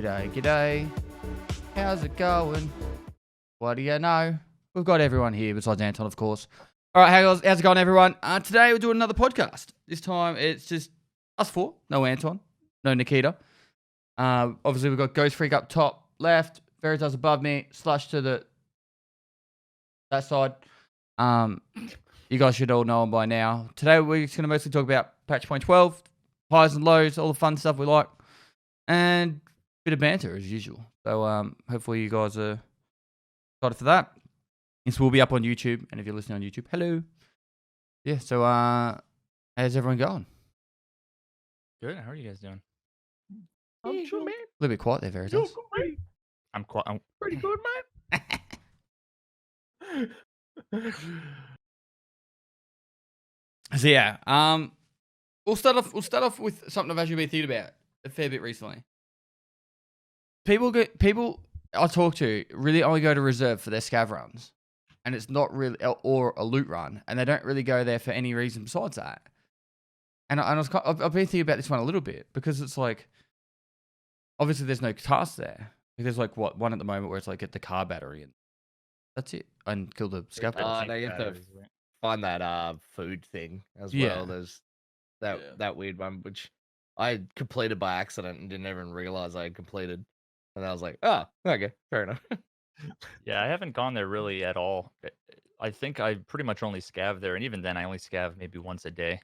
G'day, g'day. How's it going? What do you know? We've got everyone here besides Anton, of course. All right, how's it going, everyone? Today we're doing another podcast. This time it's just us four. No Anton, no Nikita. Obviously we've got Ghost Freak up top left, Veritas above me, Slush to that side. You guys should all know him by now. Today we're just going to mostly talk about patch point 12, highs and lows, all the fun stuff we like, and a bit of banter as usual. So hopefully you guys are excited for that. This will be up on YouTube, and if you're listening on YouTube, hello. Yeah, so how's everyone going? Good. How are you guys doing? I'm chill, man. A little bit quiet there, Veritas. I'm Pretty good, man. So yeah, we'll start off with something I've actually been thinking about a fair bit recently. People I talk to really only go to reserve for their scav runs, and it's not really or a loot run, and they don't really go there for any reason besides that. And I've been thinking about this one a little bit because it's like, obviously there's no tasks there. There's like one at the moment where it's like get the car battery and that's it, and kill the scav. No, you have to find that food thing as Yeah. well. There's that weird one which I completed by accident and didn't even realize I had completed. And I was like, oh, okay, fair enough. Yeah, I haven't gone there really at all. I think I pretty much only scav there, and even then I only scav maybe once a day.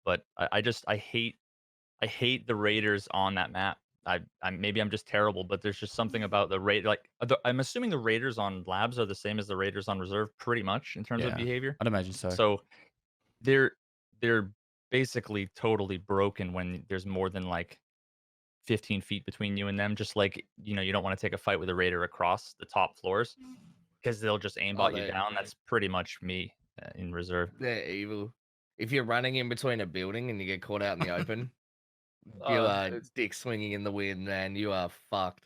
But I hate the raiders on that map. Maybe I'm just terrible, but there's just something about the raid. Like I'm assuming the raiders on labs are the same as the raiders on reserve, pretty much in terms of behavior. I'd imagine so. So they're basically totally broken when there's more than like 15 feet between you and them. Just like, you don't want to take a fight with a raider across the top floors because they'll just aimbot you down. That's pretty much me in reserve. They're evil. If you're running in between a building and you get caught out in the open, you are dick swinging in the wind, man. You are fucked.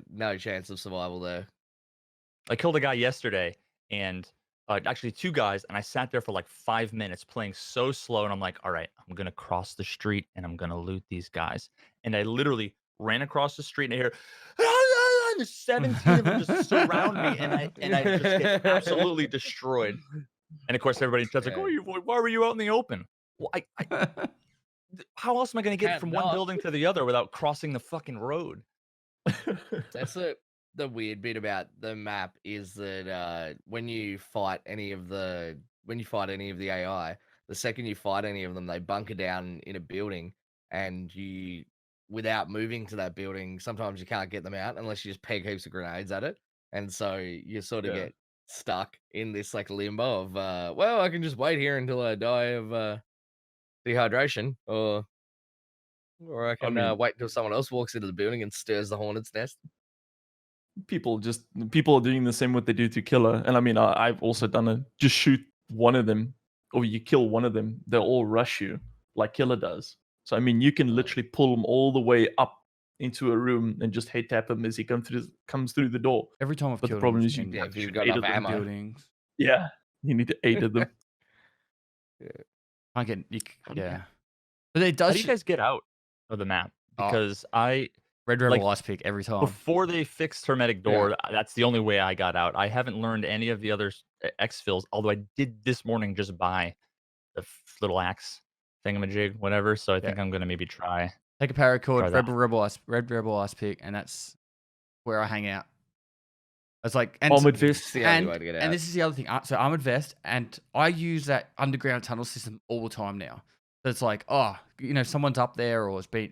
No chance of survival there. I killed a guy yesterday, and actually two guys, and I sat there for like 5 minutes playing so slow, and I'm like, all right, I'm gonna cross the street and I'm gonna loot these guys. And I literally ran across the street and I hear 17 of them just surround me, and I just get absolutely destroyed. And of course everybody says like, why were you out in the open? Well, how else am I gonna get from one building to the other without crossing the fucking road? That's the weird bit about the map is that when you fight any of the AI, the second you fight any of them, they bunker down in a building, and you, without moving to that building, sometimes you can't get them out unless you just peg heaps of grenades at it, and so you sort of get stuck in this like limbo of well, I can just wait here until I die of dehydration, or I can wait until someone else walks into the building and stirs the hornet's nest. People are doing the same what they do to Killer, and I mean I've also done it. Just shoot one of them, or you kill one of them, they'll all rush you like Killer does. So I mean you can literally pull them all the way up into a room and just hate tap him as he comes through the door. Every time I've But the killed problem him, is you if you've got enough ammo. buildings. Yeah, you need to 8 of them. I get yeah. But it does. How do you guys get out of the map? Because Red Rebel Ice Pick every time. Before they fixed Hermetic Door, that's the only way I got out. I haven't learned any of the other exfils, although I did this morning just buy the little axe thingamajig, whatever. So I think I'm going to maybe try. Take a paracord, Red Rebel Ice Pick, and that's where I hang out. It's like Armored Vest. And this is the other thing. So Armored Vest, and I use that underground tunnel system all the time now. So it's like, if someone's up there or has been,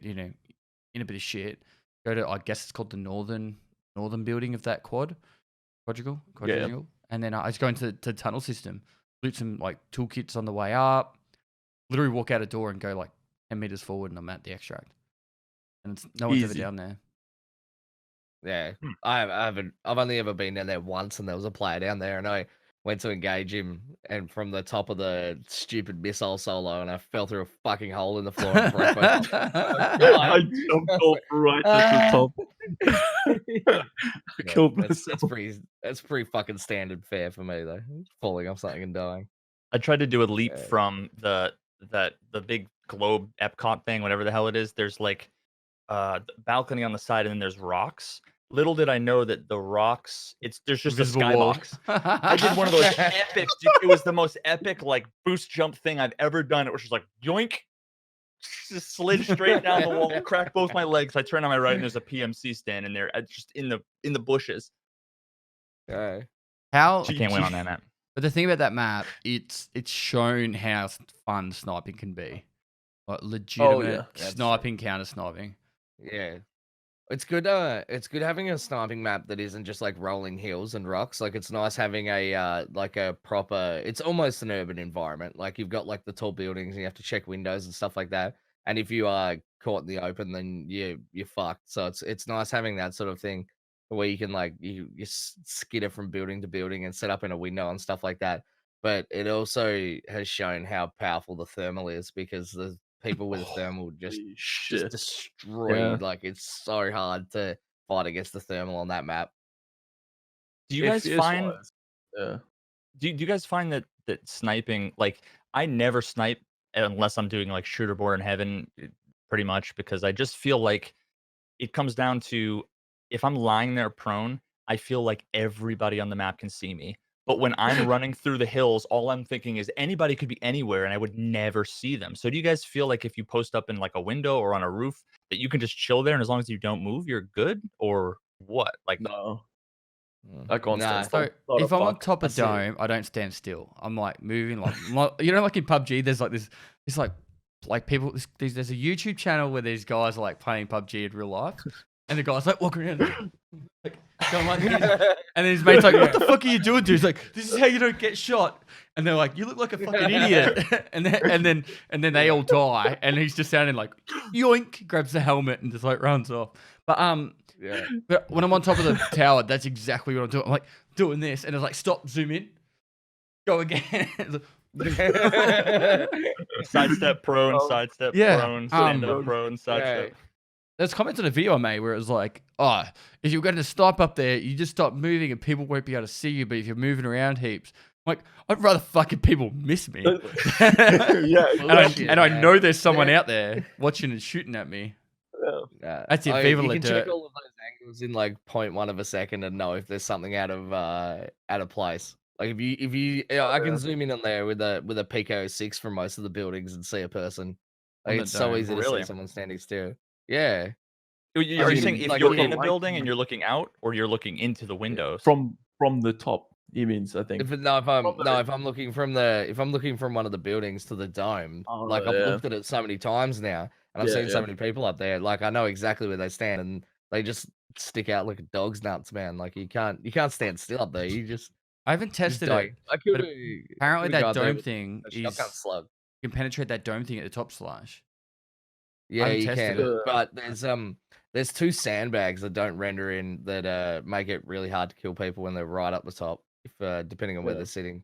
in a bit of shit, go to, I guess it's called the northern building of that quadrigal, and then I just go into the tunnel system, loot some like toolkits on the way up, literally walk out a door and go like 10 meters forward, and I'm at the extract, and no one's ever down there. Yeah, I've only ever been down there once, and there was a player down there, and I went to engage him, and from the top of the stupid missile solo, and I fell through a fucking hole in the floor and broke my I jumped off right at the top. Killed myself. That's pretty fucking standard fare for me though. Falling off something and dying. I tried to do a leap from the big globe Epcot thing, whatever the hell it is. There's like balcony on the side, and then there's rocks. Little did I know that the rocks, there's just Invisible a wall. skybox. I did one of those epic. It was the most epic like boost jump thing I've ever done. It was just like yoink, just slid straight down the wall, cracked both my legs. I turn on my right, and there's a PMC stand in there, just in the bushes. Okay. How? I can't win on that map. But the thing about that map, it's shown how fun sniping can be, like legitimate That's sniping, counter sniping. Yeah. It's good having a sniping map that isn't just like rolling hills and rocks. Like it's nice having a like a proper, it's almost an urban environment. Like you've got like the tall buildings and you have to check windows and stuff like that. And if you are caught in the open, then you're fucked. So it's nice having that sort of thing where you can like you skitter from building to building and set up in a window and stuff like that. But it also has shown how powerful the thermal is, because the people with the thermal just Holy shit. destroy Yeah. you. Like it's so hard to fight against the thermal on that map. Do you guys FPS find? wise, yeah. Do you guys find that sniping, like I never snipe unless I'm doing like shooter born in heaven, pretty much, because I just feel like it comes down to, if I'm lying there prone, I feel like everybody on the map can see me. But when I'm running through the hills, all I'm thinking is anybody could be anywhere and I would never see them. So do you guys feel like if you post up in like a window or on a roof that you can just chill there, and as long as you don't move, you're good? Or what? Like, No, I can't Nah. stand still. So Not a if I'm on fuck. top of That's it. dome, I don't stand still. I'm like moving, like you know, like in PUBG, there's like this. It's like people. There's a YouTube channel where these guys are like playing PUBG in real life, and the guys like walking around, like going like this, and then his mate's like, "What the fuck are you doing, dude?" He's like, "This is how you don't get shot." And they're like, "You look like a fucking idiot." and then they all die, and he's just sounding like yoink, grabs the helmet and just like runs off. But Yeah. But when I'm on top of the tower, that's exactly what I'm doing. I'm like doing this, and it's like stop, zoom in, go again. sidestep prone, sidestep Yeah, prone, stand um, up prone, sidestep. There's comments on a video I made where it was like, "Oh, if you're going to snipe up there, you just stop moving, and people won't be able to see you. But if you're moving around heaps, I'm like, I'd rather fucking people miss me." Yeah, and I man. know there's someone out there watching and shooting at me. Yeah. That's it, I Viva you La can check Dirt. all of those angles in like 0.1 of a second and know if there's something out of place. Like if you I can zoom in on there with a Pico 6 from most of the buildings and see a person. On Like the it's so dome. easy to Really? see someone standing still. Yeah. Are I you mean, saying if like, you're from in a lighting- building and you're looking out, or you're looking into the windows? from the top, he means, I think. If I'm Probably. if I'm looking from one of the buildings to the dome, Oh, like I've yeah. looked at it so many times now, and I've Yeah, seen so yeah. many people up there. Like I know exactly where they stand, and they just stick out like a dog's nuts, man. Like you can't stand still up there. You just I haven't tested it. I could but apparently that dome thing a shotgun is slug. you can penetrate that dome thing at the top slash. Yeah, haven't you tested can. it. But there's two sandbags that don't render in that make it really hard to kill people when they're right up the top, if depending on where Yeah. they're sitting.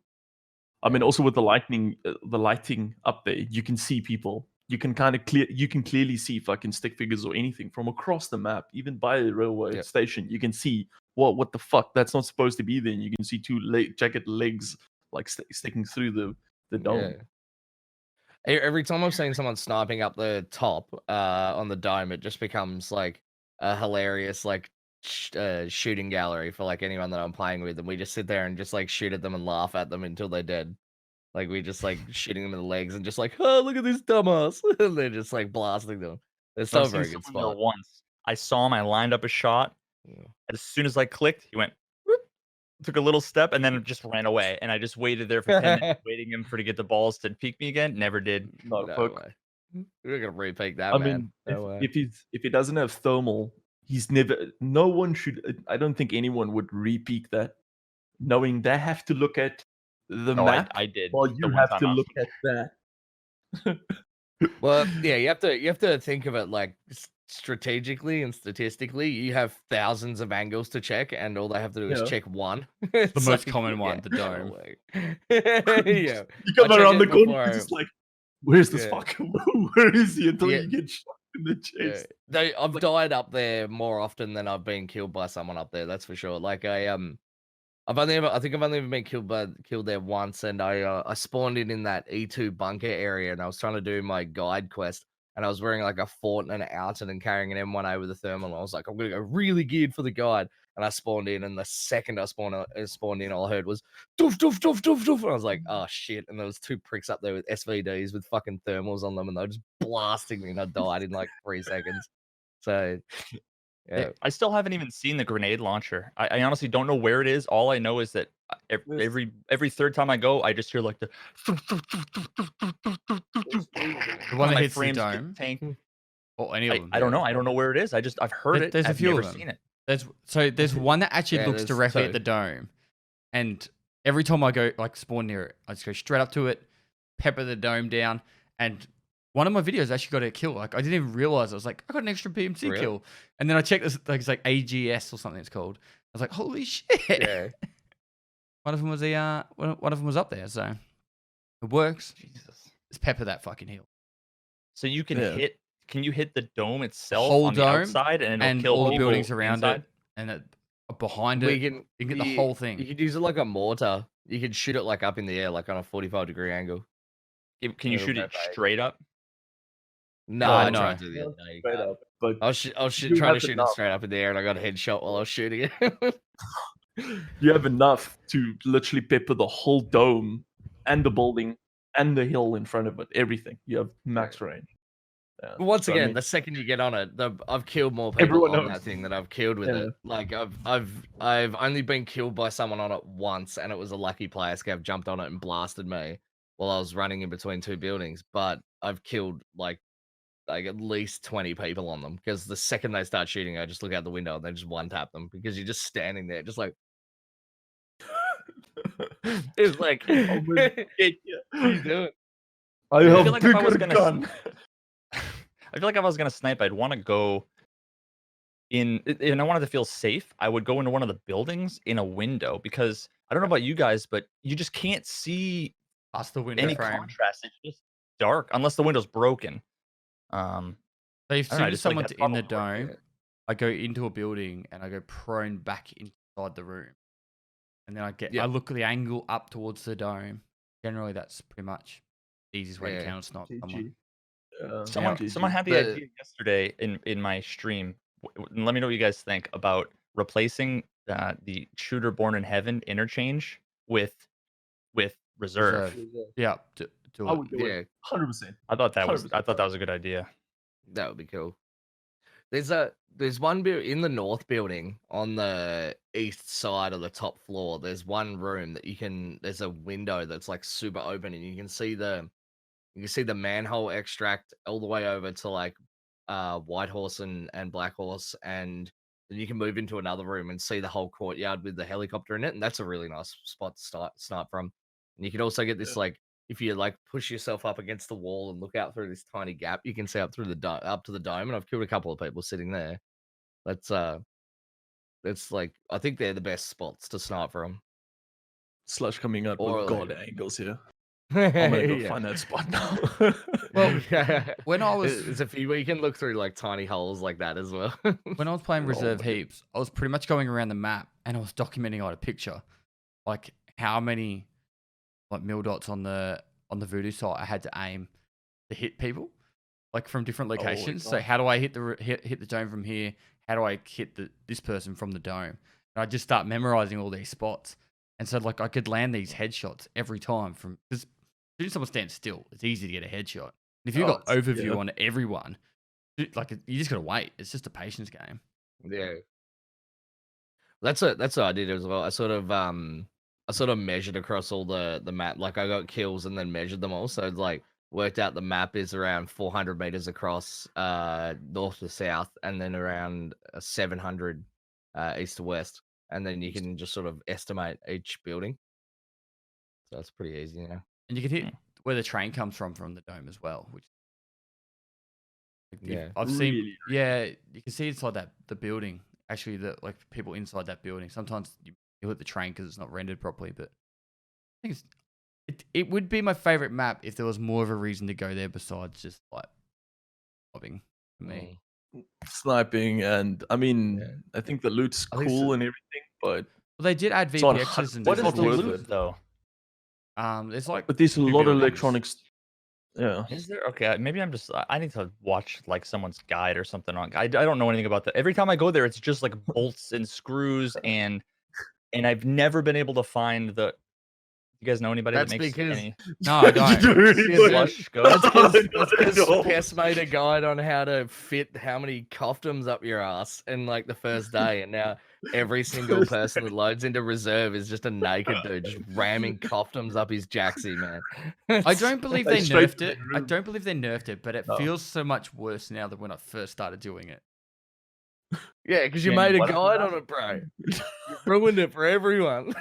I mean, also with the lighting up there, you can see people. You can clearly see fucking stick figures or anything from across the map, even by the railway Yep. station. You can see what the fuck, that's not supposed to be there. And you can see two jagged legs like sticking through the dome. Every time I've seen someone sniping up the top on the dome, it just becomes like a hilarious like shooting gallery for like anyone that I'm playing with, and we just sit there and just like shoot at them and laugh at them until they're dead. Like we just like shooting them in the legs and just like, oh, look at this dumbass, and they're just like blasting them. It's so I've seen very good someone there spot. once. I saw him. I lined up a shot. Yeah. As soon as I clicked, he went, whoop, took a little step, and then just ran away. And I just waited there for 10 minutes, waiting him to get the balls to peek me again. Never did. Not a No fuck. way. We're gonna repeat that, I man. mean, No way. if he doesn't have thermal, he's never. No one should. I don't think anyone would repeat that, knowing they have to look at the Oh, map I did. while the you one have time to I was- look at that. Well, yeah, you have to think of it like strategically and statistically. You have thousands of angles to check, and all they have to do is Yeah. check one. The It's most like, common one, the no dome. way. Yeah, You come I check around the it corner, before and it's just like, where's this Yeah. fucker? Where is he? Until Yeah. you get shot in the yeah. chest. I've died up there more often than I've been killed by someone up there. That's for sure. Like I think I've only ever been killed there once, and I spawned in that E2 bunker area, and I was trying to do my guide quest, and I was wearing like a fort and an outed and carrying an M1A with a thermal. And I was like, I'm gonna go really geared for the guide. And I spawned in, and the second I spawned in, all I heard was doof doof doof doof doof. And I was like, oh shit! And there was 2 pricks up there with SVDs with fucking thermals on them, and they were just blasting me, and I died in like 3 seconds. So yeah, I still haven't even seen the grenade launcher. I honestly don't know where it is. All I know is that every third time I go, I just hear like the one that my hits the frames get dome? tank. Or any of them. I don't know. I don't know where it is. I've heard it. There's a I've few never of them. seen it. There's one that actually Yeah, looks there's directly at 2. the dome, and every time I go like spawn near it, I just go straight up to it, pepper the dome down, and one of my videos actually got a kill. Like I didn't even realize. I was like, I got an extra PMC Really? kill, and then I checked this. Like it's like AGS or something. It's called. I was like, holy shit! yeah. One of them was one of them was up there, so it works. Jesus. Just pepper that fucking hill. So you can Yeah. hit. Can you hit the dome itself Whole on the dome outside and it'll and kill all the people buildings around inside? it, and behind We it, can you can get the you- whole thing. You could use it like a mortar. You could shoot it like up in the air, like on a 45-degree angle. Can you It'll shoot it pepper it. straight up? No, Oh, I no. tried to the other day. Straight up, but I was You trying to have shoot it enough. straight up in the air, and I got a headshot while I was shooting it. you have enough to literally pepper the whole dome and the building and the hill in front of it. Everything. You have max range. Yeah. But once So, I again, mean, the second you get on it, I've killed more people Everyone on knows. that thing than I've killed with Yeah. it. Like I've only been killed by someone on it once, and it was a lucky player scav jumped on it and blasted me while I was running in between 2 buildings. But I've killed like at least 20 people on them, because the second they start shooting, I just look out the window and they just one tap them, because you're just standing there, just like it's like I'm gonna get you. what are you doing? I I have feel like if I was bigger gonna gun. I feel like if I was gonna snipe, I'd want to go in, and I wanted to feel safe. I would go into one of the buildings in a window, because I don't know about you guys, but you just can't see Past the window any frame. contrast. It's just dark unless the window's broken. So if I don't know, soon I as just feel like someone's that's in the probably- dome, I go into a building and I go prone back inside the room, and then Yeah. I look at the angle up towards the dome. Generally, that's pretty much the easiest way to Yeah. counter snipe someone. GG. Someone GG. had the The- idea yesterday in my stream. And let me know what you guys think about replacing the shooter born in heaven interchange with reserve. Yeah, do I it. would do Yeah, it. 100%. I thought that was 100%. a good idea. that would be cool. There's one in the north building on the east side of the top floor. There's one room that there's a window that's like super open, and you can see the manhole extract all the way over to like White Horse and Black Horse, and then you can move into another room and see the whole courtyard with the helicopter in it, and that's a really nice spot to snipe from. And you can also get this like, if you like push yourself up against the wall and look out through this tiny gap, you can see up through up to the dome. And I've killed a couple of people sitting there. That's like, I think they're the best spots to snipe from. Slush coming out Or with like- god angles here. I'm gonna go Yeah. find that spot now. Well, yeah. when I was There's a few where you can look through like tiny holes like that as well. when I was playing Oh reserve my heaps, I was pretty much going around the map and I was documenting out a picture, like how many like mil dots on the voodoo site I had to aim to hit people, like from different locations. So God. how do I hit the dome from here? How do I hit this person from the dome? And I just start memorizing all these spots, and so like I could land these headshots every time from because as soon as someone stands still, it's easy to get a headshot. If you've got it's- overview yeah. on everyone, like you just gotta wait. It's just a patience game. Yeah. That's what I did as well. I sort of measured across all the map. Like I got kills and then measured them all. So it's like worked out the map is around 400 meters across north to south, and then around 700 east to west. And then you can just sort of estimate each building. So that's pretty easy, you know. And you can hit where the train comes from the dome as well, which Yeah. I've seen. Really, Yeah, you can see inside the building. Actually, like people inside that building. Sometimes you hit the train because it's not rendered properly. But I think it would be my favorite map if there was more of a reason to go there besides just like mobbing for me. Sniping, and I mean, Yeah. I think the loot's I think cool so. and everything, but Well, they did add It's not VPXs and What It's is not the worth loot it. though? there's like there's a two lot of buildings. electronics. Yeah. Is there? Okay, maybe I'm just. I need to watch like someone's guide or something on. I don't know anything about that. Every time I go there, it's just like bolts and screws, and I've never been able to find the. You guys know anybody that That's makes because any No, I don't. flush That's goes? because Pest made a guide on how to fit how many coftoms up your ass in like the first day, and now every single person that loads into reserve is just a naked dude just ramming coftoms up his jacksie, man. I don't believe Like they straight nerfed to the it. I room. don't believe they nerfed it, but it No. feels so much worse now than when I first started doing it. Yeah, because you Danny, made a what? guide on it, bro. You ruined it for everyone.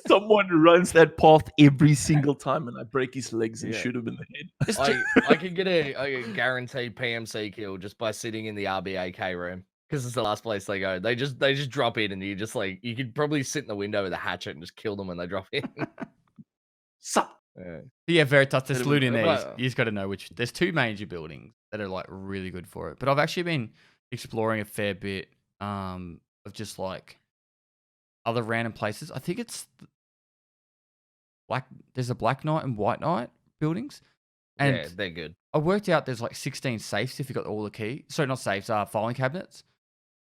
Someone runs that path every single time, and I break his legs and Yeah. shoot him in the head. It's just, I can get a guaranteed PMC kill just by sitting in the RBAK room because it's the last place they go. They just drop in, and you just like you could probably sit in the window with a hatchet and just kill them when they drop in. Sup? yeah, Veritas, there's Hit 'em loot in with there. the- You just got to know which. There's two major buildings that are like really good for it. But I've actually been exploring a fair bit of just like other random places. I think it's there's a Black Knight and White Knight buildings. And Yeah, they're good. I worked out there's like 16 safes if you got all the key. Sorry, not safes, filing cabinets.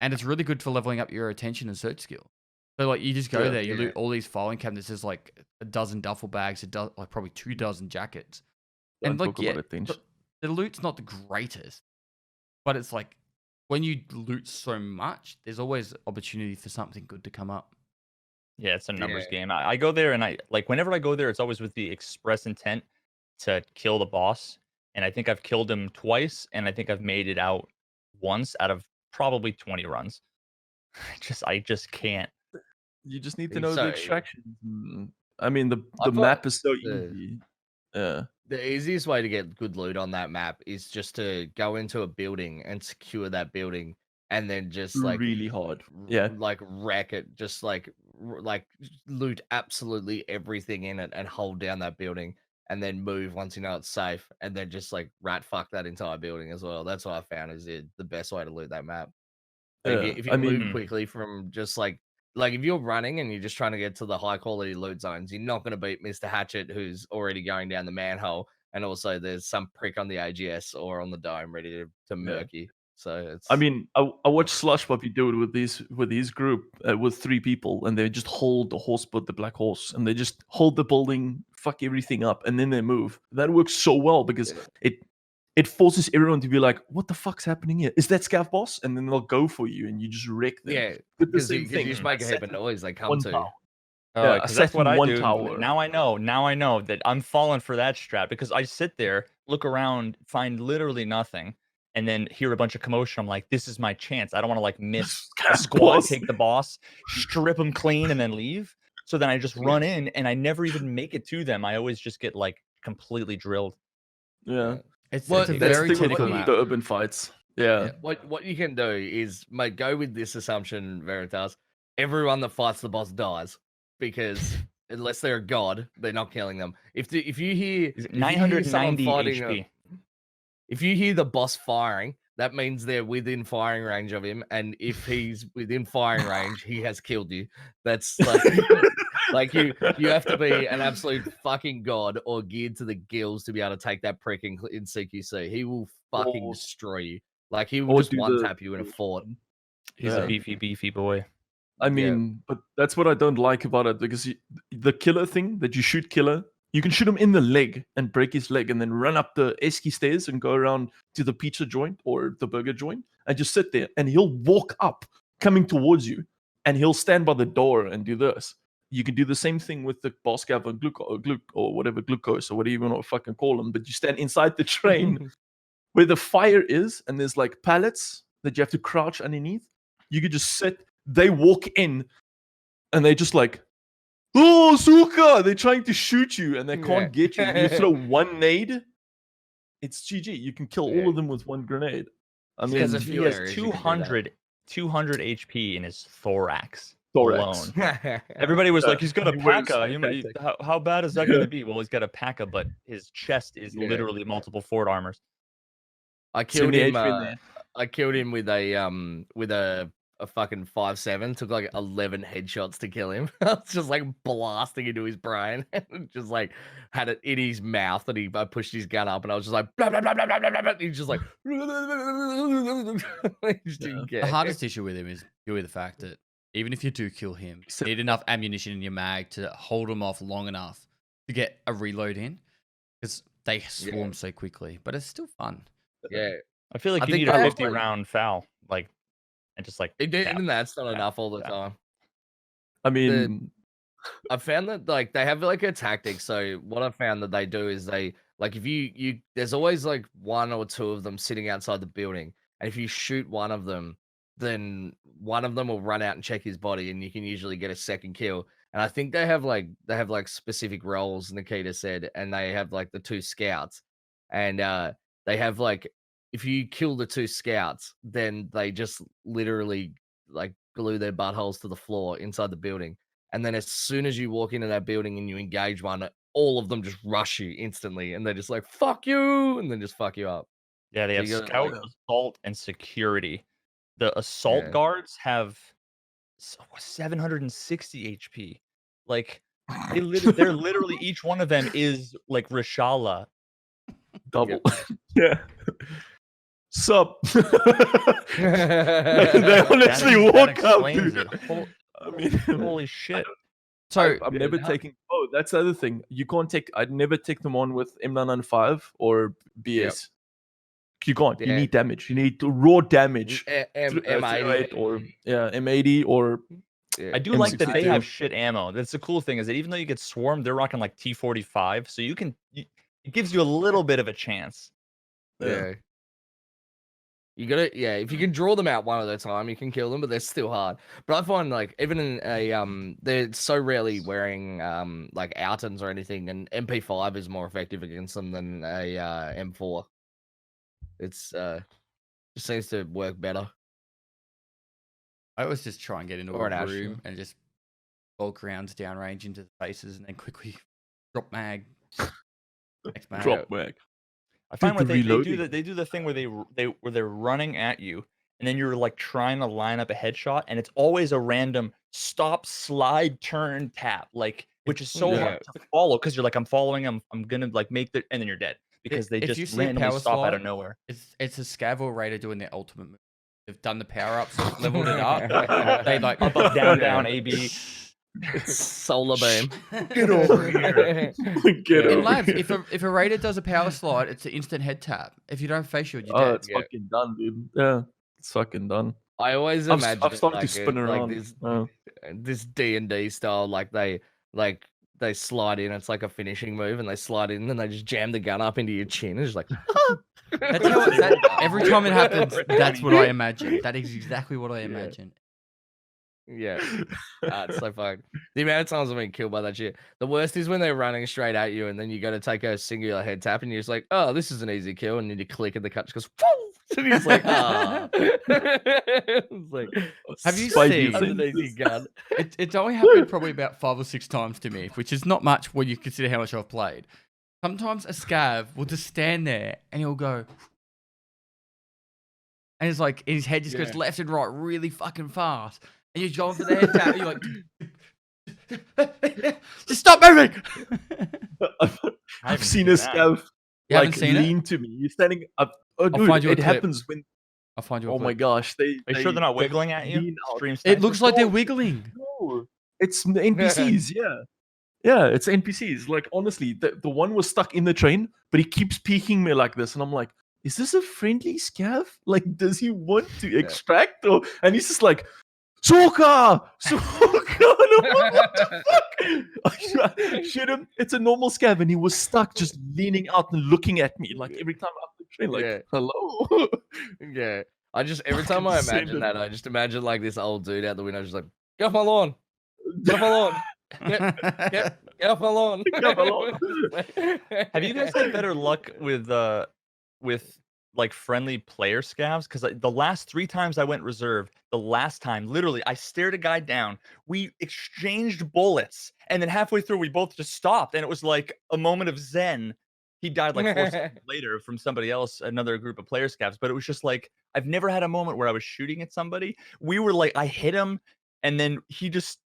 And it's really good for leveling up your attention and search skill. So like you just go Yeah. there, you Yeah. loot all these filing cabinets. There's like a dozen duffel bags, like probably 2 dozen jackets. And Don't like talk yeah, about it, Tinch. the loot's not the greatest, but it's like when you loot so much, there's always opportunity for something good to come up. Yeah, it's a numbers Yeah. game. I go there and I like whenever I go there, it's always with the express intent to kill the boss. And I think I've killed him twice, and I think I've made it out once out of probably 20 runs. I just can't. You just need to It's know so- the extractions. I mean, the I map thought is so the- easy. Yeah. The easiest way to get good loot on that map is just to go into a building and secure that building, and then just like Really hard. Yeah. like wreck it, just like loot absolutely everything in it and hold down that building, and then move once you know it's safe, and then just like rat fuck that entire building as well. That's what I found is the best way to loot that map. Like, Yeah, if you I move mean- quickly from just like if you're running and you're just trying to get to the high quality loot zones, you're not going to beat Mr. Hatchet, who's already going down the manhole, and also there's some prick on the AGS or on the dome ready to murk you. So it's. I mean, I watched Slush Puppy do it with his group with 3 people, and they just hold the horse, but the black horse, and they just hold the building, fuck everything up, and then they move. That works so well because it forces everyone to be like, "What the fuck's happening here? Is that Scav boss?" And then they'll go for you, and you just wreck them. yeah, Did the because same you thing. just make a I heap sat of in noise. They come one to. tower. Oh, Yeah, I because sat that's what in I one do. tower. Now I know. Now I know that I'm falling for that strat because I sit there, look around, find literally nothing, and then hear a bunch of commotion. I'm like, this is my chance. I don't want to like miss a Scav squad, boss. take the boss, strip them clean, and then leave. So then I just run in, and I never even make it to them. I always just get like completely drilled. Yeah, It's Well, a that's that's very the thing with technical what the, map. the urban fights. Yeah. What you can do is, mate, go with this assumption, Veritas. Everyone that fights the boss dies because unless they're a god, they're not killing them. If you hear Is it if you hear someone 990 fighting HP? if you hear the boss firing, that means they're within firing range of him, and if he's within firing range, he has killed you. That's like like you have to be an absolute fucking god or geared to the gills to be able to take that prick in CQC. He will fucking Or- destroy you. Like he will or just do one the- tap you in a fort. He's Yeah. a beefy boy. I mean, but that's what I don't like about it because the killer thing that you shoot killer, you can shoot him in the leg and break his leg and then run up the esky stairs and go around to the pizza joint or the burger joint and just sit there and he'll walk up coming towards you and he'll stand by the door and do this. You can do the same thing with the boss gav and or whatever glucose or whatever you want to fucking call them, but you stand inside the train where the fire is and there's like pallets that you have to crouch underneath. You could just sit, they walk in and they just like, oh, Suka! They're trying to shoot you and they can't get you. You throw one nade, it's GG. You can kill all of them with one grenade. I There's mean, a He few has areas you can do that. 200 HP in his thorax, thorax. alone. Everybody was like, Yeah, he's got a he wears P.A.K.A. tactic. How bad is that going to be? Well, he's got a P.A.K.A., but his chest is Yeah. literally multiple Ford armors. I killed 70 him. HP in there. I killed him with a a fucking 5'7", took like 11 headshots to kill him. I was just like blasting into his brain, and just like had it in his mouth, and I pushed his gun up, and I was just like blah blah blah blah blah blah blah. And he's just like he just didn't The care. hardest issue with him is purely the fact that even if you do kill him, you need enough ammunition in your mag to hold him off long enough to get a reload in, because they swarm so quickly. But it's still fun. Yeah, I feel like I you think need a that, 50 round foul, like, and just like. even that's not Yeah, enough all the yeah. time. I mean, I found that like they have like a tactic. So what I found that they do is they like if you there's always like one or two of them sitting outside the building, and if you shoot one of them, then one of them will run out and check his body, and you can usually get a second kill. And I think they have like specific roles, Nikita said, and they have like the two scouts, and they have like if you kill the two scouts, then they just literally like glue their buttholes to the floor inside the building. And then as soon as you walk into that building and you engage one, all of them just rush you instantly, and they're just like "fuck you," and then just fuck you up. Yeah, they So have you gotta, scout, like- assault, and security. The assault Yeah. guards have 760 HP. Like they're literally each one of them is like Reshala. double. Yeah. Sup? they That honestly that walk up. explains Dude. it. I mean, Holy shit! So I'm never taking. Oh, that's the other thing. You can't take. I'd never take them on with M995 or BS. You can't. You Yeah. need damage. You need raw damage. M80. 308 or M80 or I do like that they M62. have shit ammo. That's the cool thing is that even though you get swarmed, they're rocking like T45, so you can. It gives you a little bit of a chance. Yeah. You gotta, if you can draw them out one at a time, you can kill them, but they're still hard. But I find like even in a they're so rarely wearing like outons or anything, and MP5 is more effective against them than a M4. It's just seems to work better. I always just try and get into Or an a Astra. room and just bulk rounds downrange into the faces and then quickly drop mag. Next mag. drop back. I find Dude, where the they do the thing where they're running at you, and then you're like trying to line up a headshot, and it's always a random stop, slide, turn, tap, like which is so hard to follow because you're like I'm following them, I'm gonna like make the, and then you're dead because they If you just see a randomly power stop out slide, of nowhere. It's a scav or raider doing their ultimate move. They've done the power ups, leveled it up. They like Up, up, down, down, AB. Solar beam. Get over here. Get In over labs, here. if a raider does a power slide, it's an instant head tap. If you don't face shield, you're Oh, dead. it's fucking done, dude. Yeah, it's fucking done. I always I've imagine started like to spin around. this D&D style, like they slide in. It's like a finishing move, and they slide in, and they just jam the gun up into your chin. It's just like That's how every time it happens. That's what I imagine. That is exactly what I imagine. yeah, it's so fun. The amount of times I've been killed by that shit. The worst is when they're running straight at you, and then you got to take a singular head tap, and you're just like, "Oh, this is an easy kill," and then you click, and the cut just goes, "Poof!" and he's like, "Ah." It's like, Have you Spidey seen- underneath your gun? It's only happened probably about 5 or 6 times to me, which is not much when you consider how much I've played. Sometimes a scav will just stand there and he'll go, and it's like his head just goes left and right really fucking fast, and you're going for the head tap, and you're like, just stop moving. I've seen a scav You haven't like seen it? lean to me. You're standing up. Oh, I'll find dude, you a it clip. happens when. I'll find you. A Oh my clip. gosh, Are you sure they're not wiggling at you? lean out. Stream It looks like they're No. wiggling. No, it's NPCs. Yeah, it's NPCs. Like honestly, the one was stuck in the train, but he keeps peeking me like this, and I'm like, is this a friendly scav? Like, does he want to extract? Or and he's just like, Soka! Soka! And I'm like, what the fuck? I shoot him. It's a normal scav, and he was stuck just leaning out and looking at me like every time up the train, like, hello. Yeah. I just every time I Fucking send imagine it. that, I just imagine like this old dude out the window, just like, get off my lawn, get off my lawn, get off my lawn. Get off my lawn. Have you guys had better luck with like friendly player scavs? Because the last 3 times I went reserve, the last time, literally, I stared a guy down. We exchanged bullets, and then halfway through, we both just stopped, and it was like a moment of zen. he died like 4 seconds later from somebody else, another group of player scavs. But it was just like I've never had a moment where I was shooting at somebody. We were like, I hit him, and then he just.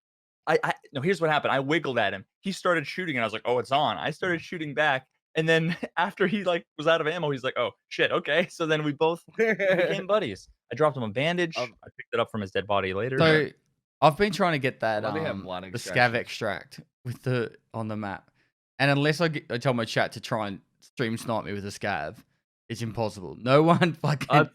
I no. Here's what happened. I wiggled at him. He started shooting, and I was like, "Oh, it's on." I started shooting back, and then after he like was out of ammo, he's like, "Oh shit, okay." So then we both became buddies. I dropped him a bandage. Um, I picked it up from his dead body later. So I've been trying to get that I've only had one the scav extraction. extract with the on the map, and unless I tell my chat to try and stream snipe me with a scav, it's impossible. No one fucking.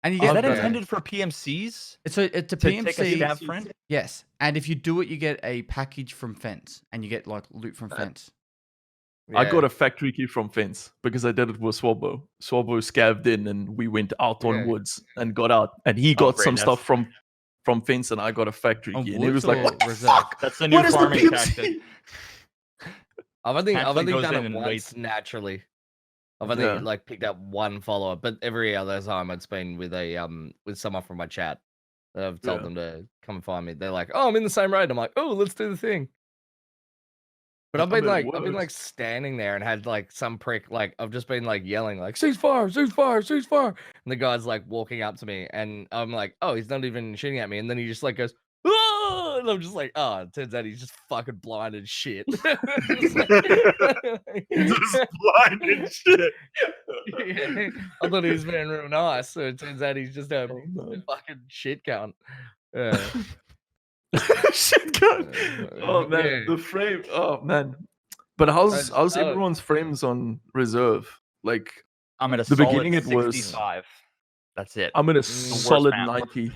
And you Is get that Okay. intended for PMCs? it's a To take a PMC. scav friend? Yes, and if you do it, you get a package from Fence, and you get like loot from Fence. I got Yeah. a factory key from Fence because I did it with Swabbo. Swabbo scavved in and we went out on Yeah. woods and got out. And he got great, some that's- stuff from Fence and I got a factory On key. And he woods was like, or what the reserve? fuck? That's the new What is the farming PMC? tactic. I've only Hatchling goes done in it and once waits. naturally. I've only Yeah. like picked up one follower, but every other time it's been with a with someone from my chat that I've told Yeah. them to come and find me. They're like, "Oh, I'm in the same raid." I'm like, "Oh, let's do the thing." But I've I been mean, it I've been like works. standing there and had like some prick like I've just been like yelling like ceasefire, ceasefire, ceasefire, and the guy's like walking up to me and I'm like, "Oh, he's not even shooting at me," and then he just like goes. "Ah!" And I'm just like, oh, it turns out he's just fucking blind as shit. Just like- Just blind and shit. Yeah, I thought he was being real nice, so it turns out he's just a Oh, no. fucking shit count. Yeah. Shit gun. Oh man, Yeah. the frame. Oh man. But how's Oh. everyone's frames on reserve? Like I'm at a The solid beginning it was- 65. That's it. I'm in a worst solid map. 90.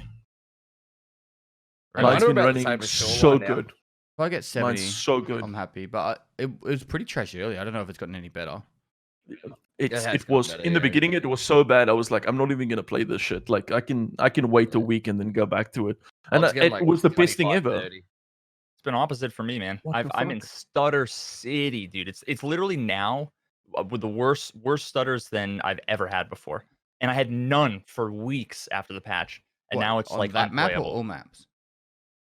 I Mine's know been about the running same as so Shoreline now. good. If I get 70, Mine's so good. I'm happy. But it was pretty trashy earlier. I don't know if it's gotten any better. It has It gotten was better, in the yeah. beginning. It was so bad. I was like, I'm not even gonna play this shit. Like, I can wait a week and then go back to it. And was getting, it like, was the best thing 25, ever. 30. It's been opposite for me, man. What the I'm in stutter city, dude. It's literally now with the worst stutters than I've ever had before. And I had none for weeks after the patch. And What, now it's on like that map or unplayable. all maps?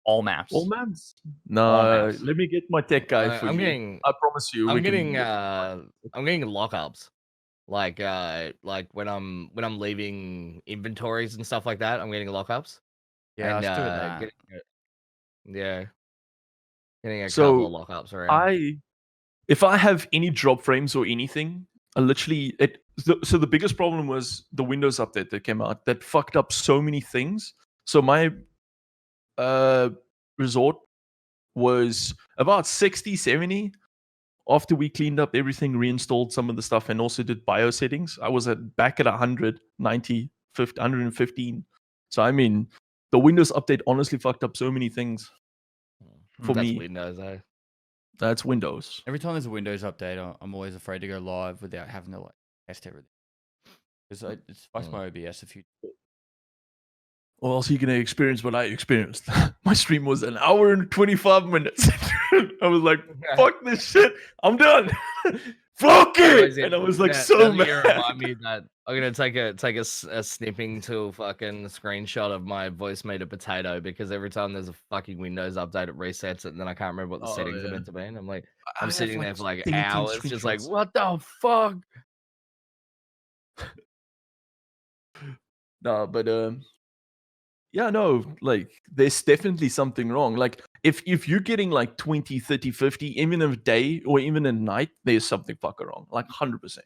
All maps. All maps. No, maps. let me get my tech guy for I'm you. getting I promise you. I'm we can getting get- I'm getting lockups. Like when I'm leaving inventories and stuff like that, I'm getting lockups. Yeah, and, I still that. Yeah. Getting a So, couple of lockups around. If I have any drop frames or anything, I literally so the biggest problem was the Windows update that came out that fucked up so many things. So my resort was about 60, 70. After we cleaned up everything, reinstalled some of the stuff, and also did BIOS settings, I was back at 100, 90, 50, 115. So I mean, the Windows update honestly fucked up so many things for That's me. Windows, eh? That's Windows. Every time there's a Windows update, I'm always afraid to go live without having to like test everything. Because it fucks my OBS a few. Or else you're gonna experience what I experienced. My stream was an hour and 25 minutes. I was like, fuck this shit. I'm done. Fuck it. And I was like so mad. Remind me that I'm gonna take a snipping to fucking screenshot of my voice meter potato because every time there's a fucking Windows update, it resets it, and then I can't remember what the Oh, settings yeah. are meant to be. And I'm like, I I'm have, sitting like, there for like 17 hours, just like, screenshots. what the fuck? No, but yeah, no, like there's definitely something wrong. Like if you're getting like 20, 30, 50, even in a day or even at night, there's something fucking wrong. Like 100%.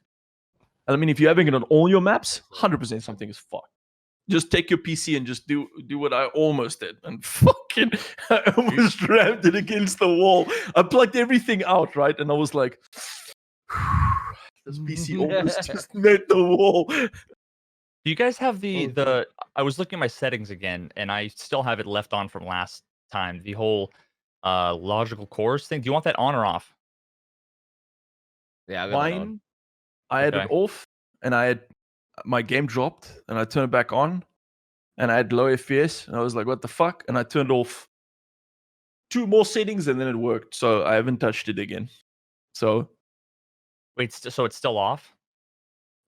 I mean, if you're having it on all your maps, 100% something is fucked. Just take your PC and just do what I almost did, and fucking I almost rammed it against the wall. I plugged everything out, right, and I was like, this PC almost just met the wall. Do you guys have the I was looking at my settings again and I still have it left on from last time. The whole logical cores thing. Do you want that on or off? Yeah, I got that on. Mine, I had it Okay. off, and I had my game dropped, and I turned it back on, and I had low FPS, and I was like, "What the fuck?" And I turned off 2 more settings, and then it worked. So I haven't touched it again. So Wait, so it's still off?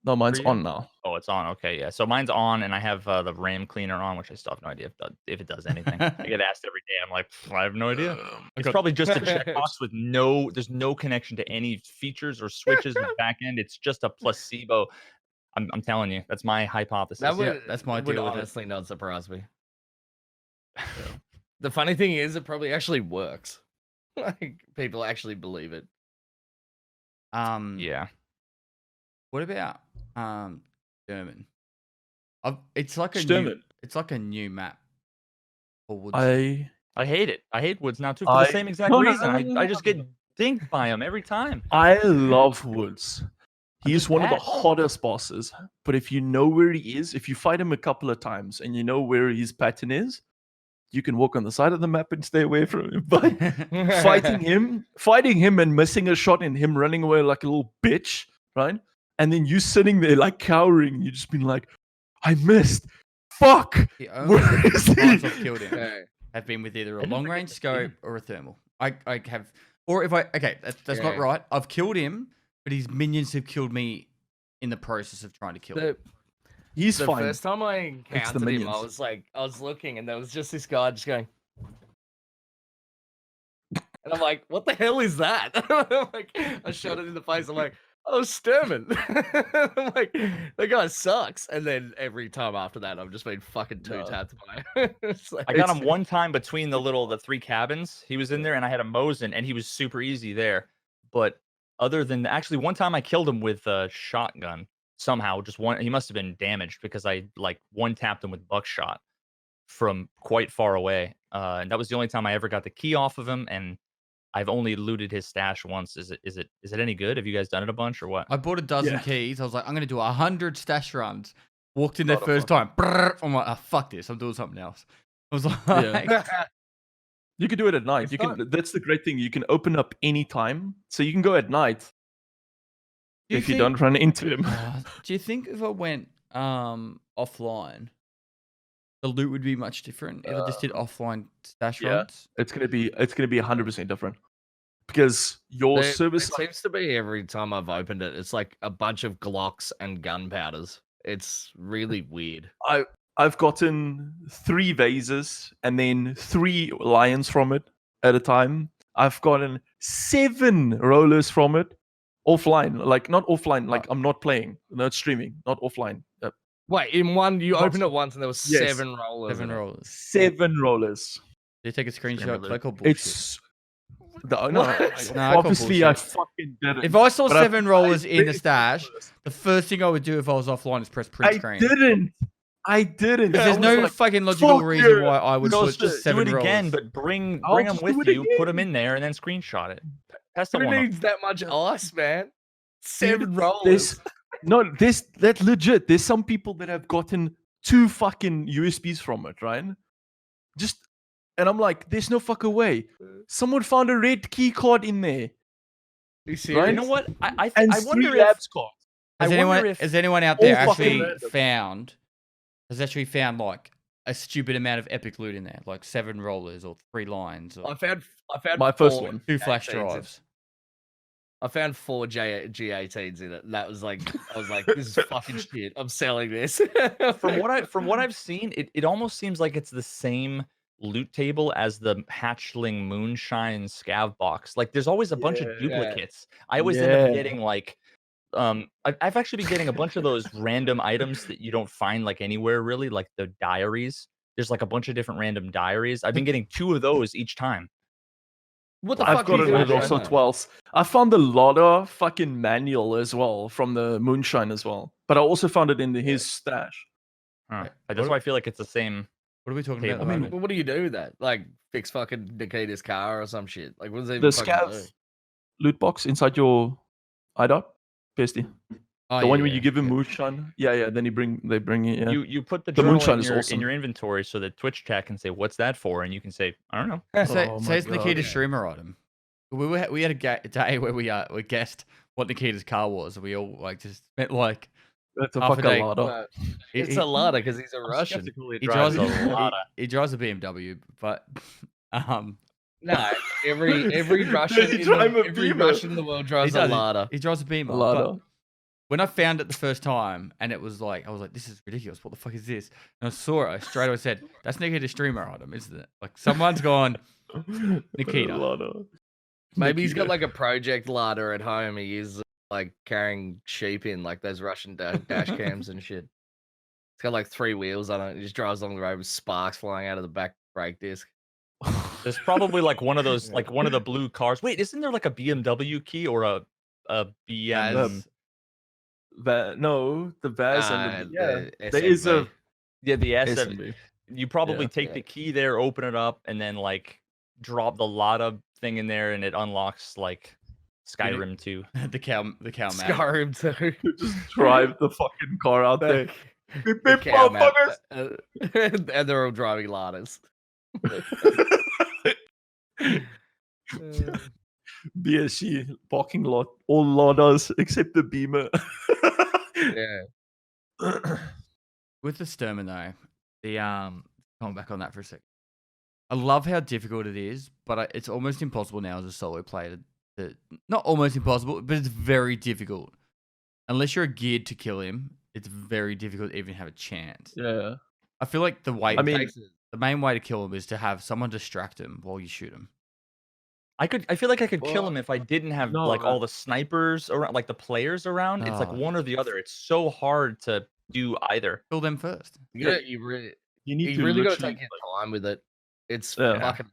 No, mine's For you? on now. Oh, it's on. Okay, yeah. So mine's on, and I have the RAM cleaner on, which I still have no idea if it does anything. I get asked every day. I'm like, I have no idea. It's got- probably just a checkbox with there's no connection to any features or switches or back end. It's just a placebo. I'm telling you, that's my hypothesis. That would, that's my would deal with it. honestly not surprise me. The funny thing is, it probably actually works. Like people actually believe it. Yeah. What about German? It's like a Sturman. it's like a new map. For Woods. I hate it. I hate Woods now too for the same exact reason. I just get dinked by him every time. I love Woods. He's just one of the bad. hottest bosses. But if you know where he is, if you fight him a couple of times and you know where his pattern is, you can walk on the side of the map and stay away from him. But fighting him and missing a shot and him running away like a little bitch, right? And then you sitting there like cowering, you just been like, I missed. Fuck. The only Where is times he? I've killed him Yeah. have been with either a Didn't long forget range to scope or a thermal. I have, or if that's not Yeah. right. I've killed him, but his minions have killed me in the process of trying to kill him. He's The fine. first time I encountered him, I minions. was looking, and there was just this guy just going, and I'm like, what the hell is that? I'm like, I shot it in the face. I'm like, oh, Sturman. I'm like, that guy sucks. And then every time after that, I've just been fucking tapped by. It's like, I got him one time between the three cabins. He was in there, and I had a Mosin, and he was super easy there. But other than actually, one time I killed him with a shotgun somehow. Just one. He must have been damaged because I like one tapped him with buckshot from quite far away. And that was the only time I ever got the key off of him. And I've only looted his stash once. Is it any good? Have you guys done it a bunch or what? I bought a dozen Yeah. keys. I was like, I'm gonna do 100 stash runs. Walked in there Lot of first time. Brrr, I'm like, fuck this. I'm doing something else. I was like, Yeah. You can do it at night. It's You can. That's the great thing. You can open up any time, so you can go at night Do if you think- don't run into him. do you think if I went offline, the loot would be much different if I just did offline stash yeah. runs? It's gonna be 100% different because your There- service. It seems to be every time I've opened it, it's like a bunch of Glocks and gunpowders. It's really weird. I've gotten 3 vases and then 3 lions from it at a time. I've gotten 7 rollers from it offline, like not offline, like I'm not playing, not streaming, not offline. Wait, in one, you Not- opened it once and there was Yes. 7 rollers. 7 in it. rollers. 7 rollers. Did you take a screenshot? loot. Because I call bullshit. It's no, What? no, No, I call obviously I bullshit. fucking did it. If I saw But I- 7 rollers I in a really stash, first. the first thing I would do if I was offline is press print I screen. didn't. Because I there's was no like, fucking logical fuck reason yeah. why I would No, put just just Do 7 it rollers. again, but bring I'll them just with do it you. Put them again. in there and then screenshot it. Test the Who one. needs that much ice, man? 7 Dude, rollers. That's legit. There's some people that have gotten 2 fucking USBs from it, right? And I'm like, there's no fucking way. Someone found a red key card in there. You Right? serious? You know what? I And I 3 wonder if labs cards. Has I wonder anyone out there all fucking actually random. found like a stupid amount of epic loot in there, like 7 rollers or 3 lines or I found My first 4 one. 2 flash G18s in- drives. I found 4 G18s in it. And that was like, I was like, this is fucking shit. I'm selling this. from what I've seen, it almost seems like it's the same loot table as the hatchling moonshine scav box. Like there's always a bunch of Yeah. duplicates. I always end up Yeah. getting like I've actually been getting a bunch of those random items that you don't find like anywhere really, like the diaries. There's like a bunch of different random diaries. I've been getting 2 of those each time. What the I've fuck got are you it doing also right now? twice. I found the Lotta fucking manual as well from the Moonshine as well. But I also found it in his stash. Huh. Right. That's What- why I feel like it's the same. What are we talking Table. about? At the I mean, moment? Well, what do you do with that? Like, fix fucking Nikita's car or some shit? Like, what does it The even fucking do? scav loot box inside your IDOT, Pesty. Oh, The yeah, one where yeah, you give him yeah. Moonshine. Yeah. Then they bring it. Yeah. You put the The journal moonshine in is your, awesome. in your inventory so that Twitch chat can say, "What's that for?" And you can say, "I don't know." Say, Oh say my it's Nikita's God. streamer item. We had a day where we guessed what Nikita's car was, and we all like just spent like That's a half a fucking day. lot. Well, he- it's he- a Lada because he's a I'm Russian. skeptical it he drives drives a lot. he drives a BMW, but No, every Does Russian he in drive the, a every Beamer? Russian in the world drives a Lada. He drives a Beamer. Lada. when I found it the first time, and it was like, I was like, this is ridiculous. What the fuck is this? And I saw it. I straight away said, that's Nikita's streamer item, isn't it? Like someone's gone, Nikita. Lana. Maybe he's got Nikita. like a project ladder at home. He is like carrying sheep in like those Russian dash cams and shit. It's got like 3 wheels on it. He just drives along the road with sparks flying out of the back brake disc. There's probably like one of those, Yeah. like one of the blue cars. Wait, isn't there like a BMW key or a BM? No, the Vaz and the there is a SMV. Yeah, the S. SMB. You probably Yeah. take the key there, open it up, and then like drop the Lada thing in there, and it unlocks like Skyrim 2. the cow map. Skyrim too. Just drive the fucking car out there. Beep, The beep, cow map, motherfuckers. and they're all driving ladders. BSC parking lot, all Ladas except the Beamer. Yeah. With the Sturman though, coming back on that for a sec. I love how difficult it is, but it's almost impossible now as a solo player to not almost impossible, but it's very difficult. Unless you're geared to kill him, it's very difficult to even have a chance. Yeah. I feel like the I mean, the main way to kill him is to have someone distract him while you shoot him. I feel like I could kill Well, him if I didn't have no, like all the snipers around, like the players around. It's like Oh. one or the other. It's so hard to do either. Kill them first. Yeah, you really you need to really got to literally, take your time with it. It's Yeah. fucking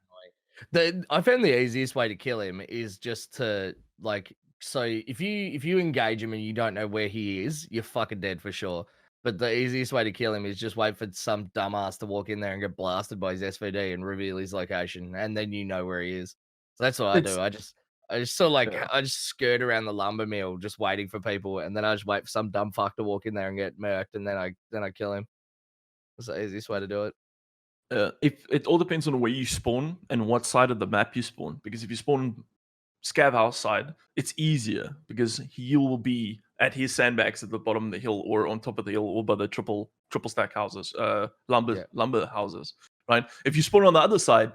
annoying. I found the easiest way to kill him is just to like. So if you engage him and you don't know where he is, you're fucking dead for sure. But the easiest way to kill him is just wait for some dumbass to walk in there and get blasted by his SVD and reveal his location, and then you know where he is. So that's what I do. I just sort of like Yeah. I just skirt around the lumber mill, just waiting for people, and then I just wait for some dumb fuck to walk in there and get murked, and then I kill him. That's the easiest way to do it. if it all depends on where you spawn and what side of the map you spawn. Because if you spawn Scav House side, it's easier because he will be at his sandbags at the bottom of the hill or on top of the hill or by the triple stack houses, lumber houses, right? If you spawn on the other side,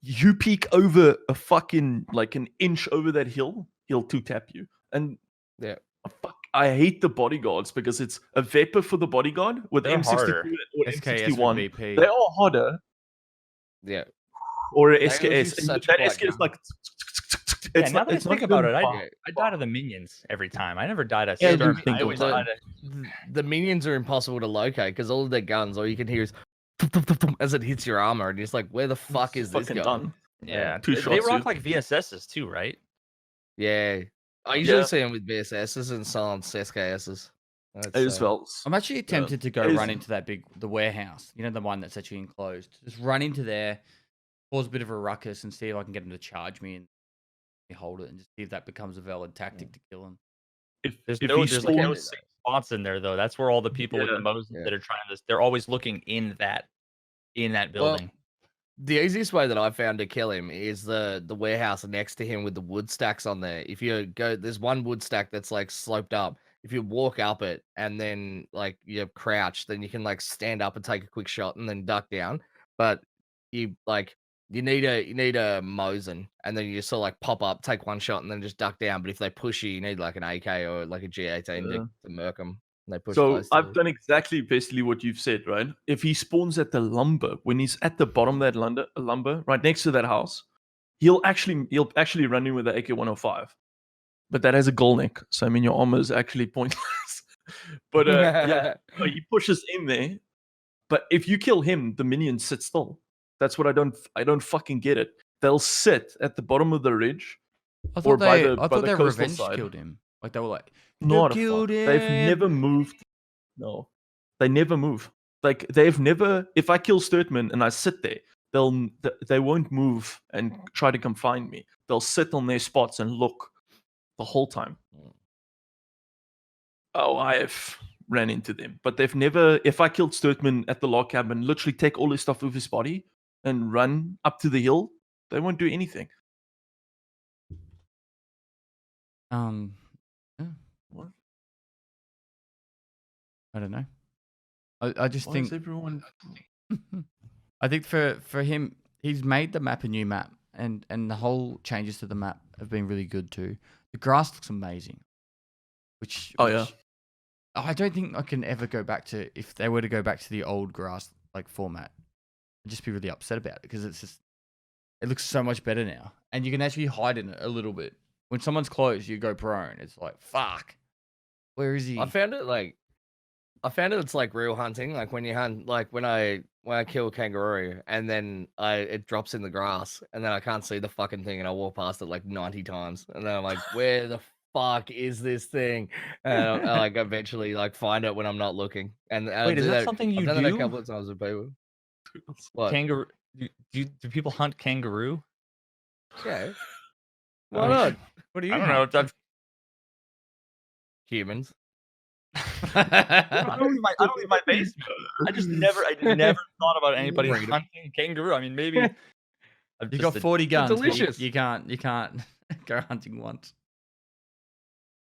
you peek over a fucking like an inch over that hill, he'll 2-tap you. And Yeah. I hate the bodyguards because it's a vapor for the bodyguard with They're M62 harder. or SKS with M61. BP. They are harder. Yeah. Or a They SKS. always use And such that black SKS gun. like Yeah, it's now not, that I it's not think about it, even I far. died of the minions every time. I never died of Yeah, you Sturm. think I always of died that. of The minions are impossible to locate because all of their guns, all you can hear is as it hits your armor, and you're just like, where the fuck is this fucking guy? done. yeah. Two They shots, rock dude. like VSSs too, right? Yeah. I usually Yeah. see them with BSSs and silenced SKSs. That's, As well. I'm actually tempted to go it is- run into the warehouse. You know, the one that's actually enclosed. Just run into there, cause a bit of a ruckus, and see if I can get him to charge me and hold it, and just see if that becomes a valid tactic to kill him. If There's if no, he there's like no spawns, safe spots in there though. That's where all the people with the Yeah. Moses Yeah. that are trying this, they're always looking in that Well, building. the easiest way that I found to kill him is the warehouse next to him with the wood stacks on there. If you go, there's one wood stack that's like sloped up. If you walk up it and then like you crouch, then you can like stand up and take a quick shot and then duck down. But you need a Mosin, and then you just sort of like pop up, take one shot, and then just duck down. But if they push you, you need like an AK or like a G18 Yeah. to murk them. They push so close to I've you. done exactly basically what you've said, right? If he spawns at the lumber, when he's at the bottom of that lumber, right next to that house, he'll actually run in with the AK-105. But that has a gold neck, so I mean your armor is actually pointless. But yeah, so he pushes in there. But if you kill him, the minions sit still. That's what I don't fucking get it. They'll sit at the bottom of the ridge. I Or thought by they, the- I by thought the their coastal revenge side. killed him. Like they were like, Not a killed fuck. They've him. never moved. No, they never move. Like they've never. If I kill Sturtman and I sit there, they won't move and try to come find me. They'll sit on their spots and look the whole time. Oh, I have ran into them, but they've never. If I killed Sturtman at the log cabin, literally take all his stuff with his body and run up to the hill, they won't do anything. Yeah. What? I don't know. I just Why think is everyone? I think for him, he's made the map a new map, and the whole changes to the map have been really good too. The grass looks amazing. Oh, yeah. I don't think I can ever go back to, if they were to go back to the old grass like format, I'd just be really upset about it because it looks so much better now, and you can actually hide in it a little bit. When someone's close, you go prone. It's like, fuck, where is he? I found it's like real hunting. Like when you hunt, like when I kill a kangaroo and then it drops in the grass and then I can't see the fucking thing and I walk past it like 90 times and then I'm like, where the fuck is this thing? And I like eventually like find it when I'm not looking. And I Wait, is do that something I've you done that a do? couple of times with people. What? Kangaroo? Do people hunt kangaroo? Yeah. Why not? What do you? I don't know. I've, Humans. I don't leave my basement. I never thought about anybody hunting kangaroo. I mean, maybe I've You just got 40 guns. but delicious. You can't go hunting once.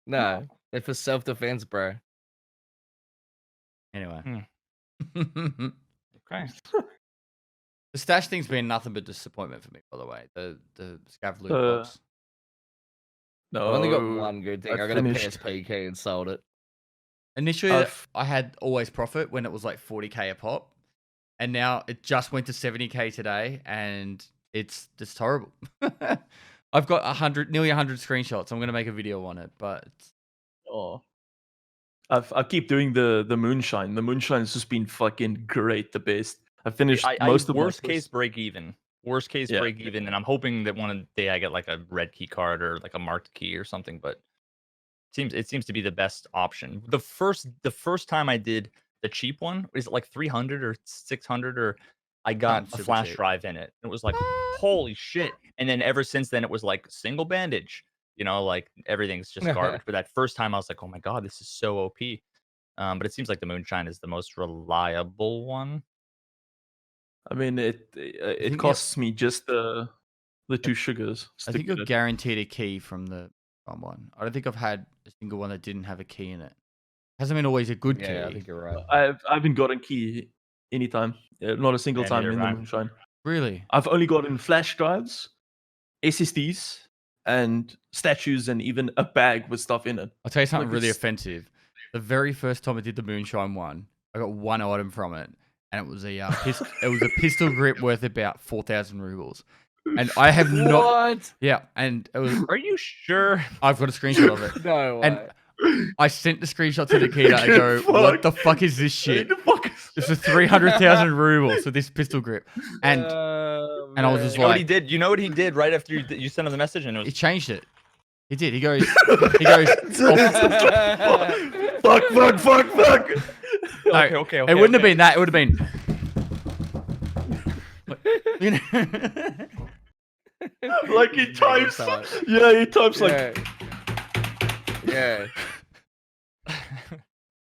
No, they're for self-defense, bro. Anyway. Okay. The stash thing's been nothing but disappointment for me, by the way. The scav loot box. No, I've only got one good thing. I got finished. a PSP key and sold it. Initially, I had always profit when it was like 40k a pop, and now it just went to 70k today, and it's just horrible. I've got nearly 100 screenshots. I'm gonna make a video on it, but I keep doing the moonshine. The moonshine has just been fucking great. The best. I finished most of worst my case break even. Worst case break even, and I'm hoping that one day I get like a red key card or like a marked key or something. But it seems to be the best option. The first time I did the cheap one, is it like 300 or 600 or I got a super flash cheap. drive in it. It was like holy shit. And then ever since then it was like single bandage. You know, like everything's just garbage. But that first time I was like, oh my god, this is so OP. But it seems like the moonshine is the most reliable one. I mean, it costs me just the 2 sugars. I think you're guaranteed a key from the one. I don't think I've had a single one that didn't have a key in it. Hasn't been always a good key. Yeah, I think you're right. I haven't gotten key anytime. Not a single time in the moonshine. Really? I've only gotten flash drives, SSDs, and statues, and even a bag with stuff in it. I'll tell you something Like really this- offensive. The very first time I did the moonshine one, I got one item from it, and it was a pistol grip worth about 4,000 rubles. And I have not. What? Yeah, and it was. Are you sure? I've got a screenshot of it. No way. And I sent the screenshot to Nikita and go, "What the fuck is this shit? This is 300,000 rubles for this pistol grip." And I was just You know what like, he did? You know what he did right after you sent him the message, and it he was changed it. He did. He goes. Fuck. No, okay. it wouldn't have been that. It would have been. Like he types. Yeah, he types like. Yeah.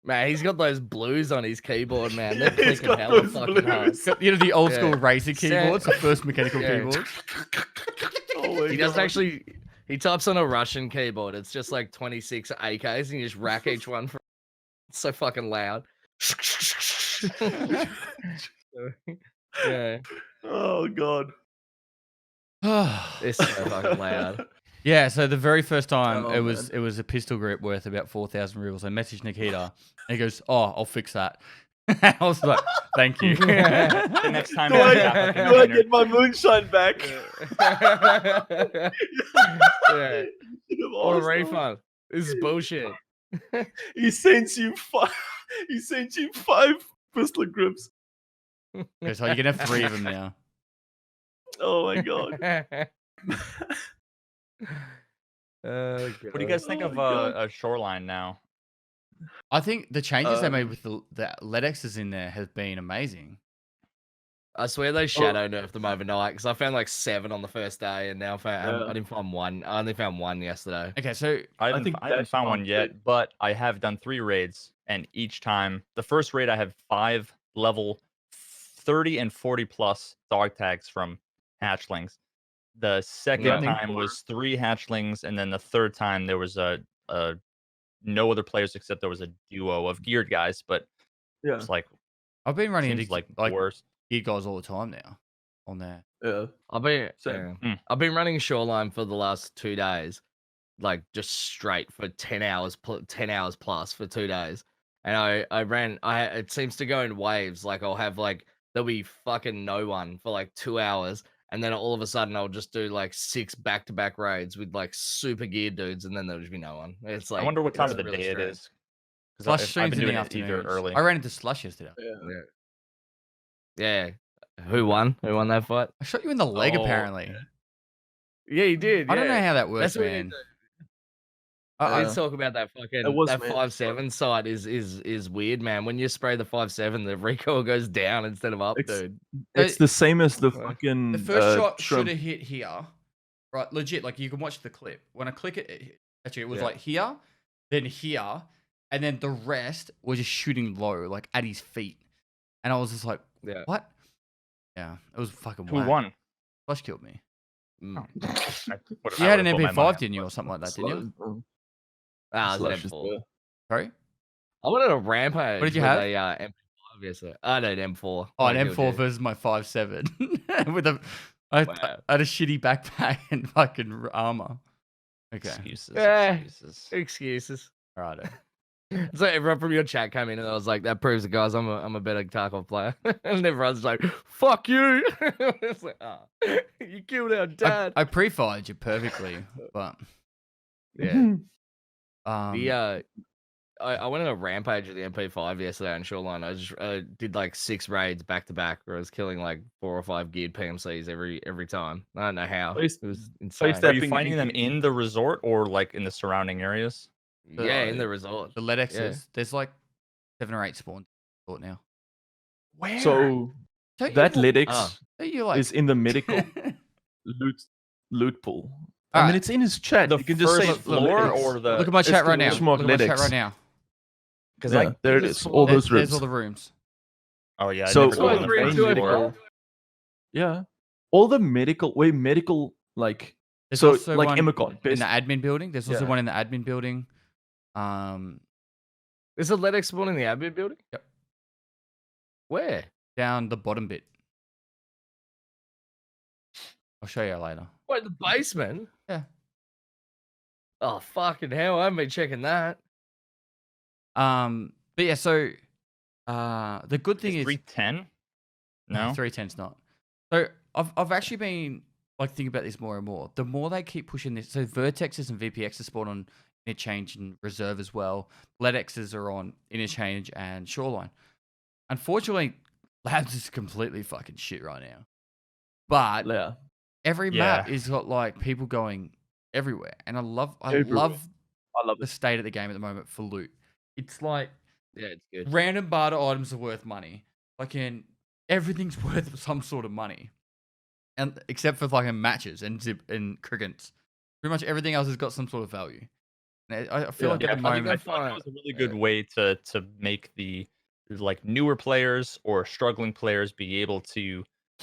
Man, he's got those blues on his keyboard, man. They're Yeah, he's clicking got hella those fucking hard. blues. You know the old school Yeah. Razer keyboards, the first mechanical Yeah. keyboards. Oh my He doesn't God. actually. He types on a Russian keyboard. It's just like 26 AKs, and you just rack each one. It's so fucking loud. Yeah, Oh God. it's so fucking loud. Yeah, so the very first time Oh, it was a pistol grip worth about 4,000 rubles. I messaged Nikita, and he goes, "Oh, I'll fix that." I was like, "Thank you." The next time Do I I, have that do I container. get my moonshine back? Yeah. Or a refund. This is bullshit. He sends you 5. He sends you 5 pistol grips. Okay, so you can have 3 of them now. Oh my God. What do you guys think Oh of my God. a shoreline now? I think the changes they made with the LEDXs in there have been amazing. I swear they shadow nerfed them overnight because I found like 7 on the first day, and now I didn't find one. I only found 1 yesterday. Okay, so I haven't that's found one fine, yet, but I have done 3 raids, and each time, the first raid I have 5 level 30 and 40 plus dog tags from hatchlings. The second Yeah. time was 3 hatchlings, and then the third time there was a no other players except there was a duo of geared guys, but Yeah. it's like I've been running seems into like like worse. gear guys all the time now on there. Yeah. I've been Same. I've been running Shoreline for the last 2 days, like just straight for 10 hours, 10 hours plus for 2 days. And it seems to go in waves. Like I'll have like, there'll be fucking no one for like 2 hours. And then all of a sudden I'll just do like 6 back-to-back raids with like super geared dudes. And then there'll just be no one. It's like, I wonder what time it's of the really day it strange. is. Because Slush I've streams been in doing the it either afternoons. early. I ran into Slush yesterday. Yeah. Yeah. Who won? Who won that fight? I shot you in the leg, Oh, apparently. Yeah, you did. I don't know yeah. how that works, That's what we need man. Let's talk about that fucking was that weird. 5.7 side is weird, man. When you spray the 5.7, the recoil goes down instead of up, dude. It's the same as the Right. fucking The first shot should shrimp. have hit here, right? Legit, like you can watch the clip. When I click it, actually, it was Yeah. like here, then here, and then the rest was just shooting low, like at his feet. And I was just like, Yeah. what? Yeah, it was fucking Who whack. won? Flush killed me. Mm. You had an MP5, didn't you, or something like that, didn't you? Ah, it was an Slush is M4. the- Sorry? I wanted a rampage. What did you with have? A MP5, yes, sir. I know an M4. Oh, an When I killed M4 you. versus my 5.7 with a. I Wow. had a shitty backpack and fucking armor. Okay, Excuses. Yeah. Excuses. Excuses. righto. So everyone from your chat came in and I was like, that proves it, guys. I'm a better Tarkov player. And everyone's like, fuck you. It's like, you killed our dad. I pre-fired you perfectly, but Yeah. um, I went on a rampage with the MP5 yesterday on Shoreline. I just did like 6 raids back to back where I was killing like 4 or 5 geared PMCs every time. I don't know how. Place- It was place insane. Are that- you Stepping finding them in- in the resort or like in the surrounding areas? Yeah, in the resort. the LEDXs, Yeah. there's like 7 or 8 spawns now. Where? So Don't that you, Lytics don't you like is in the medical loot pool. I Alright. mean, it's in his chat. the You can just first say floor Lytics. or the? look at my chat it's right the now. Smart Look at my chat LEDX. right now. Because Yeah, there it is. All those There's rooms. all the rooms. Oh yeah. I So never go all on the three, first two, and floor. four. Yeah, all the medical like There's so also like one Emicon. in the admin building. There's also Yeah. one in the admin building. Is the LEDX spawn in the admin building? Yep. Where? Down the bottom bit. I'll show you later. What, the basement? Yeah. Oh, fucking hell. I haven't been checking that. But yeah, so the good thing is 310. No. 310's not. So I've actually been like thinking about this more and more. The more they keep pushing this, so Vertexes and VPXs spawn on Interchange and Reserve as well. LEDXs are on Interchange and Shoreline. Unfortunately, Labs is completely fucking shit right now. But Yeah. every Yeah. map is got like people going everywhere, and I love Everywhere. I love the it. state of the game at the moment for loot. It's like Yeah, it's good. random barter items are worth money. Like everything's worth some sort of money, and except for fucking matches and zip and crickets, pretty much everything else has got some sort of value. And I feel Yeah. like Yeah, at the I think moment, that was a really good way to make the like newer players or struggling players be able to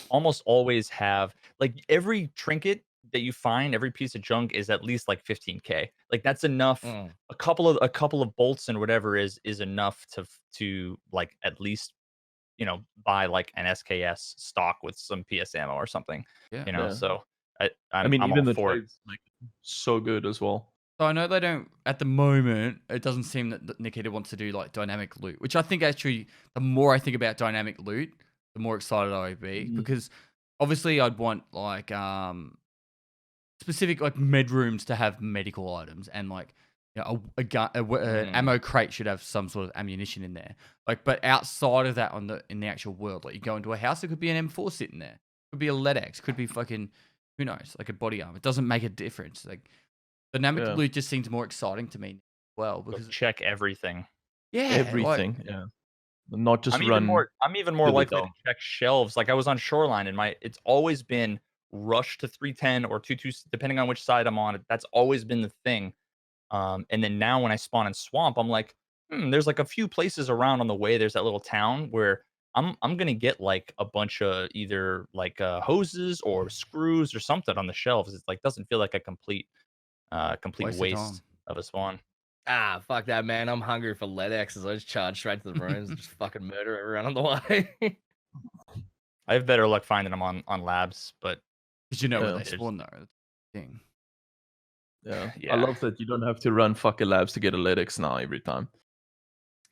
almost always have like every trinket that you find, every piece of junk is at least like 15k. Like that's enough. Mm. A couple of bolts and whatever is enough to like at least buy like an SKS stock with some PS ammo or something. yeah. Yeah. So I'm I mean, I'm even all the for it. trades like so good as well. So I know they don't at the moment. It doesn't seem that Nikita wants to do like dynamic loot, which I think actually the more I think about dynamic loot, the more excited I would be, Mhm. because obviously I'd want like specific like med rooms to have medical items, and like a gun, an ammo crate should have some sort of ammunition in there. Like, but outside of that, in the actual world, like you go into a house, it could be an M4 sitting there, could be a LEDX, could be fucking who knows, like a body armor. It doesn't make a difference. Like dynamic Yeah. loot just seems more exciting to me as well, Go because check everything. yeah, Everything. Yeah. Not just I'm run. even more dilly likely to dong. check shelves. Like I was on Shoreline and it's always been rush to 310 or 22 depending on which side I'm on. That's always been the thing. And then now when I spawn in Swamp, I'm like, there's like a few places around on the way. There's that little town where I'm gonna get like a bunch of either like hoses or screws or something on the shelves. It's like doesn't feel like a complete Waste waste, of time. of a spawn. Ah, fuck that, man. I'm hungry for LEDXs. I just charge straight to the rooms and just fucking murder everyone on the way. I have better luck finding them on labs, but because you know where Yeah. they spawn though. That's the thing. Yeah. Yeah. I love that you don't have to run fucking labs to get a LEDX now every time.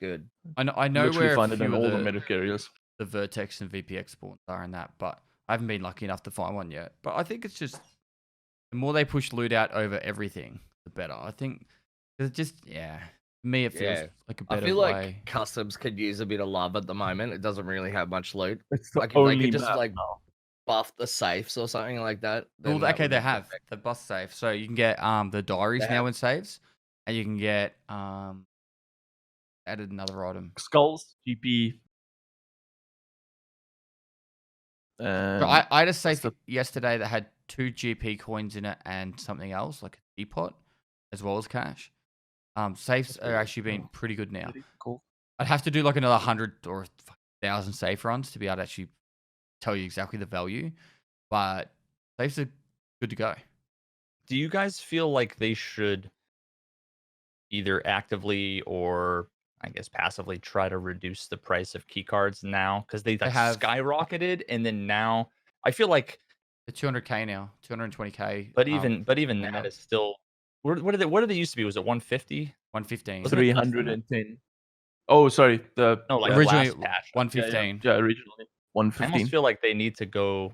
Good. I know Literally where a find it few in of all the the medic areas. Vertex and VPX spawns are in that, but I haven't been lucky enough to find one yet. But I think it's just the more they push loot out over everything, the better. I think it just for me it feels Yeah. like a I better feel way. like customs could use a bit of love at the moment. It doesn't really have much loot. It's the Like if they only could just map like now. buff the safes or something like that. Well, Then that okay, would they be have perfect. the bus safe, so you can get the diaries They now have- in saves, and you can get added another item. Skulls, GP. So And I had a safe the- yesterday that had 2 GP coins in it and something else like a teapot, as well as cash. Safes That's are pretty actually cool. been pretty good now. pretty cool. I'd have to do like another 100 or 1,000 safe runs to be able to actually tell you exactly the value, but safes are good to go. Do you guys feel like they should either actively or I guess passively try to reduce the price of keycards now? Because they like have- skyrocketed, and then now I feel like, The 200k now, 220k. but even window. that is still. What did they used to be? Was it 150? 115. Wasn't it less than that? 310. Oh, sorry. The No, like Originally last patch. 115. Yeah, originally I almost 115 feel like they need to go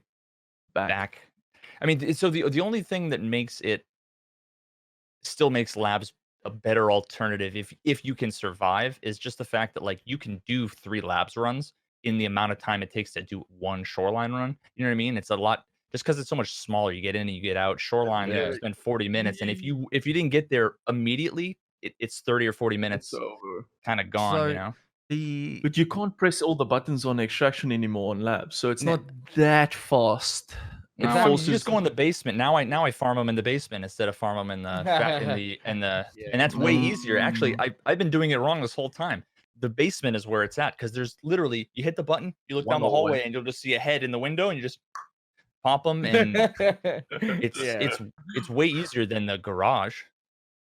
back. I mean, so the only thing that makes it still makes labs a better alternative if you can survive is just the fact that like you can do 3 labs runs in the amount of time it takes to do 1 shoreline run. You know what I mean? It's a lot just because it's so much smaller. You get in and you get out. Shoreline, Yeah. you spend 40 minutes, and if you didn't get there immediately, it's 30 or 40 minutes It's over. kind of gone. So You know. But you can't press all the buttons on extraction anymore on labs, so it's No. not that fast. It No, I mean, you forces just go in the basement. Now I farm them in the basement instead of farm them in the and that's way easier. Actually, I've been doing it wrong this whole time. The basement is where it's at because there's literally you hit the button, you look One down the hallway. hallway, and you'll just see a head in the window, and you just pop them, and it's way easier than the garage.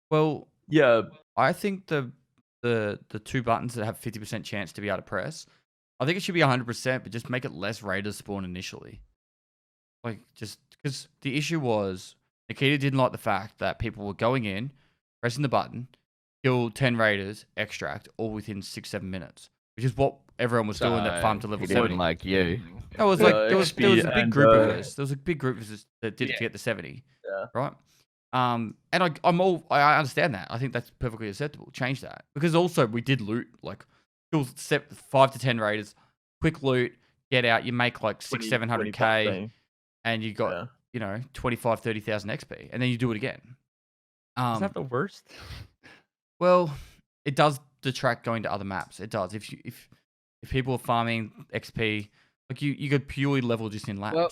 Well, Yeah, I think the 2 buttons that have 50% chance to be able to press, I think it should be 100%, but just make it less raiders spawn initially. Like, just because the issue was Nikita didn't like the fact that people were going in, pressing the button, kill 10 raiders, extract, all within 6-7 minutes, which is what everyone was doing that farmed to level he didn't 70. like you. That was Yeah, like there was a XP big and, group of us. There was a big group of us that did it Yeah. to get the 70. Yeah. Right. And I understand that. I think that's perfectly acceptable. Change that because also we did loot like kill 5 to 10 raiders, quick loot, get out. You make like 600-700k, and you got 25,000-30,000 XP, and then you do it again. Is that the worst? Well, it does detract going to other maps. It does. If people are farming XP, like you could purely level just in labs. Well,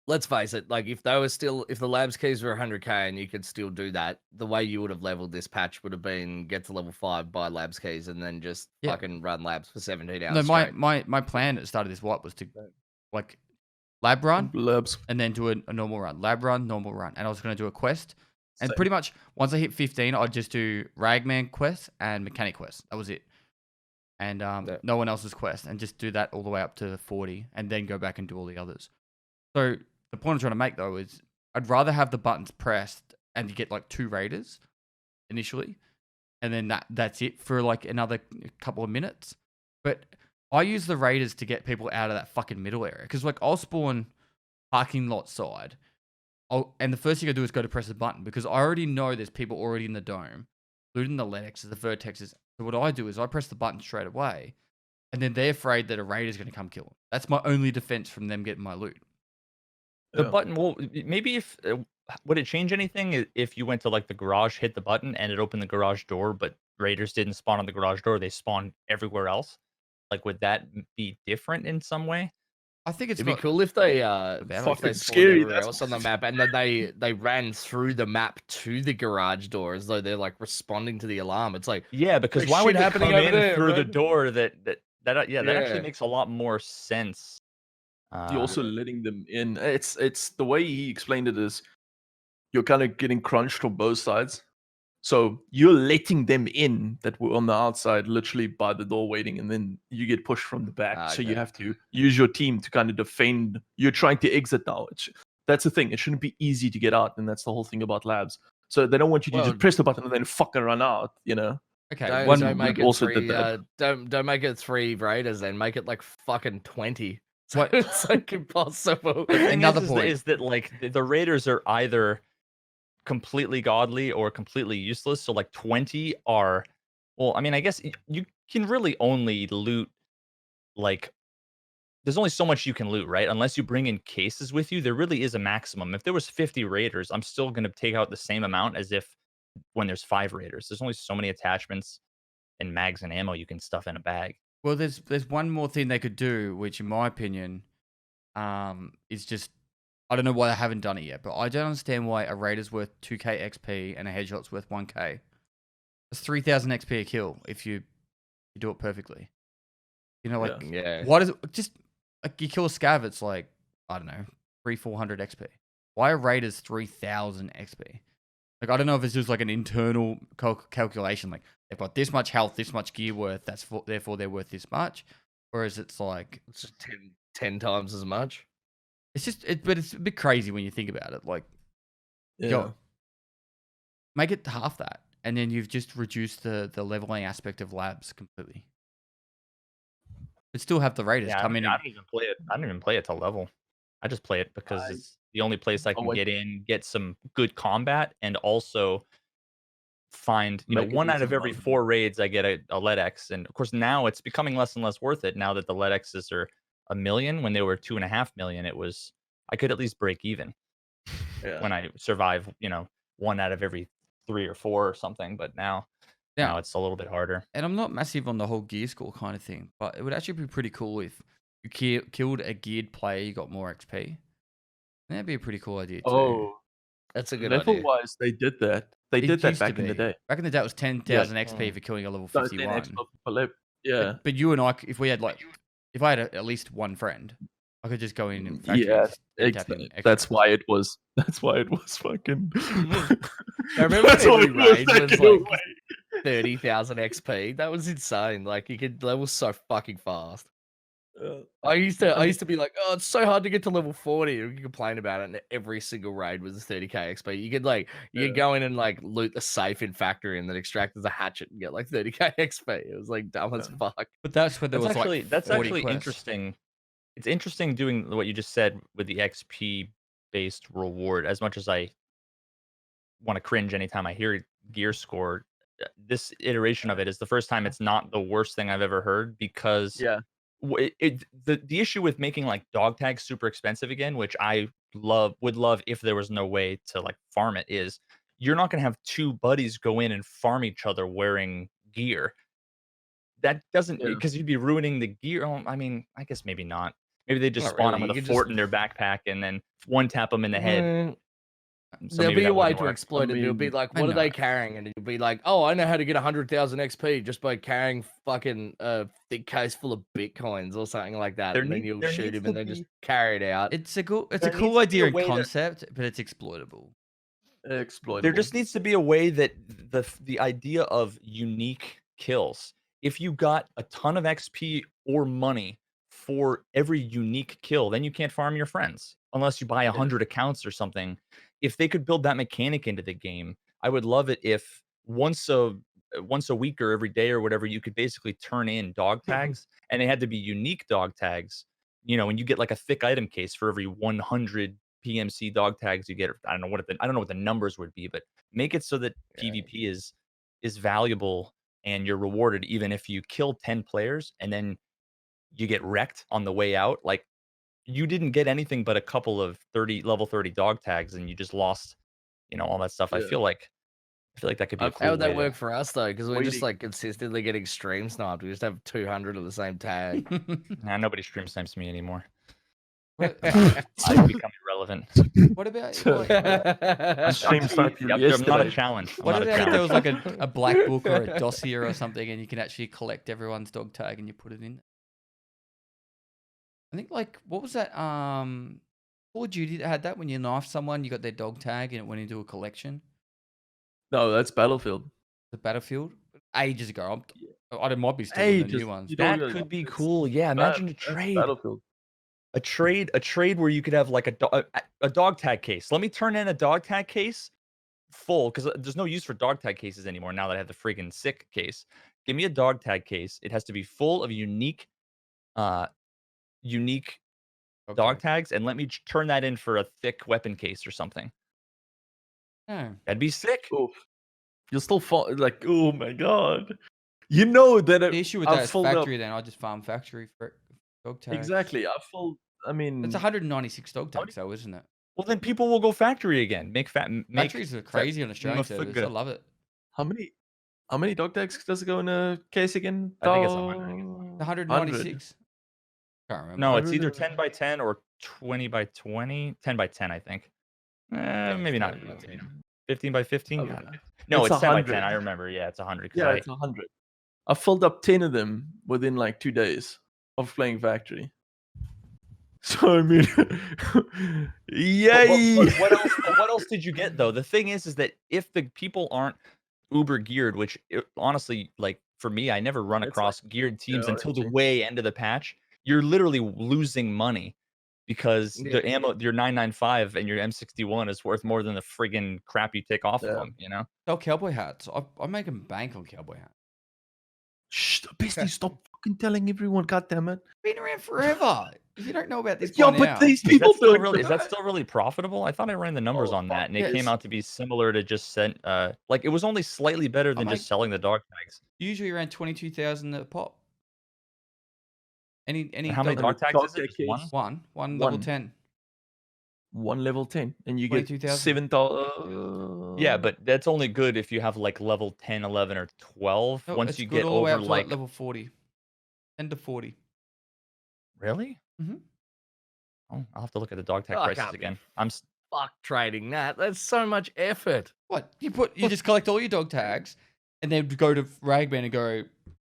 let's face it, like if the labs keys were 100k and you could still do that, the way you would have leveled this patch would have been get to level 5, buy labs keys, and then just fucking run labs for 17 hours. No, straight. my plan at the start of this was to like lab run labs. and then do a normal run, lab run, normal run, and I was going to do a quest. And Same. pretty much once I hit 15, I'd just do Ragman quest and mechanic quest. That was it. And no one else's quest, and just do that all the way up to 40, and then go back and do all the others. So the point I'm trying to make though is I'd rather have the buttons pressed and you get like 2 raiders initially, and then that's it for like another couple of minutes. But I use the raiders to get people out of that fucking middle area because like I'll spawn parking lot side. And the first thing I do is go to press the button because I already know there's people already in the dome, looting the LEDXs, the Vertexes. So what I do is I press the button straight away, and then they're afraid that a raider's going to come kill them. That's my only defense from them getting my loot. The button, well, maybe if would it change anything if you went to like the garage, hit the button, and it opened the garage door, but raiders didn't spawn on the garage door; they spawned everywhere else. Like, would that be different in some way? I think it's It'd be cool if they fucking spawned scary, everywhere that's else on the map, and then they ran through the map to the garage door as though they're like responding to the alarm. It's like, Yeah, because There's why would shit they happening come over in there, through the man. door that actually Yeah. makes a lot more sense. You're also letting them in. It's the way he explained it is you're kind of getting crunched from both sides. So you're letting them in that were on the outside, literally by the door waiting, and then you get pushed from the back. So you okay. have to use your team to kind of defend. You're trying to exit now. That's the thing. It shouldn't be easy to get out, and that's the whole thing about labs. So they don't want you to Well- just press the button and then fucking run out. You know. Okay, Don't make we it also 3. did that. Don't make it 3 raiders. Then make it like fucking 20. So What- it's like impossible. The thing Another is point. is that like the raiders are either completely godly or completely useless. So like 20 are, well, I mean, I guess you can really only loot like there's only so much you can loot, right? Unless you bring in cases with you, there really is a maximum. If there was 50 raiders, I'm still going to take out the same amount as if when there's 5 raiders. There's only so many attachments and mags and ammo you can stuff in a bag. Well, there's one more thing they could do, which in my opinion, is just I don't know why they haven't done it yet, but I don't understand why a raider's worth 2k XP and a headshot's worth 1k. It's 3,000 XP a kill if you do it perfectly. You know, like Yeah. what is it? Just like you kill a scav, it's like I don't know, 300-400 XP. Why are raiders 3,000 XP? Like I don't know if it's just like an internal calculation, like they've got this much health, this much gear worth, therefore they're worth this much, or is it's like It's just 10 times as much. it's just but it's a bit crazy when you think about it. Like Yeah. Yo, make it half that, and then you've just reduced the leveling aspect of labs completely. But still have the raiders Yeah, come in. I don't even play it. I don't even play it to level. I just play it because it's the only place I can like- get in, get some good combat, and also find, you know, Make a 1 out of decent every amount. 4 raids I get a lead X. And of course now it's becoming less and less worth it now that the lead X's are 1 million. When they were 2.5 million, it was I could at least break even Yeah. when I survive, you know, 1 out of every 3 or 4 or something. But now it's a little bit harder. And I'm not massive on the whole gear score kind of thing, but it would actually be pretty cool if you killed a geared player, you got more XP. That'd be a pretty cool idea too. Oh, That's a good level idea. wise, they did that. They It did that used to back in the be. day. Back in the day, it was 10,000 XP for killing a level No, 10 51. extra per level. Yeah. But you and I, if we had like, if I had at least one friend, I could just go in and factory Yeah, and just tap in extra. that's why it was. That's why it was fucking. I remember That's when why every it raid was taken like away. 30,000 XP. That was insane. Like you could level so fucking fast. Uh, I used to be like, oh, it's so hard to get to level 40. You could complain about it, and every single raid was 30k XP. You could go in and like loot the safe in factory and then extract as a hatchet and get like 30k XP. It was like dumb as fuck. But that's where there was Actually, like that's 40 actually quests. interesting. It's interesting doing what you just said with the XP based reward. As much as I want to cringe anytime I hear gear score, this iteration of it is the first time it's not the worst thing I've ever heard because yeah. The issue with making like dog tags super expensive again, which I would love if there was no way to like farm it, is you're not gonna have 2 buddies go in and farm each other wearing gear. That doesn't Yeah. because you'd be ruining the gear. Oh, I mean, I guess maybe not. Maybe they just Not spawn really, them with you a could fort just- in their backpack and then one tap them in the head. Mm, So There'll maybe be a that way wouldn't to work. exploit it. It'll be mean, like, I what are they know. carrying? And it'll be like, oh, I know how to get 100,000 XP just by carrying fucking thick case full of bitcoins or something like that. There And then need- you'll there shoot needs him to and then just be- carry it out. It's a cool There needs cool to be idea a and way to- concept, but it's exploitable. Exploitable. There just needs to be a way that the idea of unique kills. If you got a ton of XP or money for every unique kill, then you can't farm your friends unless you buy 100 accounts or something. If they could build that mechanic into the game, I would love it if once a week or every day or whatever, you could basically turn in dog tags, and they had to be unique dog tags. You know, when you get like a thick item case for every 100 PMC dog tags you get, I don't know what the numbers would be, but make it so that Yeah. PvP is valuable and you're rewarded even if you kill 10 players and then you get wrecked on the way out. Like you didn't get anything but a couple of level 30 dog tags and you just lost, you know, all that stuff. I Yeah. feel like that could be a How cool How would way that to- work for us though? Because we're just Waiting. like consistently getting stream sniped. We just have 200 of the same tag. Nah, nobody stream snipes me anymore. What, I've become irrelevant. what about Stream snipe you Yep, I'm not a yesterday. challenge. I'm what not a about if there was challenge. like a black book or a dossier or something, and you can actually collect everyone's dog tag and you put it in? I think like what was that? Call of Duty that had that when you knifed someone, you got their dog tag and it went into a collection. No, that's Battlefield. The Battlefield ages ago. I might be still in the new ones. You That don't- could be it's- cool. Yeah, imagine a that's trade. Battlefield. a trade where you could have like a dog tag case. Let me turn in a dog tag case full because there's no use for dog tag cases anymore now that I have the freaking sick case. Give me a dog tag case. It has to be full of uh, unique dog Okay. tags, and let me turn that in for a thick weapon case or something. No. That'd be sick. Oof. You'll still fall like, oh my god. You know that The issue with I've that is filled up factory. Then I just farm factory for dog tags. exactly. I filled. I mean, It's 196 dog How tags, though, isn't it? Well, then people will go factory again. Make Factories are crazy on Australian servers. I Mafuga. love it. how many dog tags does it go in a case again? I think it's 100. 196. Can't remember. No, it's 100 either or- 10 by 10 or 20 by 20. 10 by 10, I think. Maybe not. 10 by 10. 15 by 15. Oh, God. No, it's it's 10 by 10. 100. I remember. Yeah, it's 100. Yeah, it's 100. I filled up 10 of them within like 2 days of playing factory. So I mean, yay! What else did you get though? The thing is that if the people aren't uber geared, which honestly, like for me, I never run It's across geared teams yeah, until the OMG. way end of the patch. You're literally losing money because Yeah. the ammo, your 995 and your M61 is worth more than the friggin' crap you take off of Yeah. them. You know? Sell cowboy hats. I make them bank on cowboy hats. Shh, Bestie, stop fucking telling everyone. God damn it! Been around forever. If you don't know about this, Yeah, by but now, these Is that people still don't. really? Is that know. still really profitable? I thought I ran the numbers Oh, on that, and it yes. came out to be similar to just sent. Like it was only slightly better than make- just selling the dog tags. usually around 22,000 a pop. Any And how many dog, dog tags dog is it? tag Just one? case. one level One. 10. One level 10, and you get 22,000. 7,000. Yeah, but that's only good if you have like level 10, 11, or 12. No, Once it's you good get all the way over up to like level 40. 10 to 40. really? Mhm. Oh, I'll have to look at the dog tag Oh, I prices can't be again. Fuck trading that. That's so much effort. What? You just collect all your dog tags and then go to Ragman and go,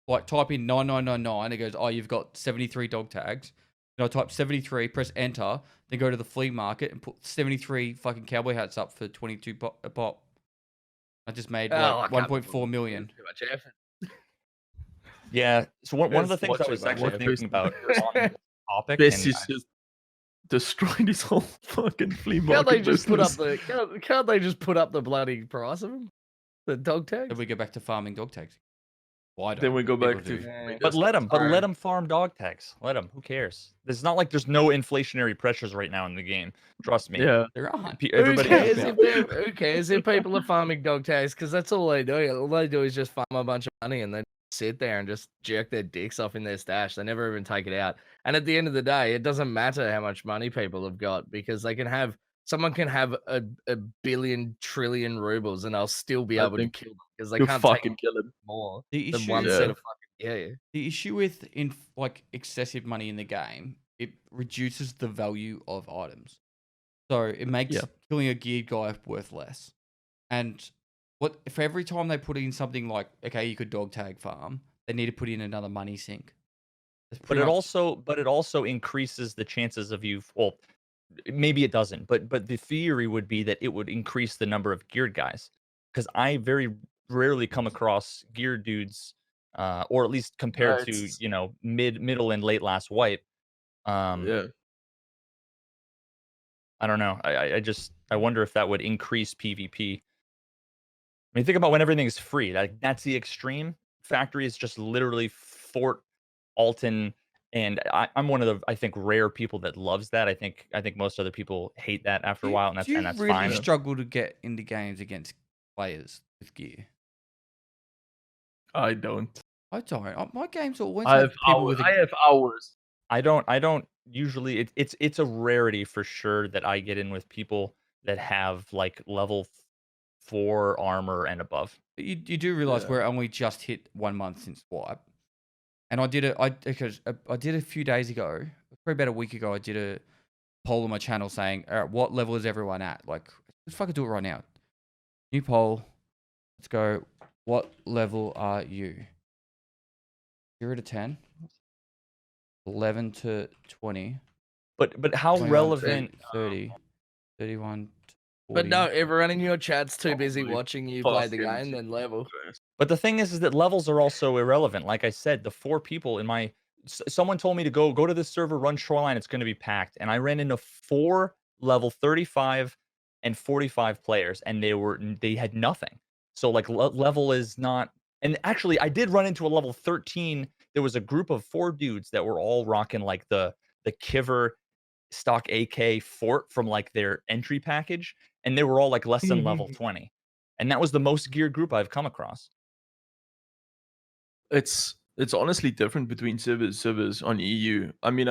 like, type in 9999. It goes, oh, you've got 73 dog tags. And I type 73, press enter, then go to the flea market and put 73 fucking cowboy hats up for 22 a pop. I just made Oh, I like can't be 1.4 bothered. million. Too much effort. Yeah. So one of the It's things I watching was my actually effort. thinking about on this topic, Bestie's just destroyed his whole fucking flea market Can't they just put up business. can't they just put up the bloody price of them? The dog tags? Then we go back to farming dog tags. Why don't Then we go people back do. to. Yeah. but let them Sorry. farm dog tags. Let them. Who cares? It's not like there's no inflationary pressures right now in the game. Trust me. Yeah. There aren't. Everybody who knows cares that. who cares if people are farming dog tags? Because that's all they do. All they do is just farm a bunch of money and then sit there and just jerk their dicks off in their stash. They never even take it out. And at the end of the day, it doesn't matter how much money people have got because someone can have a billion trillion rubles and they'll still be I able to think kill them because they You can't take fucking kill him. more The than issue, one Yeah. set of fucking the issue with like excessive money in the game, it reduces the value of items. So it makes Yeah. killing a geared guy worth less. And what if every time they put in something like, okay, you could dog tag farm, they need to put in another money sink. That's But pretty it much- also increases the chances of you. Well, maybe it doesn't, but the theory would be that it would increase the number of geared guys because I very rarely come across geared dudes, or at least compared to it's- middle and late last wipe. Yeah. I don't know. I wonder if that would increase PvP. I mean, think about when everything's free. That's the extreme. Factory is just literally Fort Alton, and I'm one of the I think rare people that loves that. I think most other people hate that after a while, and do you that's really fine. struggle to get into games against players with gear? I don't. I don't. My games always I have have people hours. with. I have hours. I don't usually. It's a rarity for sure that I get in with people that have like level 4 armor and above. You do realize Yeah. we're only just hit 1 month since wipe, and I did it a few days ago, probably about a week ago. I did a poll on my channel saying, all right, what level is everyone at? Like, let's fucking do it right now. New poll. Let's go. What level are you? 0 to 10. 11 to 20. But how 21 to relevant? 30. 31 to 40. But no, everyone in your chat's too busy Probably watching you play the fucking game than level. But the thing is that levels are also irrelevant. Like I said, the 4 people in my someone told me to go to this server, run Shoreline. It's going to be packed, and I ran into 4 level 35 and 45 players, and they had nothing. So like level is not. And actually, I did run into a level 13. There was a group of 4 dudes that were all rocking like the Kiver stock AK fort from like their entry package, and they were all like less than level 20. And that was the most geared group I've come across. It's honestly different between servers on EU. I mean,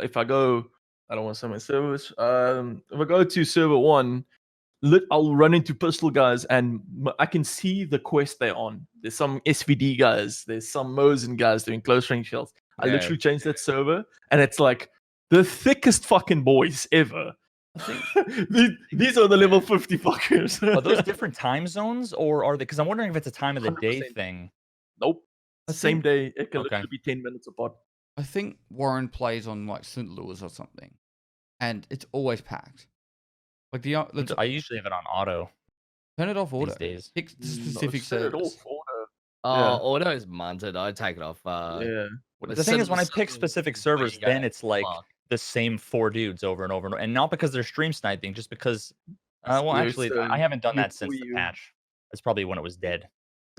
if I go, I don't want to say my servers. If I go to server 1, I'll run into pistol guys, and I can see the quest they're on. There's some SVD guys, there's some Mosin guys doing close range shells. I Yeah. literally changed that server, and it's like the thickest fucking boys ever. These are the level 50 fuckers. Are those different time zones, or are they? Because I'm wondering if it's a time of the day 100%. thing. Nope. Same day. It can Okay. literally be 10 minutes apart. I think Warren plays on like St. Louis or something, and it's always packed. Like let's I usually have it on auto turn it off auto. these days. Pick the No, specific set it service. off order. Oh, Yeah. auto is munted. I take it off. Yeah. But The thing is, some- when I some pick specific where servers, you go, then it's like fuck. the same 4 dudes over and over and over, and not because they're stream sniping, just because. Well, Yeah, actually, it's, I haven't done that since before the you- patch. That's probably when it was dead.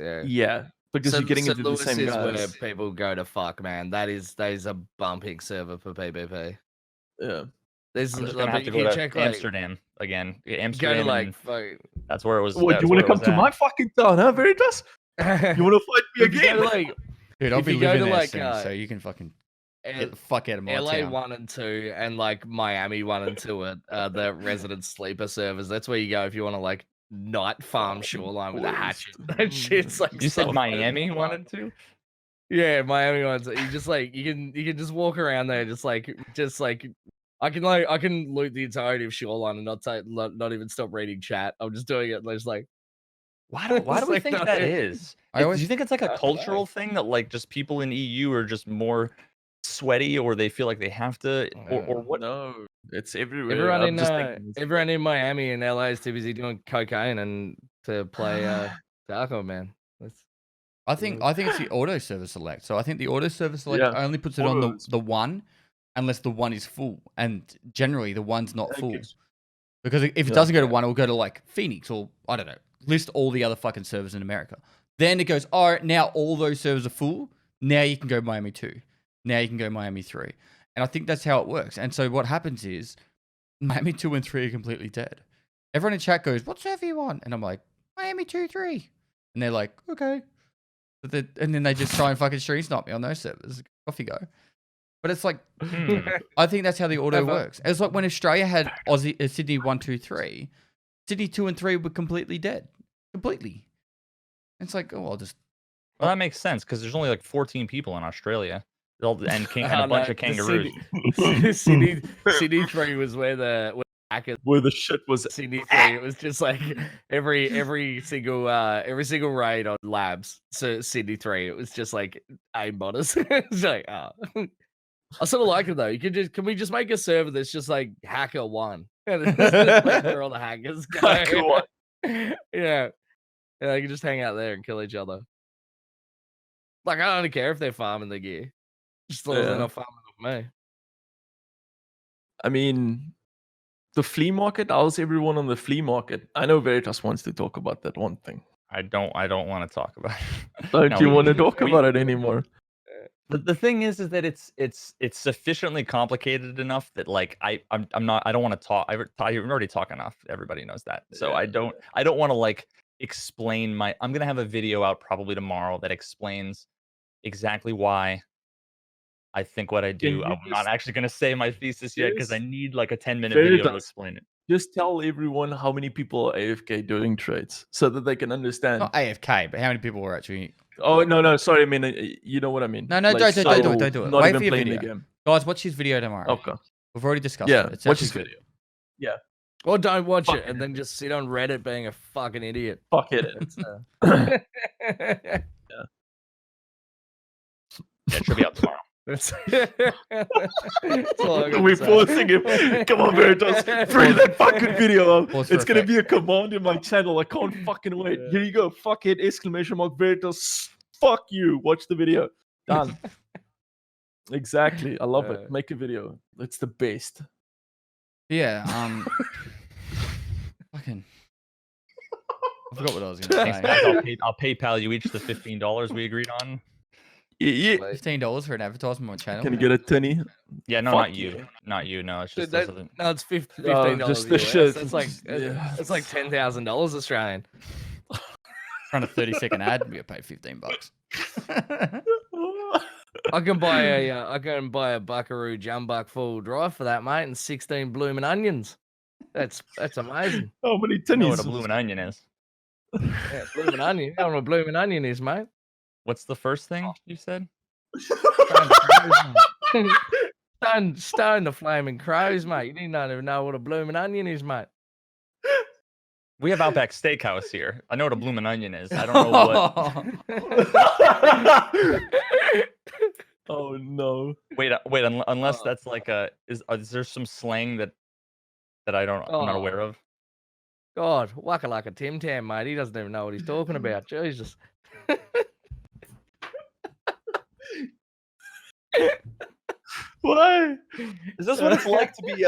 Yeah. Yeah. Because you're getting St. into the Louis same is where guys. people go to fuck, man. That is a bumping server for PvP. Yeah. There's I'm just like, gonna have to you go can to check, like, Amsterdam again. go Amsterdam, to like and fuck. that's where it was. What, that's you where want to it was come to at. my fucking town, huh, Veritas? You want to fight me If you go again? to like Dude, I'll if be you go living to, there like, soon, so you can fucking L- get the fuck out of my LA town. 1 and 2 and like Miami 1 and 2 at the resident sleeper servers. That's where you go if you want to like night farm Shoreline with a boys. hatchet. That shit's like You so said Miami fun. wanted to? Yeah, Miami ones. You just like you can just walk around there, just like I can loot the entirety of Shoreline and not even stop reading chat. I'm just doing it. Just like Why do It's we like think not- that is? I always- Do you think it's like a I don't cultural know. thing that like just people in EU are just more sweaty, or they feel like they have to, or what? No, it's everywhere. everyone I'm in just thinking it's- everyone in Miami and LA is too busy doing cocaine and to play Tarkov, man. That's I think it's the auto server select. So I think the auto server select Yeah, only puts it on autos. the 1 unless the 1 is full, and generally the 1's not full. Okay. Because if it Yeah. doesn't go to 1, it will go to like Phoenix or I don't know. List all the other fucking servers in America. Then it goes, all right, now all those servers are full. Now you can go Miami 2. Now you can go Miami 3. And I think that's how it works. And so what happens is Miami 2 and 3 are completely dead. Everyone in chat goes, what server you on? And I'm like, Miami 2, 3. And they're like, okay. And then they just try and fucking stream snipe me on those servers. Off you go. But it's like, I think that's how the auto works. It's like when Australia had Sydney 1, 2, 3. Sydney 2 and 3 were completely dead. Completely. It's like, oh, I'll just. Well, that makes sense because there's only like 14 people in Australia, and Oh, a bunch no, of kangaroos. Sydney 3 was where the hackers. where the shit was. Sydney 3, it was just like every single raid on labs. So Sydney 3, it was just like aimbotters. It's like, oh. I sort of like it though. Can we just make a server that's just like hacker 1? And it's just like where all the hackers go. Hacker 1. Yeah. Yeah, they can just hang out there and kill each other. Like I don't care if they're farming the gear. Just as long as they're Yeah. not farming with me. I mean, the flea market. How's everyone on the flea market? I know Veritas wants to talk about that one thing. I don't want to talk about it. Don't No, you we- want to talk we- about it anymore? The thing is that it's sufficiently complicated enough that like I don't want to talk. I've already talked enough. Everybody knows that. So I don't want to like explain I'm gonna have a video out probably tomorrow that explains exactly why I think what I do. you I'm not just- actually gonna say my thesis yet because I Yes. need like a 10-minute video to Veritas. explain it. Just tell everyone how many people are AFK doing trades so that they can understand. Not AFK, but how many people were actually. Oh no, sorry. I mean, you know what I mean. No, don't do it, don't do it. Not Wait even for your playing the video. game. Guys, watch his video tomorrow. Okay. We've already discussed Yeah. it. It's Watch actually this good. video. Or don't watch Fuck it and then just sit on Reddit being a fucking idiot. Fuck it. It's, That should be out tomorrow. that's all I gotta We're say. forcing him. Come on, Veritas. Bring that fucking video up. Pause for It's gonna effect. be a command in my channel. I can't fucking wait. Yeah. Here you go. Fuck it. ! Veritas. Fuck you. Watch the video. Done. Exactly. I love it. Make a video. It's the best. Yeah. Fucking. I forgot what I was going to Thanks, say. guys. I'll PayPal you each the $15 we agreed on. Yeah. Wait, $15 for an advertisement on my channel. Can you get a tinny? Yeah, no, Fuck not you. yeah. Not you. No, it's dude, just those other- no, it's $15 just the US. shit. That's like Yeah. it's like $10,000 Australian. Run a 30-second ad, we get paid $15. I can buy a Buckaroo Jumbuck full drive for that, mate, and 16 blooming onions. That's amazing. How many You know what tinnies? a blooming onion is? Yeah, blooming onion. You know what a blooming onion is, mate? What's the first thing you said? Stone the flaming crows, mate. You didn't even know what a blooming onion is, mate. We have Outback Steakhouse here. I know what a blooming onion is. I don't know what. Oh no. Wait. Unless that's like is there some slang that I'm not aware of? God, waka like a Tim Tam, mate. He doesn't even know what he's talking about. Jesus. Why? Is this what it's like to be?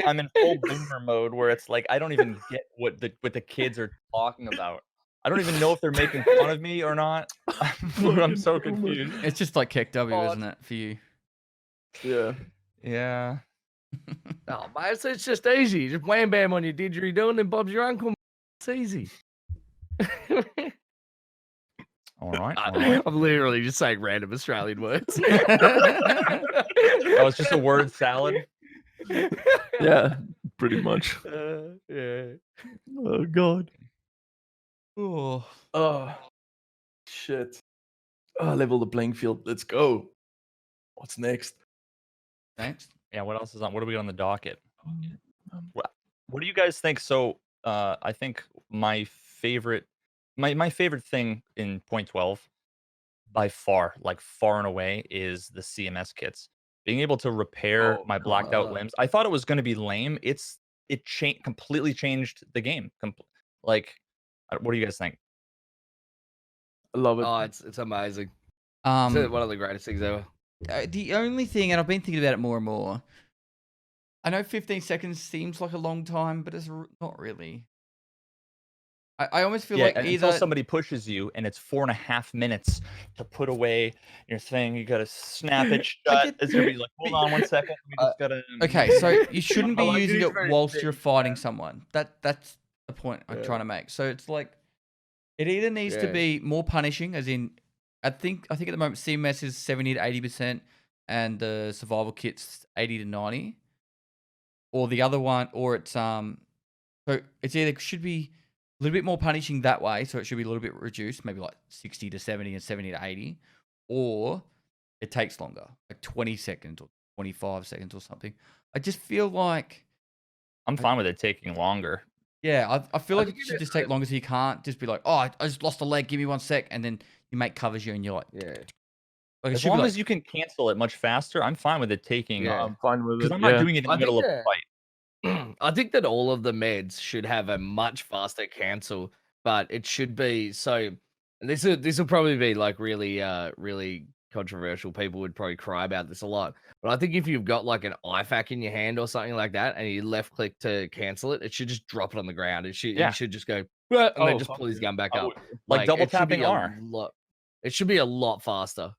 I'm in full boomer mode where it's like I don't even get what the kids are talking about. I don't even know if they're making fun of me or not. I'm so confused. It's just like Keck W, Oh, isn't it, for you? Yeah. Yeah. Oh, mate, it's just easy. Just wham bam on your didgeridoo and then Bob's your uncle. It's easy. All right. I'm literally just saying random Australian words. Oh, it's just a word salad. Yeah. Pretty much. Yeah. Oh god. Oh. Oh shit. Oh, level the playing field. Let's go. What's next? Thanks. Yeah. What else is on? What do we got on the docket? Um, What do you guys think? So, I think my favorite thing in point 12 by far, like far and away, is the CMS kits. Being able to repair Oh, my blacked out God. limbs. I thought it was going to be lame. It completely changed the game. What do you guys think? I love it. Oh, it's amazing. It's one Um, of the greatest things ever. the only thing, and I've been thinking about it more and more. I know 15 seconds seems like a long time, but it's not really. I almost feel like until either somebody pushes you and it's 4.5 minutes to put away your thing, you gotta snap it shut. get- It's gonna be like, hold on one second. We just gotta. okay, so you shouldn't be I like using it it very whilst thick, you're fighting someone. That's the point I'm Yeah. trying to make. So it's like it either needs to Yeah. be more punishing, as in I think at the moment CMS is 70 to 80% and the survival kit's 80 to 90, or the other one, or it's so it's either should be a little bit more punishing that way, so it should be a little bit reduced, maybe like 60 to 70 and 70 to 80, or it takes longer, like 20 seconds or 25 seconds or something. I just feel like, I'm fine with it taking longer. yeah, I feel I like think it it should is just take good. longer, so you can't just be like, oh, I just lost a leg, give me 1 sec, and then your mate covers you and you're like, Yeah. it As should be long like, as you can cancel it much faster, I'm fine with it taking. Yeah. I'm fine with it. Because I'm not yeah. doing it in the I middle think of a that- fight. I think that all of the meds should have a much faster cancel, but it should be so. And this will probably be like really controversial. People would probably cry about this a lot. But I think if you've got like an IFAK in your hand or something like that, and you left click to cancel it, it should just drop it on the ground. It should Yeah. you should just go "Bah," and then Oh, just fuck pull his yeah. gun back I up. would- like double it should be tapping R. It should be a lot faster.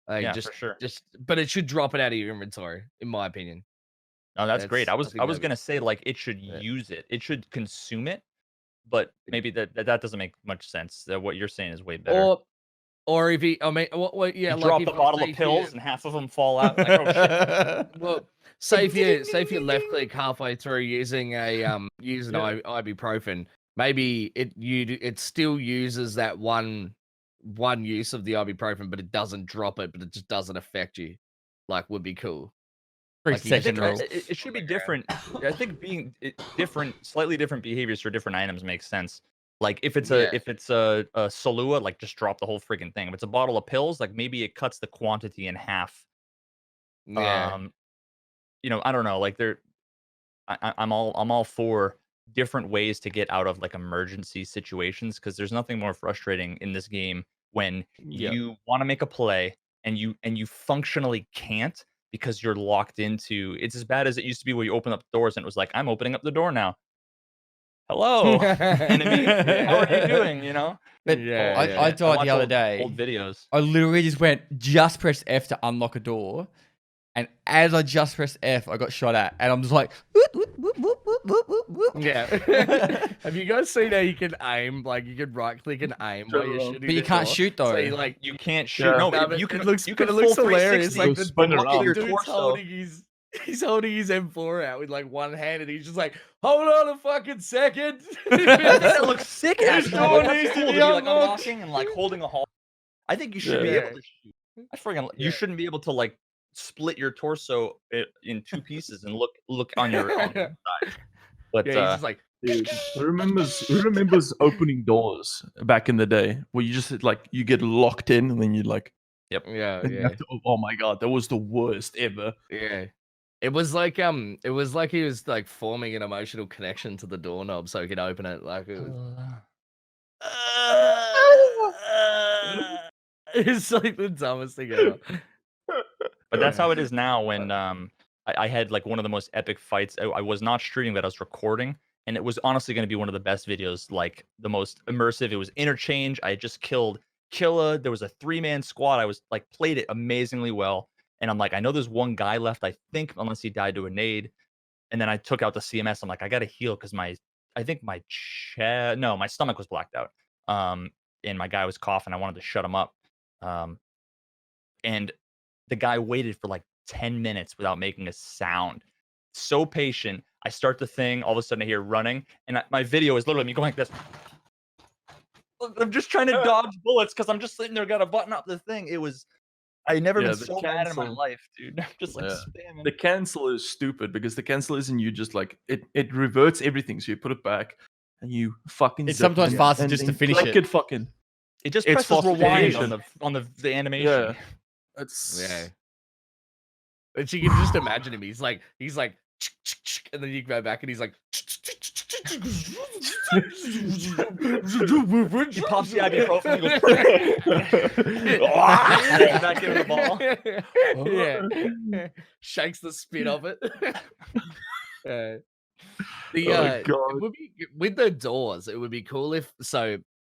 Like, Yeah, just, for sure. but it should drop it out of your inventory, in my opinion. No, that's great. I was think that'd be- gonna say like it should Yeah. use it. It should consume it, but maybe that doesn't make much sense. What you're saying is way better. Or if he, I mean, well, yeah, you like drop if a bottle say of if pills you- and half of them fall out. Like, oh shit. Well, say if you left click halfway through using using ibuprofen, maybe it still uses that one use of the ibuprofen, but it doesn't drop it, but it just doesn't affect you. Like, would be cool. 3 like, you just second drop rule. It should be different. I think slightly different behaviors for different items makes sense. Like if it's Yeah. a Solua, like just drop the whole freaking thing. If it's a bottle of pills, like maybe it cuts the quantity in half. Yeah. I don't know. Like I'm all for different ways to get out of like emergency situations because there's nothing more frustrating in this game when Yep. you want to make a play and you functionally can't because you're locked into. It's as bad as it used to be where you open up doors and it was like, I'm opening up the door now. Hello, enemy. How are you doing? You know. But Yeah, I yeah. died watch the other old day. videos. I literally just pressed F to unlock a door. And as I just pressed F, I got shot at. And I'm just like, whoop, whoop, whoop, whoop, whoop, whoop, whoop, whoop. Yeah. Have you guys seen how you can aim? Like you can right click and aim while you're shooting. But you the can't door? shoot, though. So you like You can't shoot. Yeah. No, No, but you can. it looks, You but can it looks full hilarious. 360. Like Go the spin around. dude's torso. he's holding his M4 out with like one hand, and he's just like, hold on a fucking second. That looks sick. This Actually, door like, needs that's to cool be to be like unlocked. unlocking and like holding a hole. I think you should be Yeah. able to shoot. I freaking. Yeah. You shouldn't be able to like split your torso in two pieces and look on your side. But Yeah, he's just like, Dude, who remembers opening doors back in the day where you just like you get locked in and then you like yeah, and you have to, oh my god, that was the worst ever. yeah. It was like he was like forming an emotional connection to the doorknob so he could open it. Like it was, it's like the dumbest thing ever. But that's how it is now. When I had like one of the most epic fights. I was not streaming, but I was recording, and it was honestly going to be one of the best videos, like the most immersive. It was interchange. I had just killed Killa. There was a 3-man squad. I was like played it amazingly well, and I'm like, I know there's one guy left. I think unless he died to a nade, and then I took out the CMS. I'm like, I got to heal because I think my my stomach was blacked out. And my guy was coughing. I wanted to shut him up. And the guy waited for like 10 minutes without making a sound. So patient. I start the thing. All of a sudden, I hear running, and my video is literally me going like this. I'm just trying to dodge bullets because I'm just sitting there, got to button up the thing. I never been Yeah, so the mad in my cancel. life, dude. I'm just like Yeah. spamming. The cancel is stupid because the cancel isn't you just like it reverts everything, so you put it back and you fucking It's zip sometimes and- faster and just to then finish click it. fucking It just It's presses rewind falsification. on the animation. yeah. It's Yeah. But you can just imagine him. He's like, and then you go back and he's like, He pops the ibuprofen. He goes, back into the ball. Yeah. Shakes the spit of it. Oh It god. would be with the doors. It would be cool if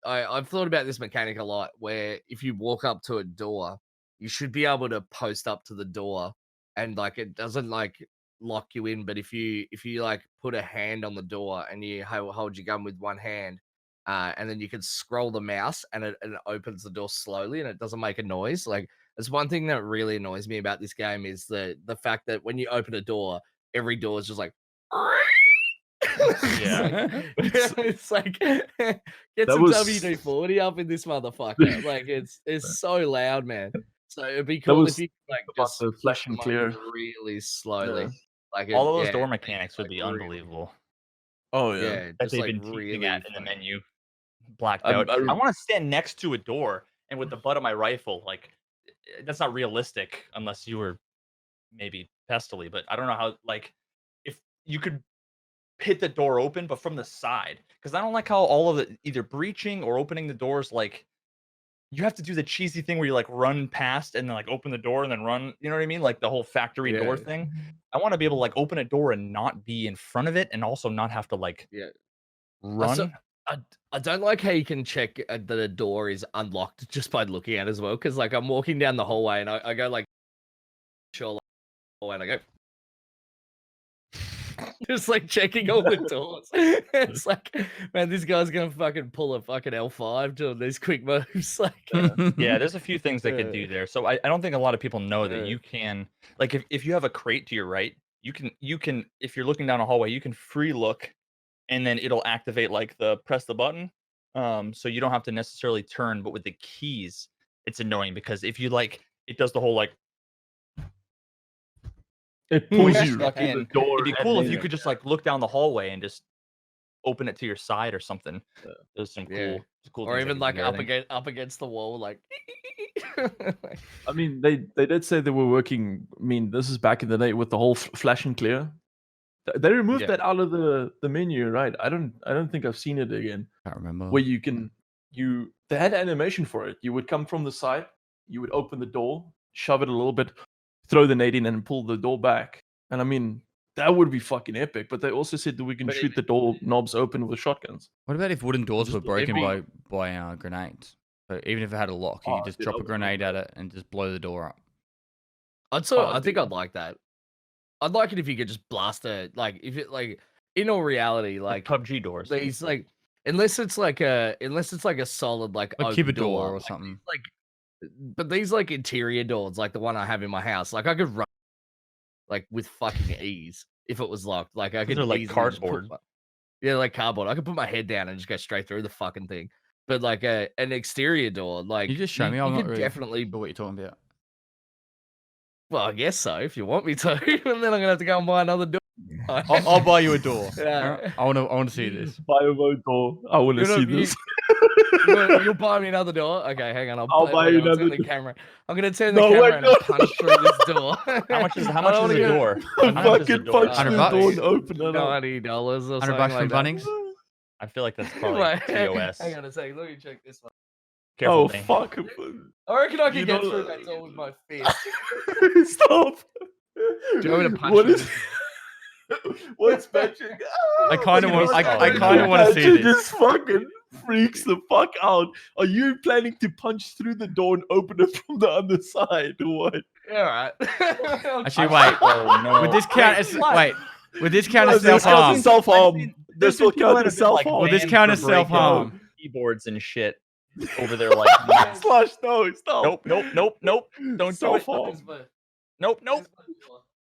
I've thought about this mechanic a lot. Where if you walk up to a door, you should be able to post up to the door, and like it doesn't like lock you in. But if you like put a hand on the door and you hold your gun with one hand, and then you can scroll the mouse and it opens the door slowly and it doesn't make a noise. Like that's one thing that really annoys me about this game is the fact that when you open a door, every door is just like. Yeah. It's like get That some was- WD-40 up in this motherfucker. Like it's so loud, man. So it'd be cool was if you could, like about just the push flash and them clear. open really slowly. Yeah. Like All of those yeah, door it'd mechanics would like, be really- unbelievable. Oh Yeah, yeah. That just they've like been teaching really at in the fun. menu. Blacked I'm- out. I rem- I want to stand next to a door and with the butt of my rifle, like that's not realistic unless you were maybe Pestily, but I don't know how like if you could hit the door open but from the side because I don't like how all of it either breaching or opening the doors like you have to do the cheesy thing where you like run past and then like open the door and then run, you know what I mean? Like the whole factory door Yeah. thing. I want to be able to like open a door and not be in front of it and also not have to like Yeah. run. I don't like how you can check that a door is unlocked just by looking at it as well. Because like I'm walking down the hallway and I go like, sure, and I go, just like checking all the doors. It's like, man, this guy's gonna fucking pull a fucking L5 doing these quick moves. Like, Yeah, there's a few things they could do there. So I don't think a lot of people know that Yeah. you can like if you have a crate to your right, you can if you're looking down a hallway, you can free look and then it'll activate like the press the button. So you don't have to necessarily turn, but with the keys, it's annoying because if you like it does the whole like It push pulls you stuck to the in. door. It'd be and cool if then- you could just like look down the hallway and just open it to your side or something. Yeah. There's some Yeah. cool or things they even could like do there, I up against the wall, like. I mean, they did say they were working. I mean, this is back in the day with the whole flash and clear. They removed Yeah. that out of the menu, right? I don't think I've seen it again. Can't remember. Where you can they had animation for it. You would come from the side, you would open the door, shove it a little bit, throw the nade in, and pull the door back. And I mean, that would be fucking epic. But they also said that we can But shoot the door knobs open with shotguns. What about if wooden doors Just were broken be- by grenades? So even if it had a lock, you Oh, could just dude, drop I a would love grenade at that. it and just blow the door up. I think dude. I'd like that. I'd like it if you could just blast it. Like if it like in all reality, Like like PUBG doors. these like unless it's like a solid like Like oak keep a door door or like, something. but these like interior doors, like the one I have in my house, like I could run like with fucking ease if it was locked. Like I could Those are like easily just put cardboard. yeah, like cardboard. I could put my head down and just go straight through the fucking thing. But like an exterior door, like Can you just show me? I'm you not could really definitely. sure what you're talking about. Well, I guess so if you want me to, and then I'm gonna have to go and buy another door. I'll buy you a door. Yeah. Alright? I want to see this. Buy a door. I want to You're see not- you- this. You'll buy me another door. Okay, hang on. I'll buy you turn another the door. camera. I'm gonna turn the No, camera wait, and no. punch through this door. How much is I a don't wanna get door? I How much is a fucking door? punch 100 the bucks? door and open it up. $90 or something 100 bucks like from that. Bunnings. I feel like that's probably Wait, TOS. hang on a second. Let me check this one. Careful, Oh Dane. fuck! I reckon I You can get know- through that door with my fist. Stop! Do you want me to punch What you? is? What's Patrick? I kind of Look want. at I this kind of want to see Patrick this. just fucking freaks the fuck out. Are you planning to punch through the door and open it from the other side, or what? All right. Actually, wait. Oh no. Would this count as what? wait? Would this count as This self harm? counts as self-harm. There's This been will people count that as have been, like, self-harm. Will this banned count for as breaking self-harm? Keyboards and shit over their like. Slash, no, stop. Nope. Don't do it. Self-harm. Nope.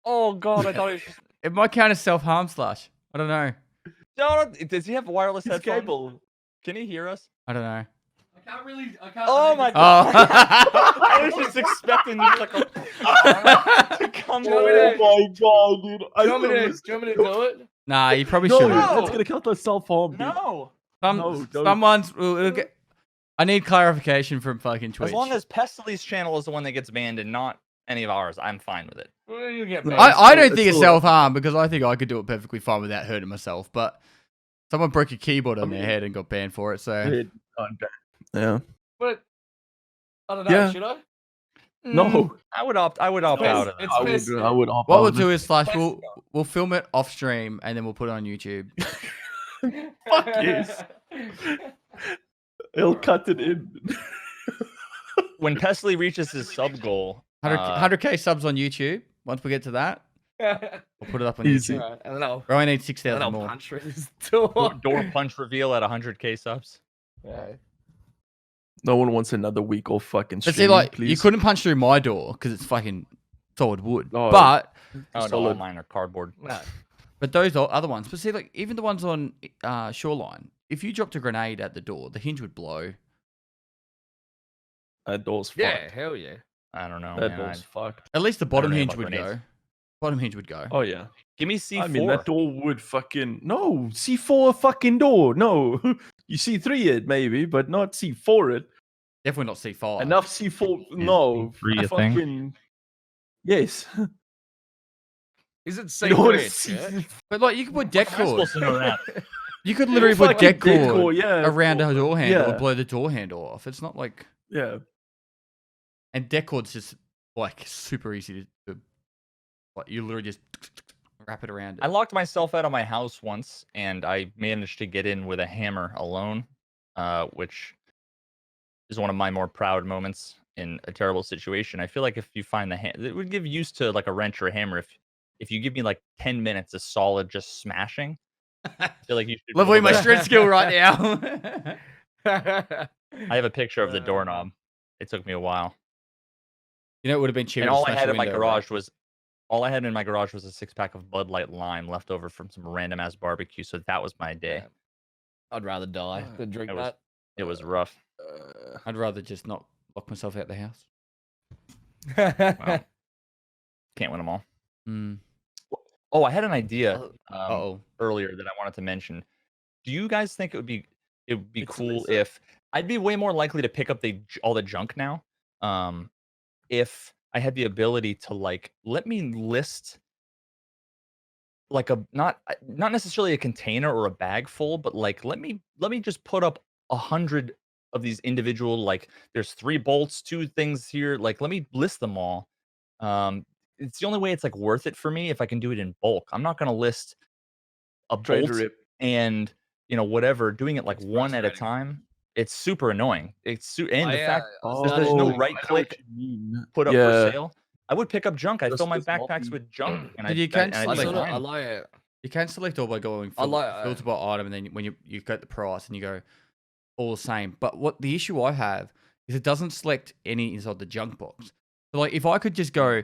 Oh god, I thought it was just. It might count as self harm. Slash. I don't know. No, does he have wireless It's headphones? cable. Can he hear us? I don't know. I can't. Oh my Oh. I was just expecting just like a to come Do you want me to- Oh my god, dude! Do you want me to do it? Nah, you probably No, shouldn't. that's gonna count as self-harm. dude. No. No, don't. Someone's. It'll get, I need clarification from fucking Twitch. As long as Pestyly's channel is the one that gets banned and not any of ours, I'm fine with it. Well, you get No, banned. I don't it's think it's all- self harm because I think I could do it perfectly fine without hurting myself. But someone broke a keyboard on I their mean- head and got banned for it. So Yeah. But I don't know. Yeah. Should I? No. I would opt out of that. It's I would. Pestily. I would opt what out we'll of do it. is slash. We'll film it off stream and then we'll put it on YouTube. Fuck yes. He'll cut it in. When Pestily reaches his sub goal, 100k subs on YouTube. Once we get to that, we'll put it up on Easy. YouTube. Alright, and then I'll, We only need and then 6,000 I'll more. punch through this door. door punch reveal at 100k subs. Yeah. No one wants another week off fucking But see, streaming, like, please. you couldn't punch through my door because it's fucking solid wood. Oh, but Oh no, all Solid. mine are cardboard. No. those are other ones. But see, like, even the ones on Shoreline, if you dropped a grenade at the door, the hinge would blow. That door's fucked. Yeah, hell yeah. I don't know. That man. door's fucked. At least the bottom know hinge about would grenades. go. Bottom hinge would go. Oh yeah. Give me C4. I mean that door would fucking no C4 fucking door. No, you C3 it maybe, but not C4 it. Definitely not C5. Enough C4. No, C3 a thing? fucking yes. Is it You secret? know what Yeah? C- But like, you could put deck How am I cord. supposed to know that? You could literally put fucking deck dead cord core, yeah, around a door handle yeah. and blow the door handle off. It's not like, Yeah. and deck cord's just like super easy to like, you literally just wrap it around I it. locked myself out of my house once, and I managed to get in with a hammer alone, which is one of my more proud moments in a terrible situation. I feel like if you find it would give use to like a wrench or a hammer. If you give me like 10 minutes of solid just smashing, I feel like you should. be Leveling able my to- strength skill right now. I have a picture of the doorknob. It took me a while, You know, it would have been cheaper. and to all I smash had the in my window, garage right? was. All I had in my garage was a 6-pack of Bud Light Lime left over from some random ass barbecue. So that was my day. Yeah. I'd rather die than drink It was- that. It was rough. I'd rather just not lock myself out the house. Wow. Can't win them all. Mm. Oh, I had an idea Uh-oh. earlier that I wanted to mention. Do you guys think it would be It's cool Lisa. if I'd be way more likely to pick up all the junk now, if I had the ability to like let me list like a not necessarily a container or a bag full, but like let me just put up 100 of these individual, like there's 3 bolts, 2 things here. Like, let me list them all. It's the only way it's like worth it for me if I can do it in bulk. I'm not gonna list a Trade bolt rip. and whatever, doing it like It's one at a frustrating. time. It's super annoying. And the I, fact I there's started no doing right I know what click you mean. put up for Yeah, sale. I would pick up junk. I fill just my with backpacks multi. with junk, and But you I can and I I do select. sort of I fine. like it. You can select all by going I like filter by item, and then when you get the price and you go all the same. But what the issue I have is it doesn't select any inside the junk box. So like if I could just go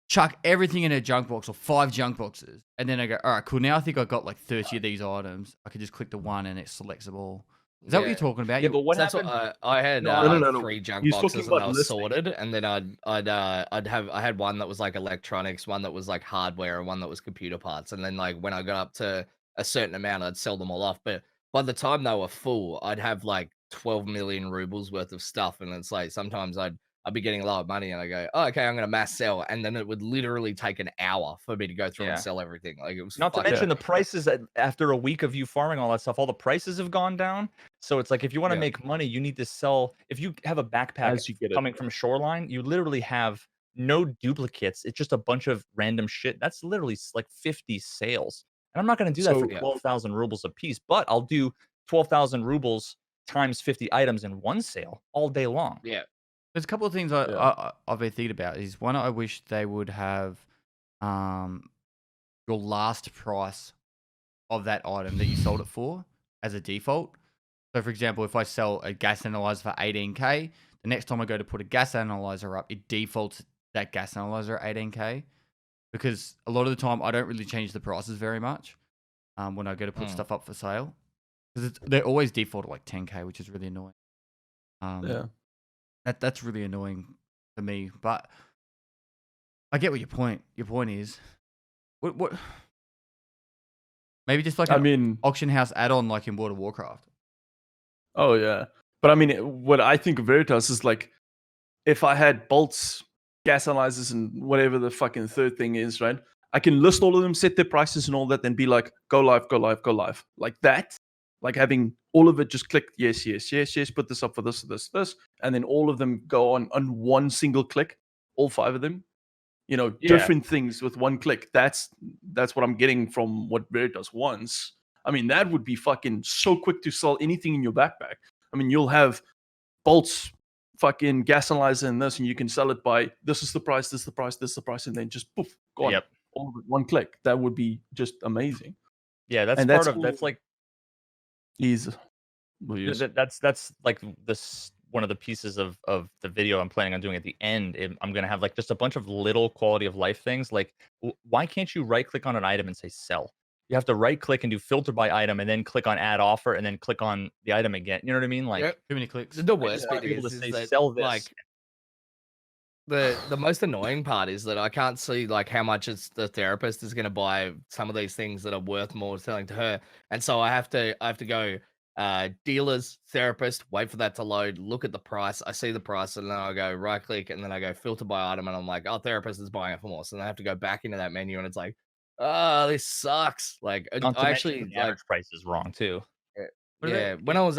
chuck everything in a junk box or 5 junk boxes, and then I go, all right, cool. Now I think I got like 30 of these items. I could just click the one and it selects them all. Is that what you're talking about? Yeah, but what That's happened? what I had. No, no. 3 junk He's talking boxes and about they were listing. sorted, and then I had one that was like electronics, one that was like hardware, and one that was computer parts. And then like when I got up to a certain amount, I'd sell them all off. But by the time they were full, I'd have like 12 million rubles worth of stuff, and it's like sometimes I'd be getting a lot of money, and I go, oh, okay, I'm gonna mass sell, and then it would literally take an hour for me to go through and Yeah. sell everything. Like it was Not to fucking mention the prices after a week of you farming all that stuff, all the prices have gone down. So it's like if you want to Yeah. make money, you need to sell. If you have a backpack As you get it. coming from Shoreline, you literally have no duplicates. It's just a bunch of random shit. That's literally like 50 sales. And I'm not going to do that for So- 12,000 rubles a piece, but I'll do 12,000 rubles times 50 items in one sale all day long. Yeah. There's a couple of things Yeah. I've been thinking about. Is one, I wish they would have your last price of that item that you sold it for as a default. So, for example, if I sell a gas analyzer for 18k, the next time I go to put a gas analyzer up, it defaults that gas analyzer at 18k. Because a lot of the time, I don't really change the prices very much when I go to put stuff up for sale. Because they're always default at like 10k, which is really annoying. Yeah. That's really annoying for me. But I get what your point is. What? Maybe just like I an mean, auction house add-on like in World of Warcraft. oh yeah. But I mean, what I think of Veritas is like, if I had bolts, gas analyzers, and whatever the fucking third thing is, right? I can list all of them, set their prices and all that, then be like, go live, go live, go live. Like that. Like having all of it just click, yes, yes, yes, yes, put this up for this, this, this. And then all of them go on one single click, all 5 of them. Yeah. Different things with one click. That's what I'm getting from what Veritas wants. I mean, that would be fucking so quick to sell anything in your backpack. I mean, you'll have bolts, fucking gas analyzer and this, and you can sell it by this is the price, this is the price, this is the price, and then just poof, gone. Yep. All of it, one click. That would be just amazing. Yeah, that's And part that's of that's like Easy. that's like this one of the pieces of the video I'm planning on doing at the end. I'm gonna have like just a bunch of little quality of life things. Like, why can't you right click on an item and say sell? You have to right click and do filter by item, and then click on add offer, and then click on the item again. You know what I mean? Like, Yep. Too many clicks. The I worst just want bit to be able is to say that, sell this. like, the most annoying part is that I can't see like how much it's the therapist is going to buy some of these things that are worth more selling to her, and so I have to go dealers, therapist, wait for that to load, look at the price, I see the price, and then I go right click, and then I go filter by item, and I'm like, oh, therapist is buying it for more, so then I have to go back into that menu, and it's like, oh, this sucks. Like Not to I mention actually the average price is wrong too. What are they- yeah, when I was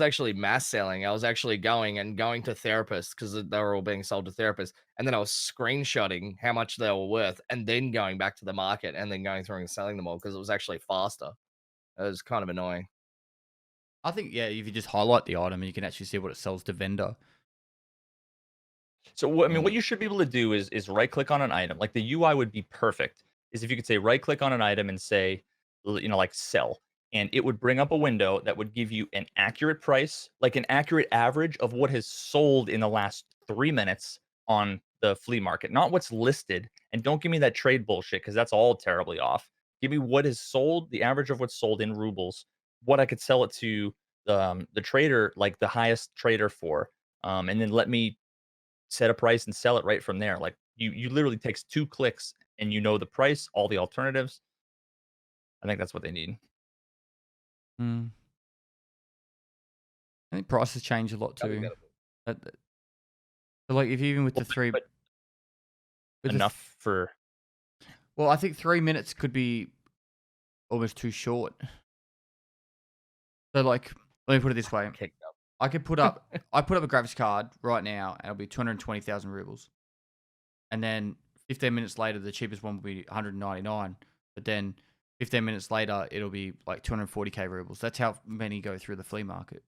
actually mass selling, I was actually going to therapists because they were all being sold to therapists, and then I was screenshotting how much they were worth, and then going back to the market, and then going through and selling them all because it was actually faster. It was kind of annoying. I think, yeah, if you just highlight the item and you can actually see what it sells to vendor. So what you should be able to do is right click on an item. Like the UI would be perfect. Is if you could say right click on an item and say, like sell, and it would bring up a window that would give you an accurate price, like an accurate average of what has sold in the last 3 minutes on the flea market, not what's listed. And don't give me that trade bullshit because that's all terribly off. Give me what is sold, the average of what's sold in rubles, what I could sell it to the trader, like the highest trader for, and then let me set a price and sell it right from there. Like you literally takes 2 clicks and you know the price, all the alternatives. I think that's what they need. I think prices change a lot Probably too. gotta- So like if you even with the Well, three, but with the enough for well, I think 3 minutes could be almost too short. So like, let me put it this way: kicked up. I could put up a graphics card right now, and it'll be 220,000 rubles. And then 15 minutes later, the cheapest one will be 199. But then 15 minutes later, it'll be like 240k rubles. That's how many go through the flea market.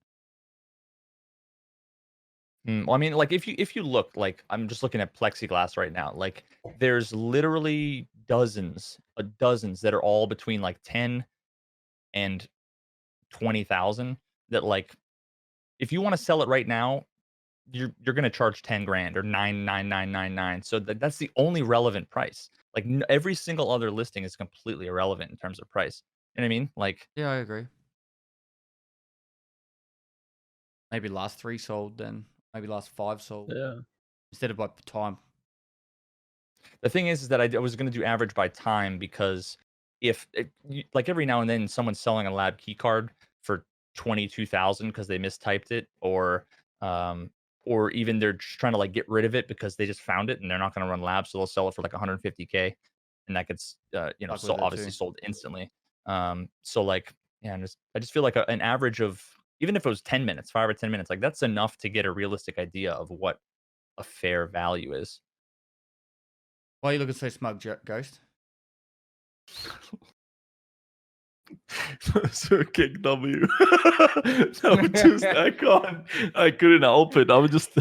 Well, I mean, like if you look, like I'm just looking at plexiglass right now. Like there's literally dozens that are all between like 10 and 20,000. That like if you want to sell it right now, you're gonna charge 10 grand or 99999. So that's the only relevant price. Like every single other listing is completely irrelevant in terms of price. You know what I mean? Like Yeah, I agree. Maybe last 3 sold then. Maybe last 5 sold. Yeah. Instead of by time. the thing is that I was gonna do average by time because like every now and then someone's selling a lab key card for 22,000 because they mistyped it, or even they're just trying to like get rid of it because they just found it and they're not going to run labs, so they'll sell it for like 150k, and that gets Fuck so with it obviously too. sold instantly. So like yeah, I just feel like an average of, even if it was 10 minutes, 5 or 10 minutes, like that's enough to get a realistic idea of what a fair value is. Why are you looking so smug, Ghost? So kick W. No, just I couldn't help it. I was just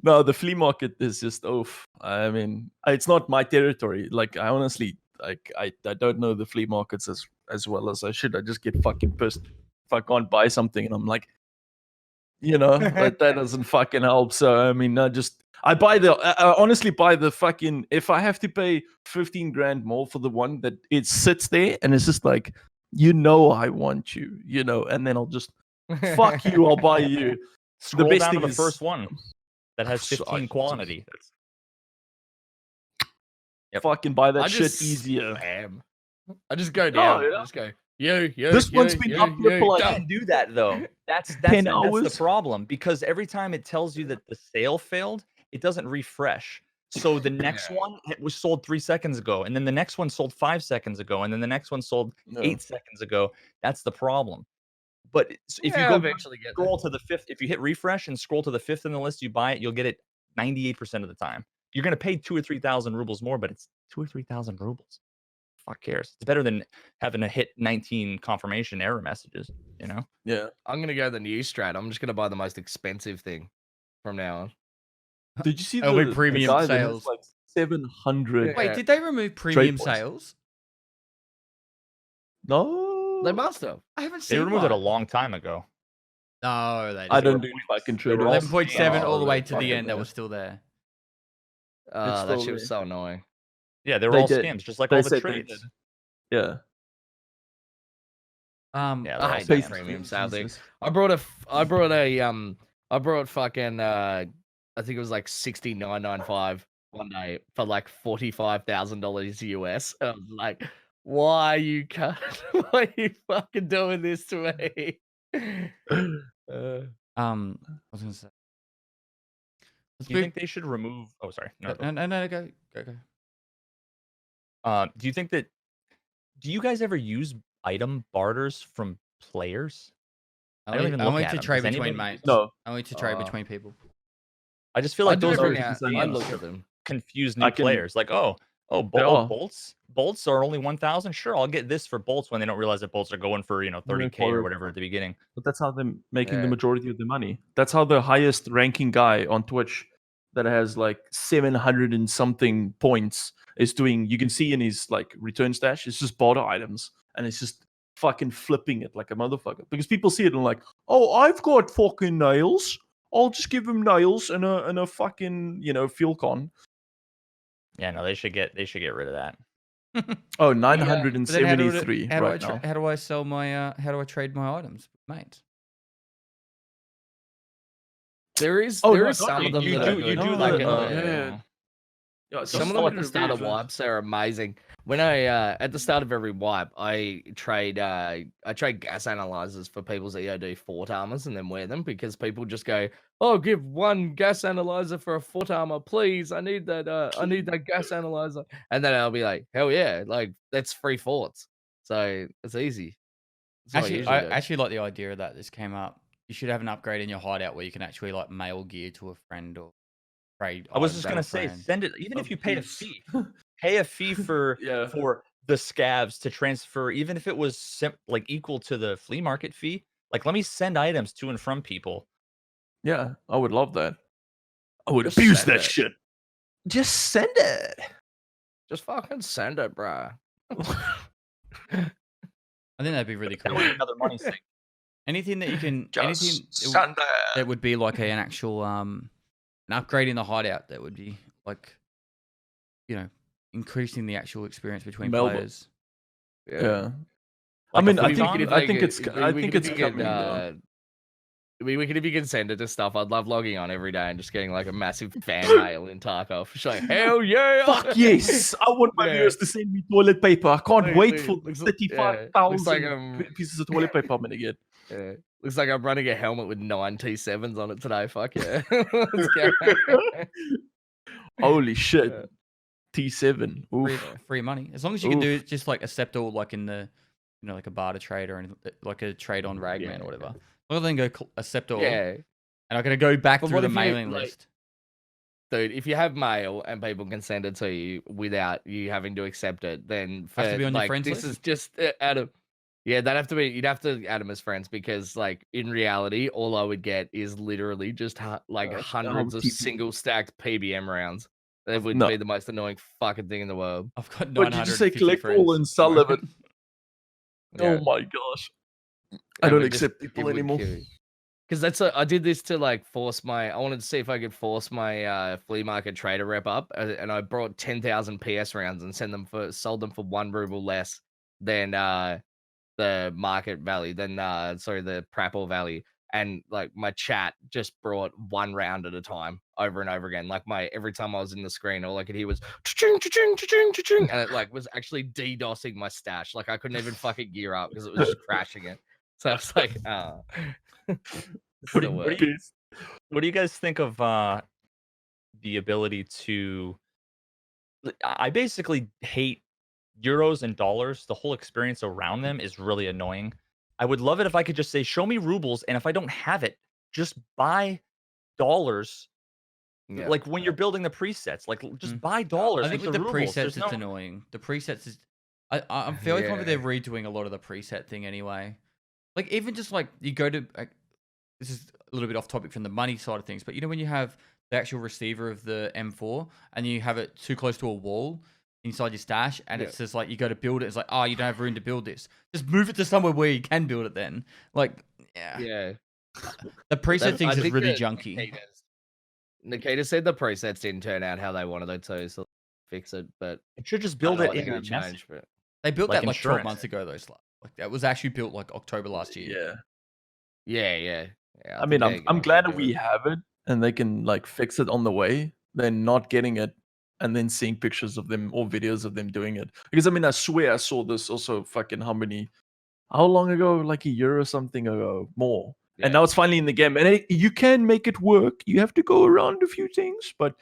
no. The flea market is just off. I mean, it's not my territory. Like I honestly, like I don't know the flea markets as well as I should. I just get fucking pissed if I can't buy something, and I'm like, that doesn't fucking help. So I mean, I honestly buy the fucking, if I have to pay 15 grand more for the one that it sits there and it's just like, I want you, and then I'll just fuck you, I'll buy you. Scroll best down to thing the is- first one that has So 15 quantity. Yep. Fucking buy that I shit just easier. spam. I just go down. yeah. I just go. You. This one's been up here for like- You can't do that though. That's 10 the hours. problem, because every time it tells you that the sale failed, it doesn't refresh. So the next one was sold 3 seconds ago, and then the next one sold 5 seconds ago, and then the next one sold No. 8 seconds ago. That's the problem. But if you Yeah, go eventually get there. scroll to the 5th, if you hit refresh and scroll to the 5th in the list, you buy it, you'll get it 98% of the time. You're gonna pay 2 or 3,000 rubles more, but it's 2 or 3,000 rubles. Fuck cares? It's better than having to hit 19 confirmation error messages. Yeah. I'm gonna go the new strat. I'm just gonna buy the most expensive thing from now on. Did you see It'll be the premium guy that has sales. like 700? Wait, Yeah. did they remove premium points. sales? No, They must have. I haven't They seen removed it a one. long time ago. No, they I didn't. don't do fucking They were trade all 11.7 all the way to fucking the end. That there. was still there. That still shit was there. so annoying. Yeah, they were They all did. scams, just like They all the said they trades. did. Yeah. Yeah, I they're hate all that scams. premium sale thing. Jesus. I brought fucking I think it was like 69.95 one day for like $45,000 US. I was like, why you why are you fucking doing this to me? I was gonna say. Do you think they should remove? Oh, sorry. No, go. No, go. Do you think that? Do you guys ever use item barters from players? I don't even look only at to 'em. trade Does between anybody mates. use 'em? No. Only to trade between people. I just feel like I do those every are now. I I look look at them. confuse new I can- players. Like, They are. bolts are only 1,000. Sure, I'll get this for bolts when they don't realize that bolts are going for 30k or quality. whatever at the beginning. But that's how they're making Yeah. the majority of the money. That's how the highest ranking guy on Twitch that has like 700 and something points is doing. You can see in his like return stash, it's just barter items, and it's just fucking flipping it like a motherfucker. Because people see it and like, oh, I've got fucking nails. I'll just give him nails and a fucking fuel con. Yeah, no, they should get rid of that. Oh, But then how do 973 right now. How do I sell my? How do I trade my items, mate? There is Oh, there no, is not some of them You that do are good. do No, like yeah. Yeah, Some of them at the start of wipes are amazing. When I at the start of every wipe, I trade gas analyzers for people's EOD fort armors and then wear them, because people just go, "Oh, give one gas analyzer for a fort armor, please. I need that gas analyzer." And then I'll be like, "Hell yeah, like that's free forts." So it's easy. That's what I Actually, usually I do. actually like the idea of that. This came up. you should have an upgrade in your hideout where you can actually like mail gear to a friend or trade. I was items just to a gonna say, friend. send it. Even if you pay a Abuse. fee, pay a fee for Yeah. the scavs to transfer, even if it was like equal to the flea market fee. Like, let me send items to and from people. Yeah, I would love that. I would Just abuse send that it. shit. Just send it. Just fucking send it, bro. I think that'd be really That cool. would be another money sink. Anything that you can, anything Just send it. that would be like an actual an upgrade in the hideout that would be like, you know, increasing the actual experience between Melbourne. players. Yeah. Like I mean, a I flea think market? I think it's It'd be I wicked think if it's you could, coming. though. it'd be wicked if you can send it to stuff. I'd love logging on every day and just getting like a massive fan mail in Tarkov. Just like, hell yeah! Fuck yes! I want my Yeah. viewers to send me toilet paper. I can't wait for Looks 35,000 like pieces of toilet paper I'm gonna get. yeah. Looks like I'm running a helmet with 9 T7s on it today. Fuck yeah. Let's go. Holy shit. Yeah. T7. Oof. Free money. As long as you can do Oof. it, just like accept all like in the, you know, like a barter trade or anything, like a trade on Ragman Yeah. or whatever. Rather than go accept all, Yeah. and I'm gonna go back But through what the if you, mailing like- list. Dude, if you have mail and people can send it to you without you having to accept it, then for, Has to be on your like, friends this list? is just Adam. Yeah, that'd have to be. You'd have to add them as friends because, like, in reality, all I would get is literally just like hundreds of TP. single stacked PBM rounds. That would No. be the most annoying fucking thing in the world. I've got But you just say 950 collect friends all and at the sell of it. moment. Oh my gosh. I It don't would just- accept it people would anymore. kill you. Because I did this to like force my. I wanted to see if I could force my flea market trader rep up, and I brought 10,000 PS rounds and sold them for 1 ruble less than the market value, sorry, the Prapor value, and like my chat just brought 1 round at a time over and over again. Like every time I was in the screen, all I could hear was cha-ching, cha-ching, cha-ching, cha-ching, and it like was actually DDoSing my stash. Like I couldn't even fucking gear up because it was just crashing it. So I was like, What the do worst. What do you guys think of the ability to? I basically hate euros and dollars. The whole experience around them is really annoying. I would love it if I could just say, "Show me rubles," and if I don't have it, just buy dollars. Yeah. Like when you're building the presets, like just Mm. buy dollars. I think with the the rubles. presets, There's it's no. annoying. The presets is, I'm fairly confident they're Yeah. redoing a lot of the preset thing anyway. Like even just like you go to, this is a little bit off topic from the money side of things, but you know when you have the actual receiver of the M4 and you have it too close to a wall inside your stash, and Yeah. it's just like you go to build it, it's like, oh, you don't have room to build this. Just move it to somewhere where you can build it. Then, like, yeah, Yeah. the preset I things is think really that junky. Nikita said the presets didn't turn out how they wanted it to, so fix it. But It should just I don't build know it what they're in gonna your message. change. But They built Like that like 12 insurance. months ago, though. Like that was actually built like October last year. Yeah. yeah. I mean, think I'm they're glad gonna that we redo it. have it and they can like fix it on the way, then not getting it and then seeing pictures of them or videos of them doing it. Because I mean, I swear I saw this also fucking how long ago? Like a year or something ago, more. Yeah. And now it's finally in the game. And you can make it work. You have to go around a few things, but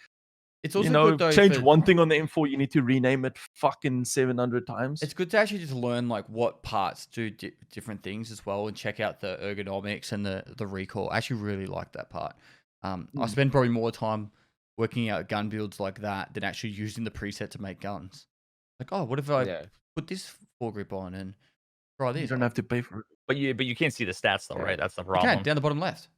It's also you know, good though. change for- one thing on the M4, you need to rename it fucking 700 times. It's good to actually just learn like what parts do different things as well, and check out the ergonomics and the recoil. I actually really like that part. I spend probably more time working out gun builds like that than actually using the preset to make guns. Like, oh, what if I put this foregrip on and try this? You don't have to pay for it. But you can't see the stats though, Yeah. right? That's the You problem. can down the bottom left.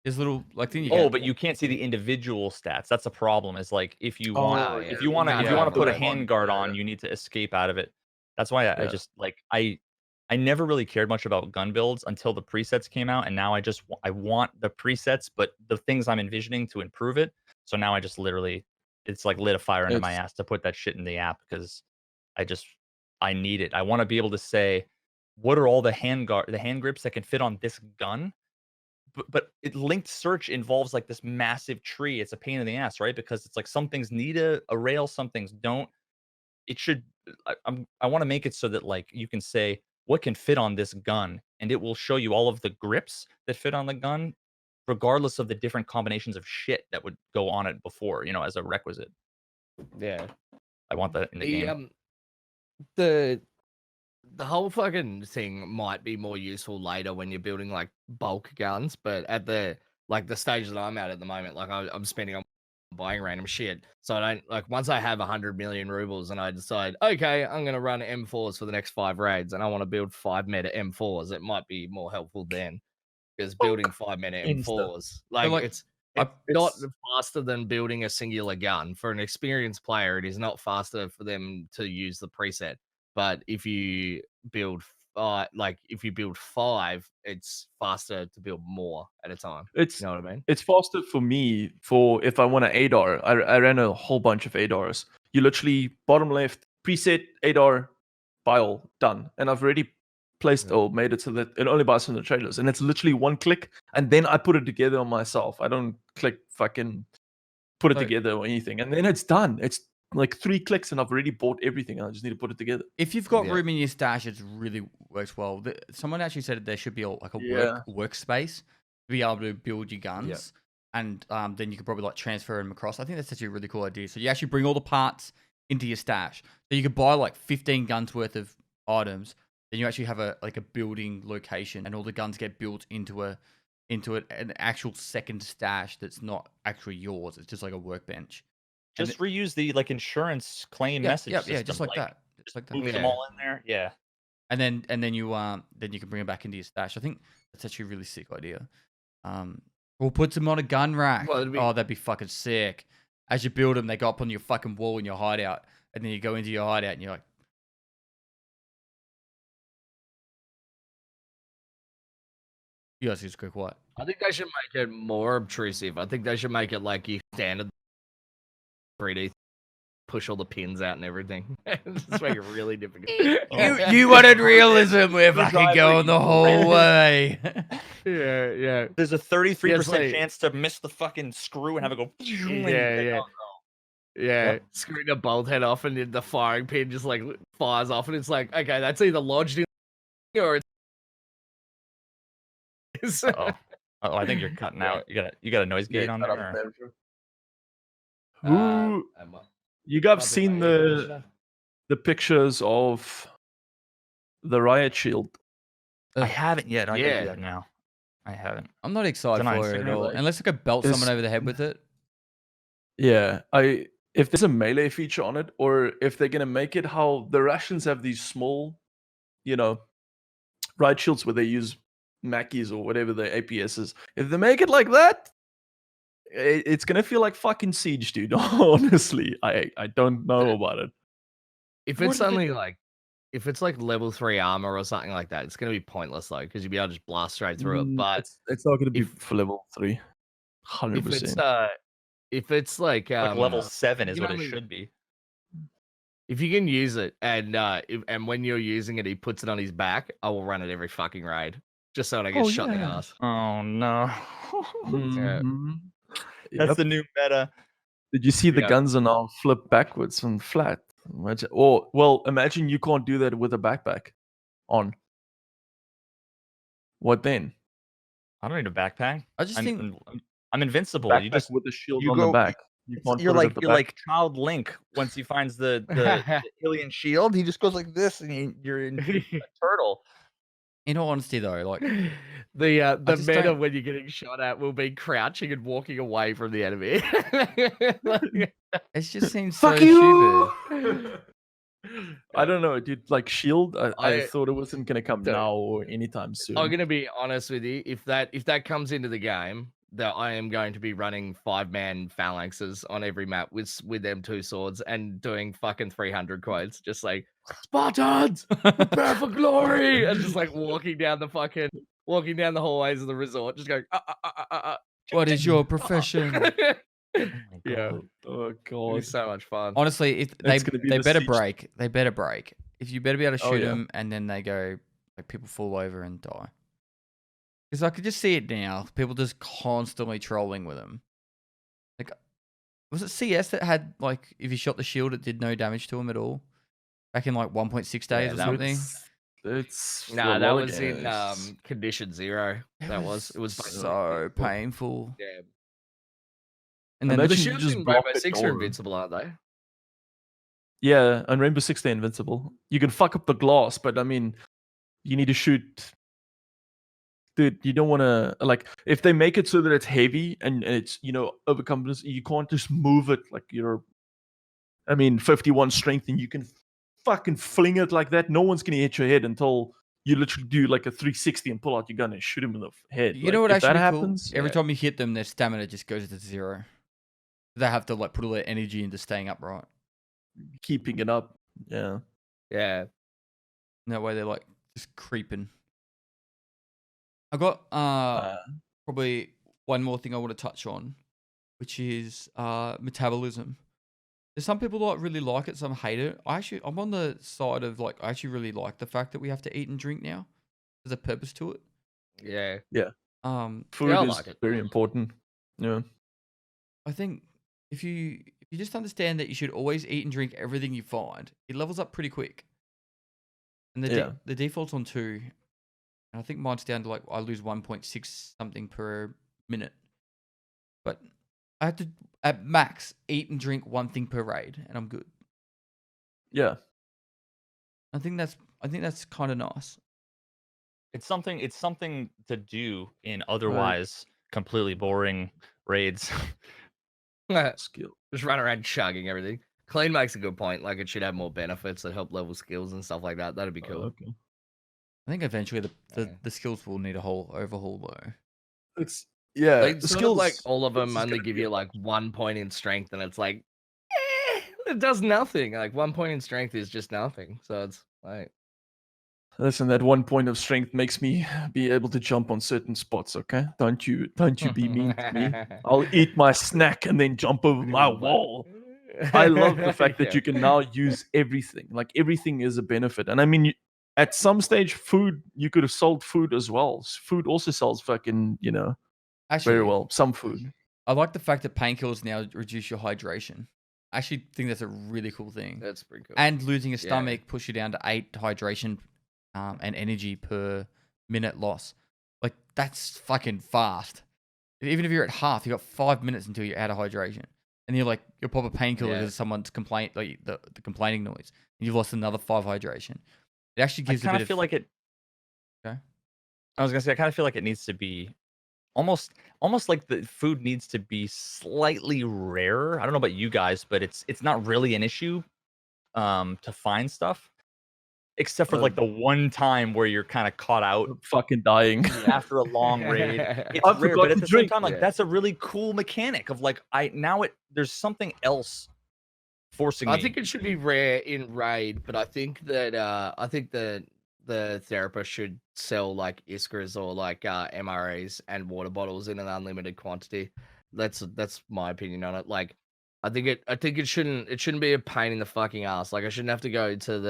There's a little like thing you Oh, can. but you can't see the individual stats. That's a problem. Is like if you Oh, want yeah. if you want to Yeah, if you want to yeah, put a yeah. handguard on, you need to escape out of it. That's why I Yeah. just like I never really cared much about gun builds until the presets came out, and now I want the presets, but the things I'm envisioning to improve it. So now I just literally it's like lit a fire under my It's- ass to put that shit in the app because I need it. I want to be able to say what are all the hand grips that can fit on this gun. But linked search involves like this massive tree. It's a pain in the ass, right? Because it's like some things need a rail, some things don't. It should. I want to make it so that like you can say what can fit on this gun, and it will show you all of the grips that fit on the gun, regardless of the different combinations of shit that would go on it before, as a requisite. Yeah. I want that in the game. The the whole fucking thing might be more useful later when you're building like bulk guns, but at the stage that I'm at the moment, like I'm spending on buying random shit. So I don't like once I have 100 million rubles and I decide, okay, I'm gonna run M4s for the next 5 raids and I want to build 5 meta M4s, it might be more helpful then. Because building 5 minute Insta. M4s, like like, it's I- not It's faster than building a singular gun. For an experienced player, it is not faster for them to use the preset. But if you build if you build 5, it's faster to build more at a time. it's You know what I mean? it's faster for me for if I want an ADAR. I ran a whole bunch of ADARs. You literally bottom left preset ADAR file done, and I've already placed Yeah. or made it so that it only buys from the trailers, and it's literally one click, and then I put it together on myself. I don't click fucking put it So- together or anything, and then it's done. It's like 3 clicks, and I've already bought everything. And I just need to put it together. If you've got Yeah. room in your stash, it really works well. Someone actually said that there should be like a workspace to be able to build your guns, and then you could probably like transfer them across. I think that's actually a really cool idea. So you actually bring all the parts into your stash, so you could buy like 15 guns worth of items. Then you actually have a building location, and all the guns get built into an actual second stash that's not actually yours. It's just like a workbench. And Just reuse the like insurance claim message system. yeah, just like that. Just like that. Move them Yeah. all in there. Yeah. And then you can bring it back into your stash. I think that's actually a really sick idea. We'll put them on a gun rack. Well, it'd be- Oh, that'd be fucking sick. As you build them, they go up on your fucking wall in your hideout, and then you go into your hideout and you're like, you guys just go quiet. I think they should make it more obtrusive. I think they should make it like you standard 3D, push all the pins out and everything. Just make it really difficult. You wanted realism. We're fucking going the whole way. yeah. There's a 33% like- chance to miss the fucking screw and have it go. Yeah, screwing a bolt head off and then the firing pin just like fires off, and it's like, okay, that's either lodged in or it's. Oh, I think you're cutting out. You got a noise gate on there. or- Who you guys seen the pictures of the riot shield? I haven't yet. I can Yeah. do that now. I haven't. I'm not excited on for it at Instagram, all. like, Unless I could belt there's- someone over the head with it. Yeah, if there's a melee feature on it, or if they're gonna make it how the Russians have these small, riot shields where they use Mackies or whatever the APS is. If they make it like that, it's gonna feel like fucking Siege, dude. Honestly, I don't know about it. If What it's if it- only like, if it's like level 3 armor or something like that, it's gonna be pointless though, because you'll be able to just blast straight through it. But it's not gonna be if- for level 3. 100%. if it's like Like level 7 is you what know it me- should be. if you can use it and and when you're using it, he puts it on his back, I will run it every fucking raid just so I don't get shot in the yeah. ass. Oh no. Mhm. That's Yep. the new meta. Did you see the Yeah. guns are now flipped backwards and flat? Imagine, imagine you can't do that with a backpack on. What then? I don't need a backpack. I just think I'm invincible. Backpack You just with the shield you on go- the back. You can't you're put it like at the you're back. like Child Link. Once he finds the alien shield, he just goes like this, and you're in a turtle. in all honesty though, like The just meta don't- when you're getting shot at will be crouching and walking away from the enemy. Like, it just seems so Fuck stupid. you! I don't know, dude. Like shield, I I- thought it wasn't gonna come Dude. now or anytime soon. I'm gonna be honest with you. If that comes into the game, that I am going to be running 5-man phalanxes on every map with them 2 swords and doing fucking 300 quotes, just like Spartans, prepare for glory, and just like walking down the hallways of the resort, just going. What is your profession? Oh my Yeah. God. Oh It'll god. be so much fun. Honestly, if they It's gonna be they the better siege. break. They better break. If you better be able to Oh, shoot yeah. them and then they go like people fall over and die. Because I could just see it now. People just constantly trolling with them. Like, was it CS that had like if you shot the shield, it did no damage to him at all? Back in like 1.6 days Yeah, or that something. It's Nah, a that lot of was in games. condition 0. It was so painful. Yeah. And then The Imagine you shields just in block Rainbow the Six are door. invincible, aren't they? Yeah, and Rainbow Six they're invincible. You can fuck up the glass, but I mean, you need to shoot. Dude, you don't want to like if they make it so that it's heavy and it's overcome this, you can't just move it like you're. I mean, 51 strength and you can fucking fling it like that. No one's gonna hit your head until you literally do like a 360 and pull out your gun and shoot him in the head. You Like, know what if actually that be cool? happens, Every yeah, time you hit them, their stamina just goes to 0. They have to like put all their energy into staying upright. keeping it up. Yeah. Yeah. And that way they're like just creeping. I got probably one more thing I want to touch on, which is metabolism. There's some people that really like it, some hate it. I'm on the side of like I actually really like the fact that we have to eat and drink now. There's a purpose to it. Yeah. Food I is like it. very important. Yeah. I think if you just understand that you should always eat and drink everything you find, it levels up pretty quick. And the default's on 2, and I think mine's down to like I lose 1.6 something per minute. But I have to at max eat and drink one thing per raid, and I'm good. Yeah. I think that's kind of nice. It's something to do in otherwise completely boring raids. Skill. Just run around chugging everything. Clean makes a good point. Like it should have more benefits that help level skills and stuff like that. That'd be cool. Okay. I think eventually Yeah. the skills will need a whole overhaul though. It's Like the sort of like skills. all of them skills is only gonna give be you a like 1 point in strength, and it's like it does nothing. Like 1 point in strength is just nothing. So it's like Listen, that 1 point of strength makes me be able to jump on certain spots, okay? Don't you be mean to me. I'll eat my snack and then jump over my wall. I love the fact that Yeah. you can now use everything. Like everything is a benefit. And I mean, at some stage, food, you could have sold food as well. Food also sells fucking, Actually, very well. Some food. I like the fact that painkillers now reduce your hydration. I actually think that's a really cool thing. That's pretty cool. And losing a Yeah. stomach push you down to 8 hydration and energy per minute loss. Like that's fucking fast. Even if you're at half, you got 5 minutes until you're out of hydration, and you're like you'll pop a painkiller Yeah. because someone's complaint like the complaining noise, and you've lost another 5 hydration. It actually I gives a kind bit of feel like it. Okay. I was gonna say I kind of feel like it needs to be almost like the food needs to be slightly rarer. I don't know about you guys, but it's not really an issue to find stuff. Except for like the one time where you're kind of caught out Fucking dying. after a long raid. It's I rare, forgot but at to the same drink. time, like Yeah. that's a really cool mechanic of like there's something else forcing me. I think it should be rare in raid, but I think that the therapist should sell like Iskras or like MRAs and water bottles in an unlimited quantity. That's my opinion on it. Like I think it shouldn't be a pain in the fucking ass. Like I shouldn't have to go to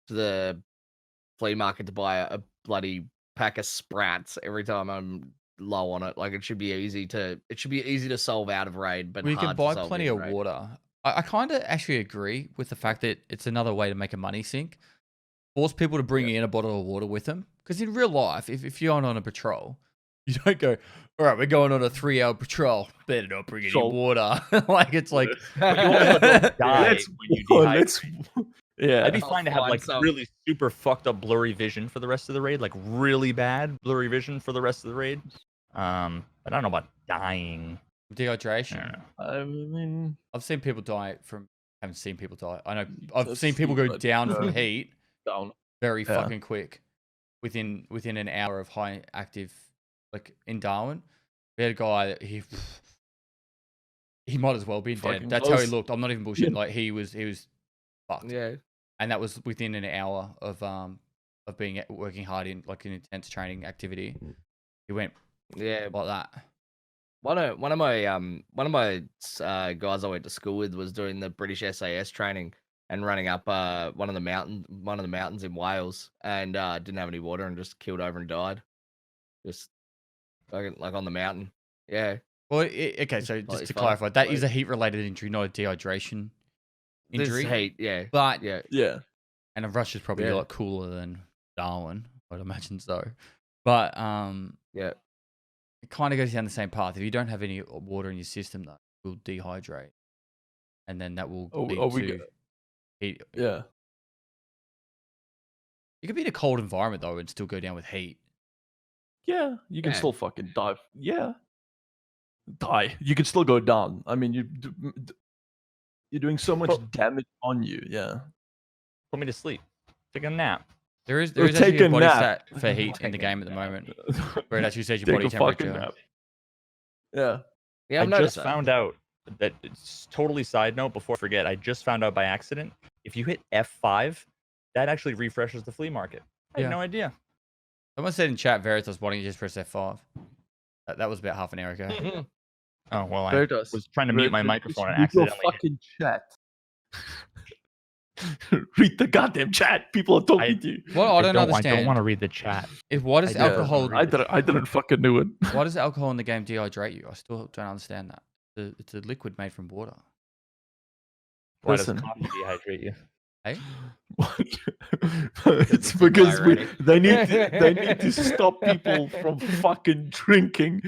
the flea market to buy a bloody pack of Sprats every time I'm low on it. Like it should be easy to solve out of raid, but We can hard to buy solve plenty in of raid. water. I kind of actually agree with the fact that it's another way to make a money sink. Force people to bring in a bottle of water with them. Because in real life, if you're on a patrol, you don't go, all right, we're going on a 3-hour patrol. Better not bring any Salt. water. Like, it's like, But you also don't die Let's- when you oh, dehydrate. let's- yeah. I'd be I'll fine to have find like some. really super fucked up blurry vision for the rest of the raid, like really bad blurry vision for the rest of the raid. But I don't know about dying. I dehydration. don't know. I mean, I've seen people die from, haven't seen people die. I know, I've That's seen people steep, go but, down from uh, heat down. very Yeah. fucking quick within an hour of high active, like in Darwin. We had a guy that he might as well be dead. Fucking That's how he close. looked. I'm not even bullshitting. Yeah. Like he was fucked. Yeah. And that was within an hour of being working hard in like an intense training activity. He went Yeah. like that. One of my guys I went to school with was doing the British SAS training and running up one of the mountains in Wales, and didn't have any water and just killed over and died. Just like on the mountain. Yeah. Well, okay. So Totally just to fine. clarify, that is a Like- heat-related injury, not a dehydration This injury. heat, yeah. But Yeah. Yeah. and Russia's probably Yeah. a lot cooler than Darwin. I'd imagine so. But Yeah. it kind of goes down the same path. If you don't have any water in your system, though, you'll dehydrate. and then that will Oh, lead are we to go- heat. Yeah. You could be in a cold environment though and still go down with heat. Yeah, you can Yeah. still fucking die. Yeah. Die. You can still go down. I mean, you're doing so much Put- damage on you. Yeah. Put me to sleep. Take a nap. There is Or actually take a a body nap. stat for heat in Take the a game at the nap. moment, where it actually says your Take body a fucking temperature. nap. Yeah. Yeah, I've I noticed just that. found out that it's totally side note before I forget. I just found out by accident if you hit F5, that actually refreshes the flea market. I Yeah. had no idea. Someone said in chat, Veritas, why don't you just press F5? That was about half an hour ago. Oh well, I Veritas, was trying to mute my Veritas, microphone and read your accidentally. fucking chat. Read the goddamn chat. People are talking to you. What I don't I understand don't want to read the chat. is why does I don't alcohol wanna read I didn't fucking do it. why does alcohol in the game dehydrate you? I still don't understand that. It's a liquid made from water. Why does Listen. coffee dehydrate you? Hey, It's it's because diuretic. they need to stop people from fucking drinking.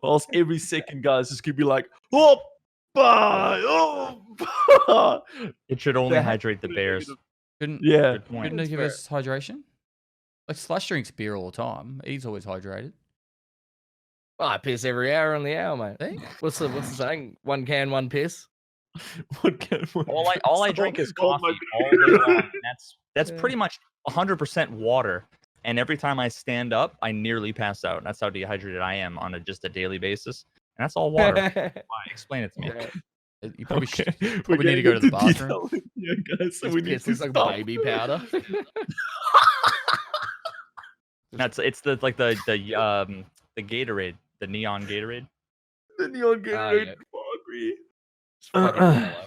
Or else every second guys just could be like, oh, oh. It should only They have hydrate the to bears. negative- couldn't Yeah. Good point. couldn't it That's give fair. us hydration? Like Slush drinks beer all the time. He's always hydrated. Well, I piss every hour on the hour, mate. See? What's the saying? One can, one piss. What can All I drink is Oh my coffee all day long. And that's Yeah. pretty much 100% water. And every time I stand up, I nearly pass out. That's how dehydrated I am on just a daily basis. And that's all water. Why? Explain it to me. Yeah. You probably, Okay, you we're probably need to go to getting the into bathroom. detail. Yeah, guys, so His we need piss to looks like stop. baby powder. That's it's the Gatorade, the neon Gatorade. The neon Gatorade. yeah. Fuck me. It's fucking yellow.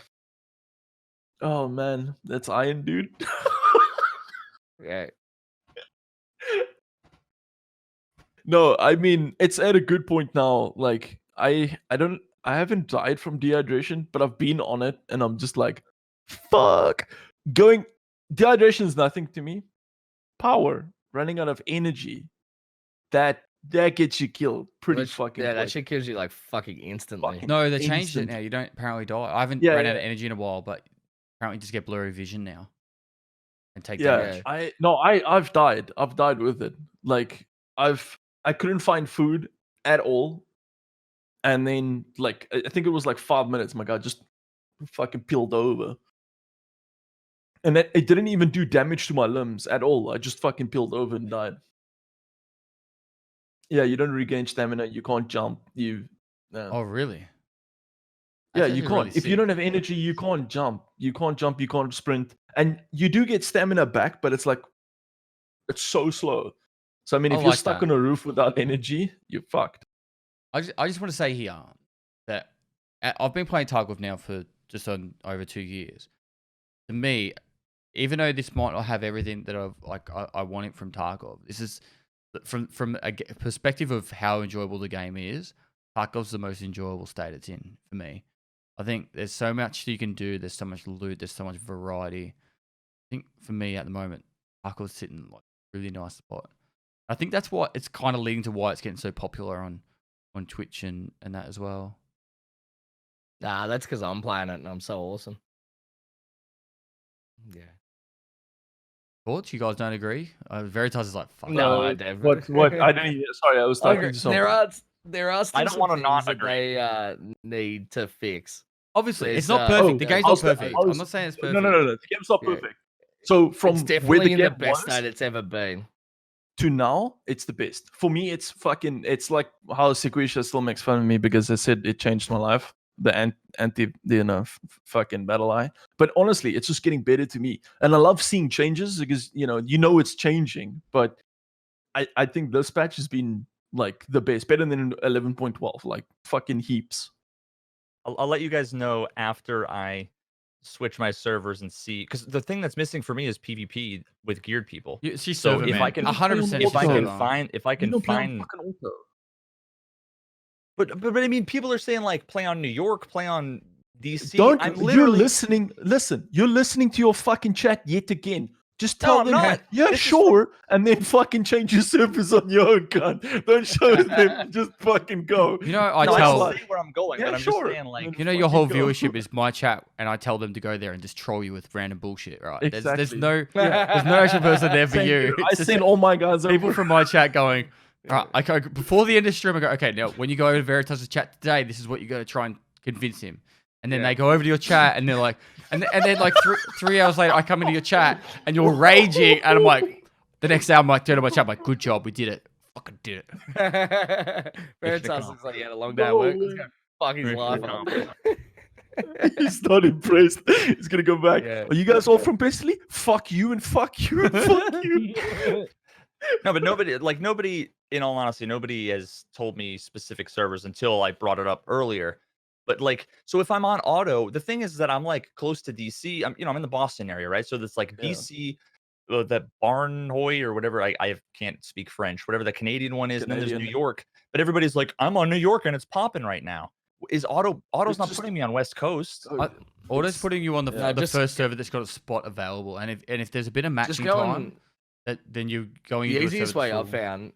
Oh man, that's iron, dude. Yeah. No, I mean it's at a good point now. Like I haven't died from dehydration, but I've been on it, and I'm just like, fuck. Dehydration is nothing to me. Power, running out of energy, that gets you killed pretty fucking. Yeah, that quick. shit kills you like fucking instantly. Fucking- No, they changed it Instant. now. You don't apparently die. I haven't Yeah, ran out yeah. of energy in a while, but apparently you just get blurry vision now. And take Yeah, damage. I've died. I've died with it. Like I couldn't find food at all, and then like I think it was like 5 minutes. My god, just fucking peeled over, and it didn't even do damage to my limbs at all. I just fucking peeled over and died. Yeah, you don't regain stamina. You can't jump. Oh, really? Yeah, That's you actually can't. really If you sick. don't have energy, you can't jump. You can't jump. You can't sprint, and you do get stamina back, but it's like it's so slow. So I mean, I if you're like stuck that. on a roof without energy, you're fucked. I just want to say here that I've been playing Tarkov now for just on over 2 years. To me, even though this might not have everything that I want it from Tarkov, this is from a perspective of how enjoyable the game is. Tarkov's the most enjoyable state it's in for me. I think there's so much you can do. There's so much loot. There's so much variety. I think for me at the moment, Tarkov's sitting like a really nice spot. I think that's what it's kind of leading to why it's getting so popular on Twitch and that as well. Nah, that's because I'm playing it and I'm so awesome. Yeah. Thoughts? You guys don't agree? Veritas is like, fuck. No, I Uh, definitely. What? I didn't. Sorry, I was talking Okay, to someone. there are still don't some wanna things not that agree. they need to fix. Obviously, it's There's, not perfect. oh, the yeah, game's I not was- perfect. I I'm was- not saying it's perfect. No. The game's not Yeah. perfect. So from It's where definitely the in game the best was state it's ever been. to now, it's the best. For me, it's fucking. It's like how Sequisha still makes fun of me because I said it changed my life. The fucking battle eye. But honestly, it's just getting better to me, and I love seeing changes because you know it's changing. But I think this patch has been like the best, better than 11.12, like fucking heaps. I'll let you guys know after I switch my servers and see, because the thing that's missing for me is PvP with geared people. She's So server, if man. I can- 100% If I can server. find, You don't play on fucking auto. but I mean, people are saying like play on New York, play on DC. Don't I'm you're literally listening? Listen, you're listening to your fucking chat yet again. Just No, tell I'm them, not. yeah, This is sure, and then fucking change your servers on your own, cunt. Don't show them. Just fucking go. You know, I No, I tell don't say where I'm going, Yeah, but I'm sure. just saying, like, you know, your whole fucking go. viewership is my chat, and I tell them to go there and just troll you with random bullshit, right? There's Exactly. no Yeah. there's no actual person there for Same you. here. I It's just send all my guys people over. from my chat going, all right, okay, before the end of stream, I go, okay, now when you go over to Veritas' chat today, this is what you got to try and convince him. And then Yeah. they go over to your chat, and they're like, and then like 3 hours later, I come into your chat, and you're raging, and I'm like, the next day, I'm like, turn to my chat, I'm like, good job, we did it, fucking did it. Veritas looks like he had a long day at work. Let's go fuck his Mission life up. He's not impressed. He's gonna go back. Yeah. Are you guys all from Pestily? Fuck you and fuck you and fuck you. No, but nobody, in all honesty, nobody has told me specific servers until I brought it up earlier. But like, so if I'm on auto, the thing is that I'm like close to DC. I'm in the Boston area, right? So that's like Yeah. DC, that Barnhoy or whatever. I can't speak French. Whatever the Canadian one is, and then there's New Canadian. York. But everybody's like, I'm on New York and it's popping right now. Is auto's It's not just- putting me on West Coast? Auto's It's- putting you on the, yeah, the just- first server that's got a spot available, and if there's a bit of Just matching go time, then you're going The into a easiest server way that's I've full. found,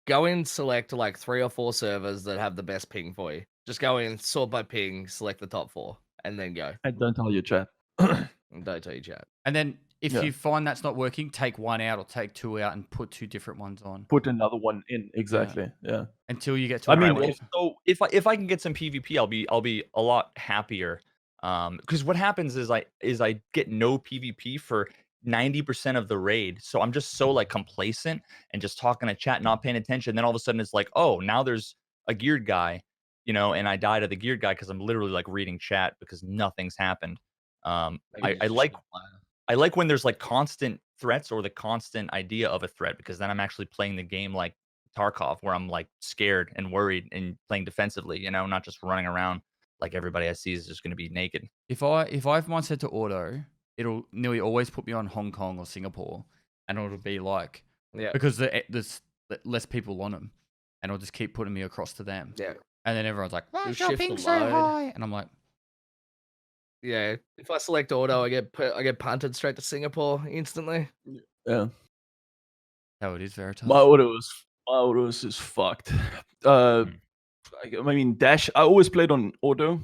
go in, select like 3 or 4 servers that have the best ping for you. Just go in, sort by ping, select the top 4, and then go. And don't tell your chat. And don't tell your chat. And then if Yeah. you find that's not working, take one out or take 2 out and put 2 different ones on Put another one in. Exactly. Yeah. until you get to. I a mean, point where- So if I can get some PvP, I'll be a lot happier. Because what happens is I get no PvP for 90% of the raid. So I'm just so like complacent and just talking to chat, not paying attention. Then all of a sudden it's like, oh, now there's a geared guy, and I die to the geared guy because I'm literally like reading chat because nothing's happened. Maybe I just like not player. I like when there's like constant threats or the constant idea of a threat because then I'm actually playing the game like Tarkov where I'm like scared and worried and playing defensively, not just running around like everybody I see is just going to be naked. if I have mine set to auto, it'll nearly always put me on Hong Kong or Singapore, and it'll be like Yeah. because there's less people on them, and it'll just keep putting me across to them. Yeah. And then everyone's like, "Why You'll is your shift the ping so load. high?" And I'm like, Yeah. If I select auto, I get punted straight to Singapore instantly. Yeah. "How it is, Veritas." My auto is just fucked. I mean, Dash. I always played on auto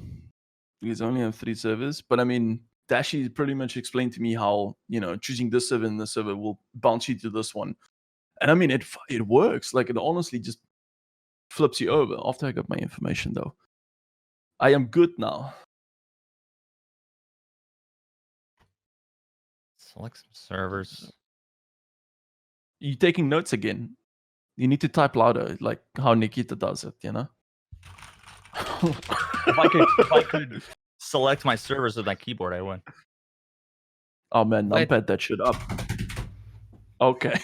because I only have 3 servers. But I mean, Dashy pretty much explained to me how choosing this server and this server will bounce you to this one. And I mean, it works. Like it honestly just flips you over. After I got my information, though, I am good now. Select some servers. You taking notes again? You need to type louder, like how Nikita does it. If I could select my servers with my keyboard, I would. Oh man, Wait. numpad that shit up. Okay.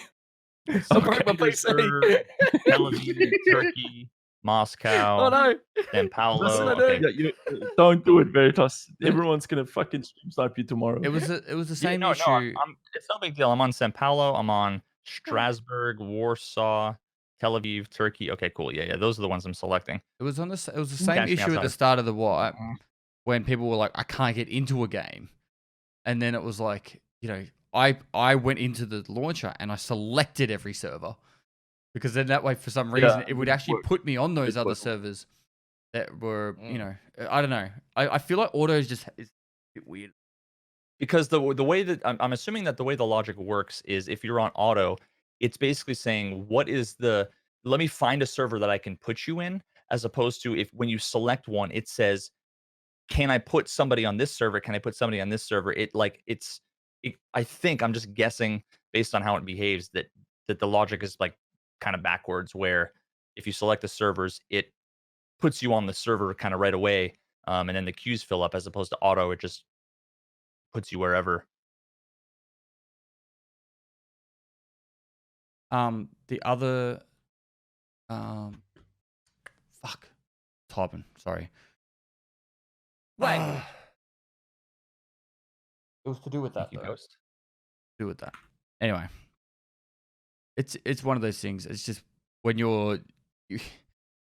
I broke my PC. Tel Aviv, Turkey, Moscow, Oh no. San Paulo. Listen, I Okay. Yeah, don't do it, Veritas. Everyone's gonna fucking stream snipe you tomorrow. It was the Yeah, same no, issue. it's no big deal. I'm on San Paulo. I'm on Strasbourg, Warsaw, Tel Aviv, Turkey. Okay, cool. Yeah. Those are the ones I'm selecting. It was the same Catch me issue at the outside. start of the wipe when people were like, "I can't get into a game," and then it was like, I went into the launcher and I selected every server because then that way, for some reason, Yeah, it would it actually worked. put me on those It other worked. servers that were, I don't know. I feel like auto is a bit weird. Because the way that I'm assuming that the way the logic works is if you're on auto, it's basically saying let me find a server that I can put you in, as opposed to when you select one, it says, can I put somebody on this server? Can I put somebody on this server? I think I'm just guessing based on how it behaves that the logic is like kind of backwards, where if you select the servers, it puts you on the server kind of right away, and then the queues fill up, as opposed to auto, it just puts you wherever. The other, fuck, typing. Sorry. Wait. It was to do with that. Thank you, Though. Ghost. Do with that. Anyway, it's one of those things. It's just when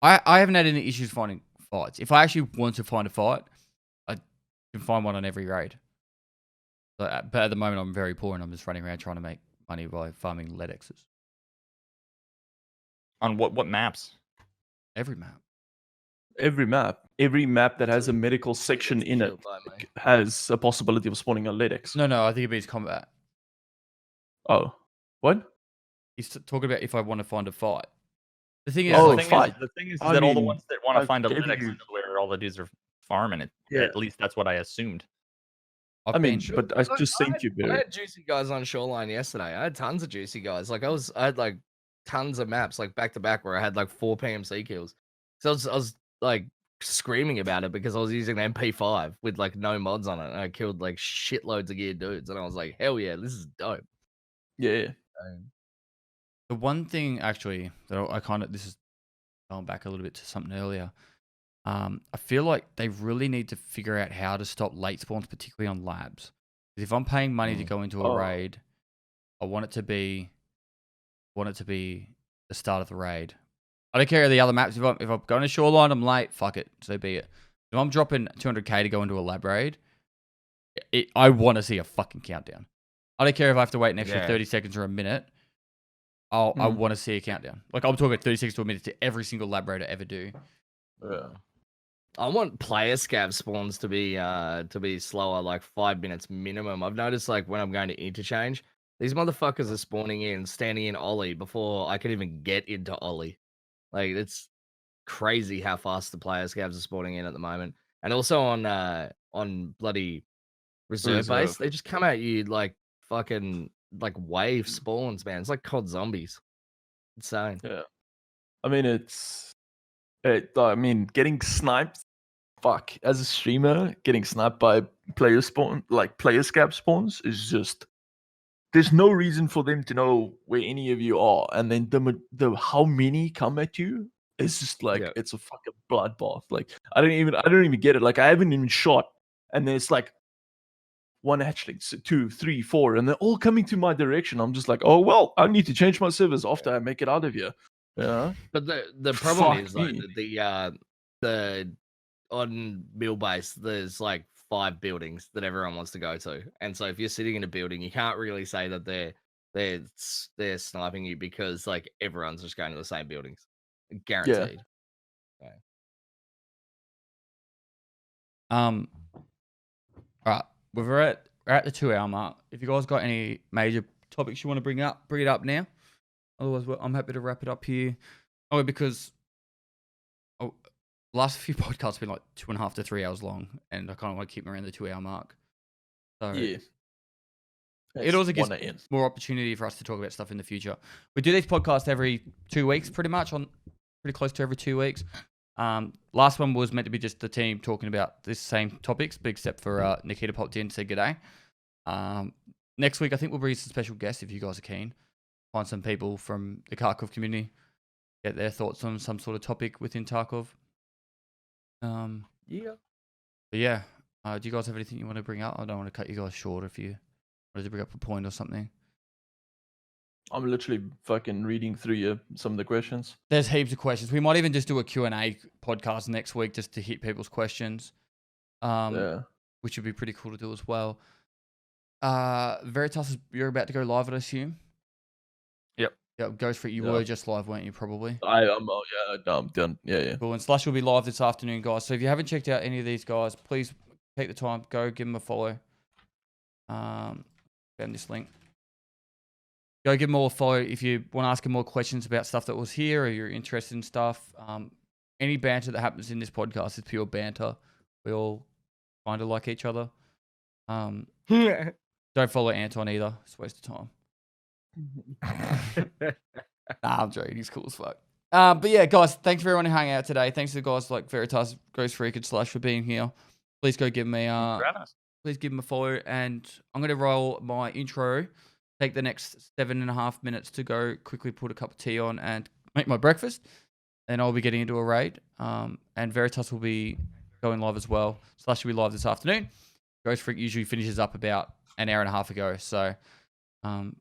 I haven't had any issues finding fights. If I actually want to find a fight, I can find one on every raid. But at the moment, I'm very poor and I'm just running around trying to make money by farming Ledexes. On what maps? Every map. Every map that has a Until medical he section gets in it killed by me. has a possibility of spawning a Ledex. No, I think it means combat. Oh, what? He's talking about if I want to find a fight. The thing is, Yeah, Oh, like, fight. the thing is I that all the mean, ones that want to I find a gave Linux you- is where all the dudes are farming it. Yeah. At least that's what I assumed. I've I mean, been, but I just sent you, I Barry. had juicy guys on Shoreline yesterday. I had tons of juicy guys. Like I had like tons of maps like back to back where I had like 4 PMC kills. So I was like screaming about it because I was using an MP5 with like no mods on it, and I killed like shitloads of geared dudes, and I was like, hell yeah, this is dope. Yeah. the one thing actually that I kind of, this is going back a little bit to something earlier. I feel like they really need to figure out how to stop late spawns, particularly on labs. 'Cause if I'm paying money to go into a Oh. raid, I want it to be the start of the raid. I don't care of the other maps. If I'm going to Shoreline, I'm late. Fuck it, so be it. If I'm dropping 200k to go into a lab raid, I want to see a fucking countdown. I don't care if I have to wait an extra 30 seconds or a minute. I want to see a countdown. Like I'm talking 30 seconds to a minute to every single lab raid I ever do. Yeah. I want player scav spawns to be slower, like 5 minutes minimum. I've noticed like when I'm going to interchange, these motherfuckers are spawning in, standing in Ollie before I can even get into Ollie. Like it's crazy how fast the player scavs are spawning in at the moment. And also on bloody reserve base, Reserve. they just come at you like fucking like wave spawns, man. It's like COD zombies. Insane. Yeah. I mean, getting sniped. Fuck, as a streamer, getting sniped by player scab spawns is just. There's no reason for them to know where any of you are, and then the how many come at you. It's just like Yeah. it's a fucking bloodbath. Like I don't even get it. Like I haven't even shot, and there's like one hatchling, 2, 3, 4, and they're all coming to my direction. I'm just like, oh well, I need to change my servers after I make it out of here. Yeah. But the problem Fuck is like me. the on mill base, there's like 5 buildings that everyone wants to go to, and so if you're sitting in a building, you can't really say that they're sniping you because like everyone's just going to the same buildings, guaranteed. All right, we're at the 2-hour mark. If you guys got any major topics you want to bring it up now. Otherwise, I'm happy to wrap it up here. Oh, because last few podcasts have been like 2.5 to 3 hours long, and I kind of want to keep them around the 2-hour mark. So Yeah. it also gives 1 AM. more opportunity for us to talk about stuff in the future. We do these podcasts every 2 weeks, pretty much, pretty close to every 2 weeks. Last one was meant to be just the team talking about the same topics, but except for Nikita popped in and said g'day. Next week, I think we'll bring some special guests if you guys are keen. Find some people from the Tarkov community, get their thoughts on some sort of topic within Tarkov. Yeah. But yeah, do you guys have anything you want to bring up? I don't want to cut you guys short if you wanted to bring up a point or something. I'm literally fucking reading through some of the questions. There's heaps of questions. We might even just do a Q&A podcast next week just to hit people's questions, Yeah. which would be pretty cool to do as well. Veritas, you're about to go live, I assume? Yep. Yeah, Ghost Freak, you Yeah. were just live, weren't you, probably? I'm done. Yeah. Cool. And Slash will be live this afternoon, guys. So if you haven't checked out any of these guys, please take the time, go give them a follow. Found this link. Go give them all a follow if you want to ask them more questions about stuff that was here or you're interested in stuff. Any banter that happens in this podcast is pure banter. We all kind of like each other. Don't follow Anton either. It's a waste of time. Nah, I'm joking. He's cool as fuck. But yeah, guys, thanks for everyone who hung out today. Thanks to the guys like Veritas, Ghost Freak, and Slash for being here. Please go give me please give them a follow. And I'm gonna roll my intro. Take the next 7.5 minutes to go quickly put a cup of tea on and make my breakfast. And I'll be getting into a raid. And Veritas will be going live as well. Slash will be live this afternoon. Ghost Freak usually finishes up about an hour and a half ago. So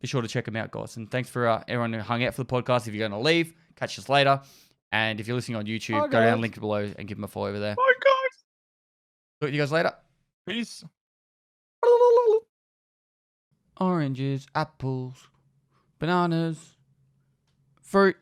be sure to check them out, guys. And thanks for everyone who hung out for the podcast. If you're going to leave, catch us later. And if you're listening on YouTube, go down, link below, and give them a follow over there. Bye, guys. Talk to you guys later. Peace. oranges, apples, bananas, fruit.